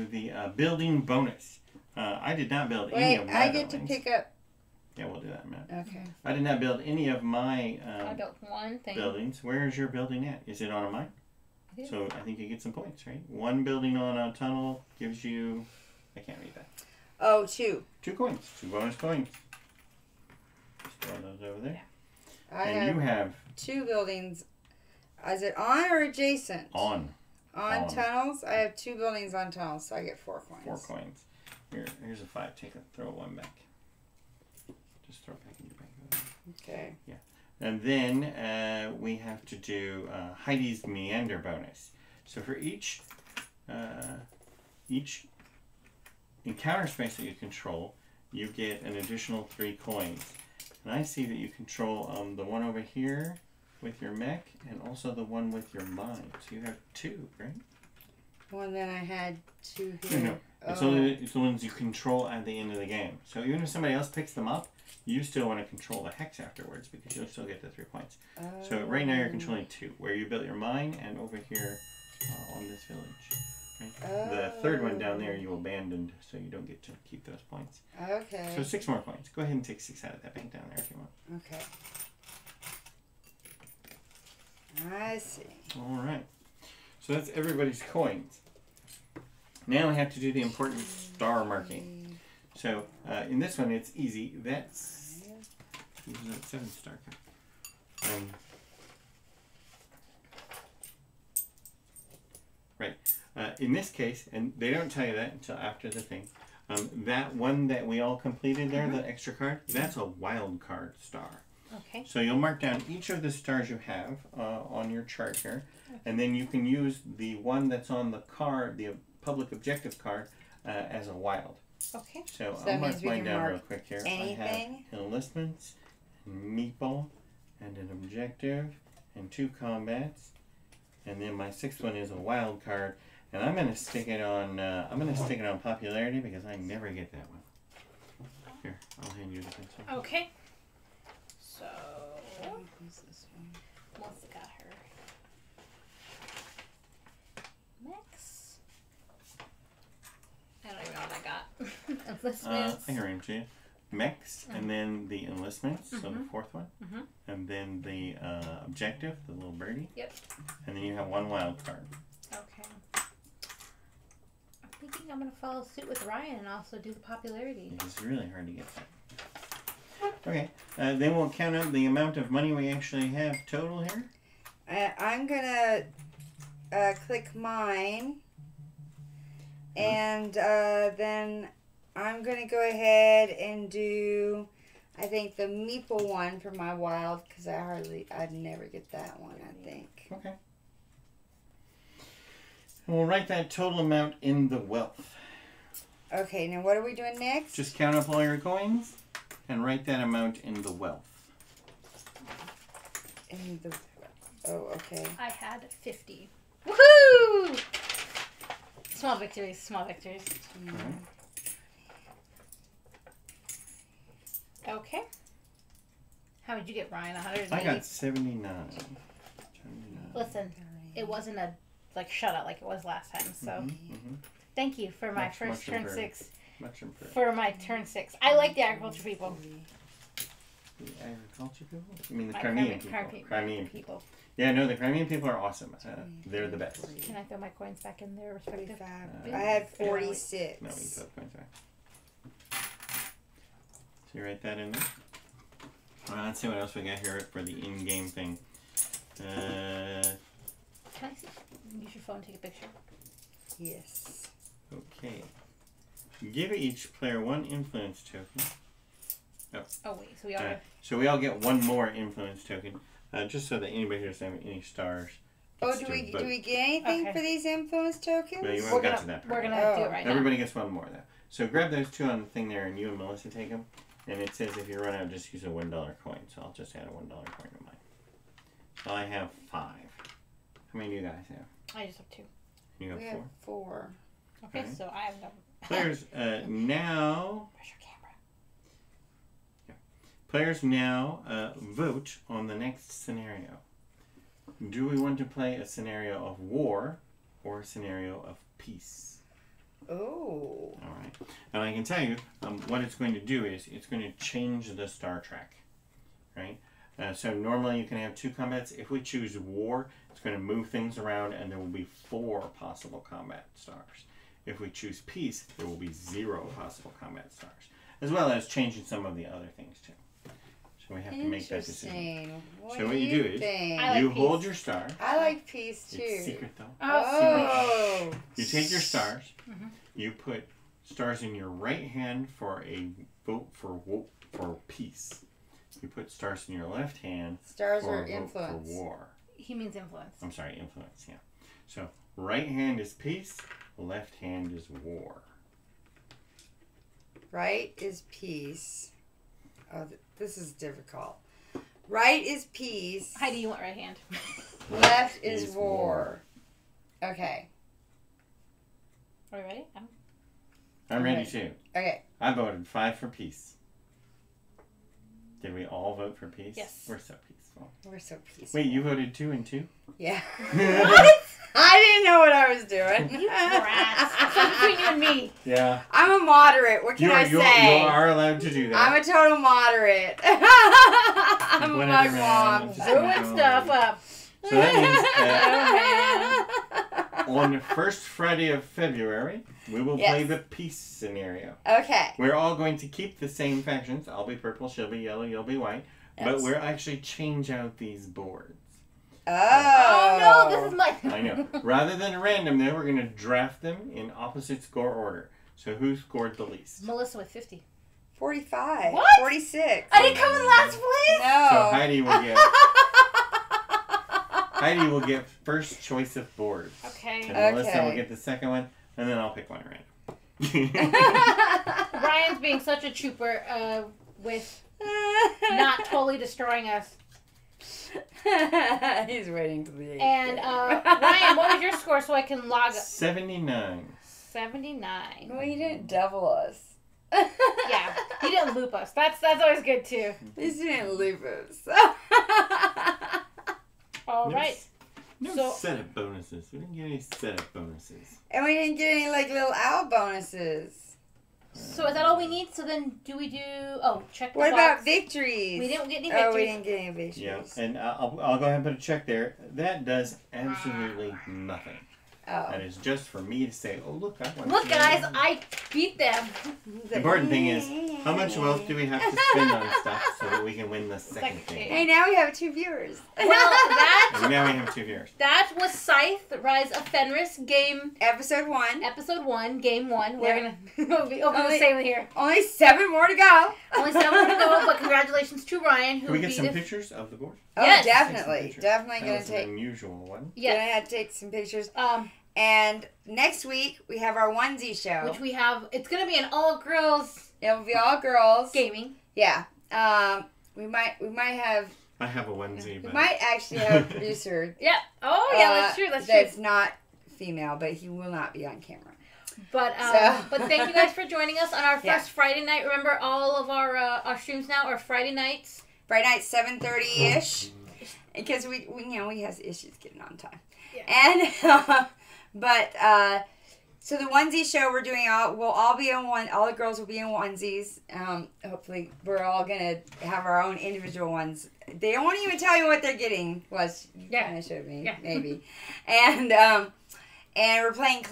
S3: the building bonus. I did not build any
S1: Wait,
S3: of my
S1: I get
S3: buildings.
S1: to pick up.
S3: Yeah, we'll do that in a minute.
S1: Okay.
S3: I did not build any of my
S2: I built one thing.
S3: buildings. Where is your building at? Is it on a mine?
S2: I did.
S3: So I think you get some points, right? 1 building on a tunnel gives you, I can't read that.
S1: Oh, 2.
S3: 2 coins. 2 bonus coins. Just throw those over there.
S1: I
S3: and
S1: have
S3: you have
S1: 2 buildings. Is it on or adjacent?
S3: on
S1: On tunnels? I have 2 buildings on tunnels, so I get 4 coins.
S3: 4 coins. Here's a 5. Take it. Throw 1 back. Just throw it back in your bank.
S1: Okay.
S3: Yeah. And then we have to do Heidi's meander bonus. So for each encounter space that you control, you get an additional 3 coins. And I see that you control the one over here with your mech and also the one with your mine. So you have 2, right?
S1: Well, then I had 2 here.
S3: No. It's the ones you control at the end of the game. So even if somebody else picks them up, you still want to control the hex afterwards because you'll still get the 3 points. So right now you're controlling 2, where you built your mine and over here on this village. Right? The third one down there you abandoned, so you don't get to keep those points.
S1: Okay.
S3: So 6 more coins. Go ahead and take 6 out of that bank down there if you want.
S1: Okay. I see.
S3: All right. So that's everybody's coins. Now we have to do the important star marking. So in this one, it's easy. That's 7-star card. Right. In this case, and they don't tell you that until after the thing, that one that we all completed there, the extra card, that's a wild card star.
S2: Okay.
S3: So you'll mark down each of the stars you have on your chart here, and then you can use the one that's on the card, the public objective card, as a wild.
S2: Okay.
S3: So
S1: that
S3: I'll mark
S1: means we
S3: mine
S1: can
S3: down
S1: mark
S3: real quick here.
S1: anything?
S3: I have enlistments, meeple, and an objective, and 2 combats, and then my 6th one is a wild card, and I'm gonna stick it on. Popularity because I never get that one. Here, I'll hand you the pencil.
S2: Okay. So
S1: Who's this one?
S2: Melissa got her mix. I don't even know what I got. Enlistments.
S3: I can read them to you. Mechs, and then the enlistments, so the 4th one, and then the objective, the little birdie.
S2: Yep.
S3: And then you have 1 wild card.
S2: Okay. I'm thinking I'm gonna follow suit with Ryan and also do the popularity.
S3: It's really hard to get that. Okay, then we'll count out the amount of money we actually have total here.
S1: I'm gonna click mine, and then I'm gonna go ahead and do I think the meeple one for my wild, because I'd never get that one, I think.
S3: Okay. And we'll write that total amount in the wealth.
S1: Okay, now what are we doing next?
S3: Just count up all your coins and write that amount in the wealth.
S1: In the... Oh, okay.
S2: I had 50. Woohoo! Small victories, small victories.
S3: Alright.
S2: Okay. How did you get, Ryan? 180?
S3: I got 79.
S2: Listen, it wasn't a shutout like it was last time, so thank you for my first turn
S3: improved.
S2: 6.
S3: Much improved.
S2: For my turn 6. I like the agriculture people.
S3: The agriculture people? You mean the
S2: My
S3: Crimean people?
S2: Crimean people.
S3: Yeah, no, the Crimean people are awesome. They're the best.
S2: Can I throw my coins back in their respective?
S1: 45. I had 46.
S3: No, we put coins back. So you write that in there. Let's see what else we got here for the in-game thing.
S2: Can I see? Use your phone to take a picture.
S1: Yes.
S3: Okay. Give each player 1 influence token.
S2: Oh wait, so we all
S3: So we all get 1 more influence token, just so that anybody doesn't have any stars.
S1: Oh, do we get anything for these influence tokens?
S3: Well, you haven't got to that part.
S2: We're gonna do it right now.
S3: Everybody gets 1 more though. So grab those 2 on the thing there, and you and Melissa take them. And it says if you run out, just use a $1 coin. So I'll just add a $1 coin to mine. So I have 5. How many do you guys have?
S2: I just have 2.
S3: You have
S1: We
S3: 4.
S1: have 4.
S2: Okay,
S3: Okay.
S2: so I have no.
S3: Players now.
S2: Where's your camera?
S3: Players now vote on the next scenario. Do we want to play a scenario of war or a scenario of peace?
S1: Oh.
S3: All right. And I can tell you what it's going to do is it's going to change the star track. Right? So normally you can have 2 combats. If we choose war, it's going to move things around and there will be 4 possible combat stars. If we choose peace, there will be 0 possible combat stars. As well as changing some of the other things too. So we have to make that decision. So what you do is you hold your star.
S1: I like peace too.
S3: It's secret though.
S1: Oh.
S3: You take your stars. You put stars in your right hand for a vote for peace. You put stars in your left hand
S1: Stars
S3: for
S1: are
S3: a vote
S1: influence.
S3: for war.
S2: He means influence.
S3: I'm sorry, influence. Yeah. So right hand is peace. Left hand is war.
S1: Right is peace. Oh, this is difficult. Right is peace.
S2: Heidi, you want right hand?
S1: Left is war. Okay.
S2: Are we ready?
S3: I'm ready too.
S1: Okay.
S3: I voted 5 for peace. Did we all vote for peace?
S2: Yes.
S3: We're so peaceful.
S1: We're so peaceful.
S3: Wait, you voted 2 and 2?
S1: Yeah. What? I didn't know what I was doing.
S2: You brats. It's between you and me.
S3: Yeah.
S1: I'm a moderate. What can I say?
S3: You are allowed to do that.
S1: I'm a total moderate. I'm
S3: Whatever,
S1: like
S3: man.
S1: mom.
S3: Just
S2: Ruin stuff up.
S3: So that
S2: Oh,
S3: means on the first Friday of February, we will play the peace scenario.
S1: Okay.
S3: We're all going to keep the same factions. I'll be purple, she'll be yellow, you'll be white.
S1: Yes.
S3: But we'll actually change out these boards.
S1: Oh.
S2: no, this is my...
S3: I know. Rather than random, though, we're going to draft them in opposite score order. So who scored the least?
S2: Melissa with 50.
S1: 45.
S2: What?
S1: 46.
S2: I didn't come in last place?
S1: No.
S3: So Heidi will get first choice of boards.
S2: Okay.
S3: And Melissa will get the second one, and then I'll pick one random.
S2: Ryan's being such a trooper with not totally destroying us.
S1: He's waiting to the
S2: And Ryan, what was your score so I can log up?
S3: 79.
S2: 79.
S1: Well, he didn't double us.
S2: Yeah, he didn't loop us. That's always good too.
S1: He didn't loop us.
S2: All right.
S3: No setup bonuses. We didn't get any setup bonuses.
S1: And we didn't get any like little owl bonuses.
S2: So is that all we need? So then do we do... Oh, check the
S1: What
S2: box.
S1: about victories?
S2: We didn't get any victories.
S1: Oh, we didn't get any victories.
S3: Yeah, and I'll go ahead and put a check there. That does absolutely nothing.
S1: Oh.
S3: That is just for me to say, oh, look, I won.
S2: Look, guys, I beat them.
S3: The important thing is, how much wealth do we have to spend on stuff so that we can win the second thing?
S1: Hey, now we have 2 viewers.
S2: Well, that
S3: And now we have 2 viewers.
S2: that was Scythe, Rise of Fenris,
S1: Episode 1.
S2: Episode 1, Game 1. We're
S1: Yeah.
S2: gonna be open the same here.
S1: Only 7 more to go.
S2: Only 7 more to go, but congratulations to Ryan, who
S3: Can we get
S2: beat
S3: some
S2: us.
S3: pictures of the board?
S1: Oh,
S2: Yes.
S1: definitely. Definitely
S3: That
S1: going
S3: was
S1: to take.
S3: an unusual one.
S2: Yes.
S1: Gonna have to take some pictures.
S2: Um,
S1: And next week we have our onesie show.
S2: which we have. It's gonna be an all-girls
S1: It'll be all girls.
S2: gaming.
S1: Yeah. We might have.
S3: I have a onesie,
S1: We
S3: but
S1: might actually have a producer.
S2: Yeah. Oh yeah, that's true. That's
S1: That's
S2: true.
S1: not female, but he will not be on camera.
S2: But
S1: So-
S2: but thank you guys for joining us on our first
S1: Yeah.
S2: Friday night. Remember, all of our streams now are Friday nights.
S1: Friday night 7:30ish, because we he has issues getting on time.
S2: Yeah.
S1: And so the onesie show we're doing we'll all be in one. All the girls will be in onesies. Hopefully we're all gonna have our own individual ones. They won't even tell you what they're getting. Was
S2: Yeah.
S1: kind of showed me
S2: Yeah.
S1: maybe, and we're playing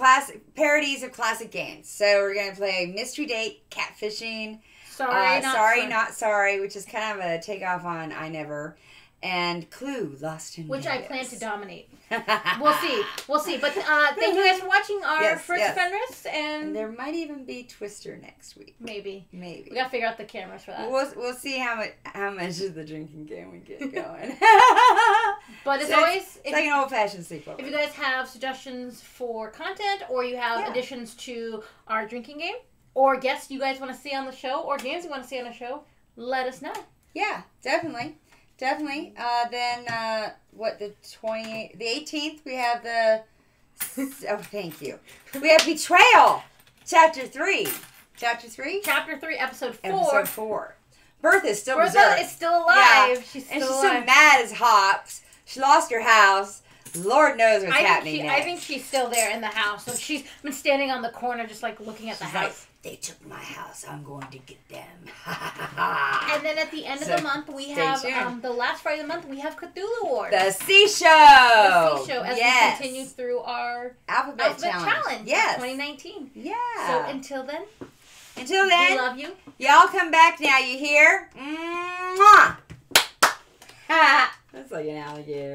S1: parodies of classic games. So we're gonna play Mystery Date, Catfishing,
S2: Sorry,
S1: Not Sorry, which is kind of a takeoff on I Never, and Clue, Lost in
S2: which I
S1: Vegas.
S2: plan to dominate. We'll see. But thank you guys for watching our
S1: Yes,
S2: first
S1: yes.
S2: Fenris,
S1: And
S2: and
S1: there might even be Twister next week.
S2: maybe
S1: Maybe.
S2: we gotta figure out the cameras for that.
S1: We'll see how much of the drinking game we get going.
S2: But as
S1: So
S2: always,
S1: it's like an old fashioned sleepover.
S2: if you guys have suggestions for content, or you have
S1: Yeah.
S2: additions to our drinking game, or guests you guys want to see on the show, or games you want to see on the show, let us know.
S1: Yeah, definitely. Then the 18th we have the thank you. We have Betrayal, Chapter 3. Chapter 3?
S2: Chapter 3, Episode 4.
S1: Episode 4. Bertha's still
S2: Bertha
S1: berserk.
S2: is still alive.
S1: Yeah.
S2: She's
S1: And
S2: still
S1: she's so
S2: alive.
S1: mad as hops. She lost her house. Lord knows what's happening next.
S2: I think she's still there in the house. So she's been standing on the corner just like looking at the
S1: She's
S2: house.
S1: like, they took my house. I'm going to get them.
S2: And then at the end of
S1: So,
S2: the month, we
S1: stay
S2: have,
S1: tuned.
S2: the last Friday of the month, we have Cthulhu Wars.
S1: The Sea Show.
S2: The Sea Show, as
S1: Yes.
S2: we continue through our
S1: Alphabet
S2: Challenge
S1: Challenge. Yes.
S2: 2019.
S1: Yeah.
S2: So until then,
S1: Until
S2: we
S1: then,
S2: love you.
S1: y'all come back now. You hear? Mwah. That's like an alligator.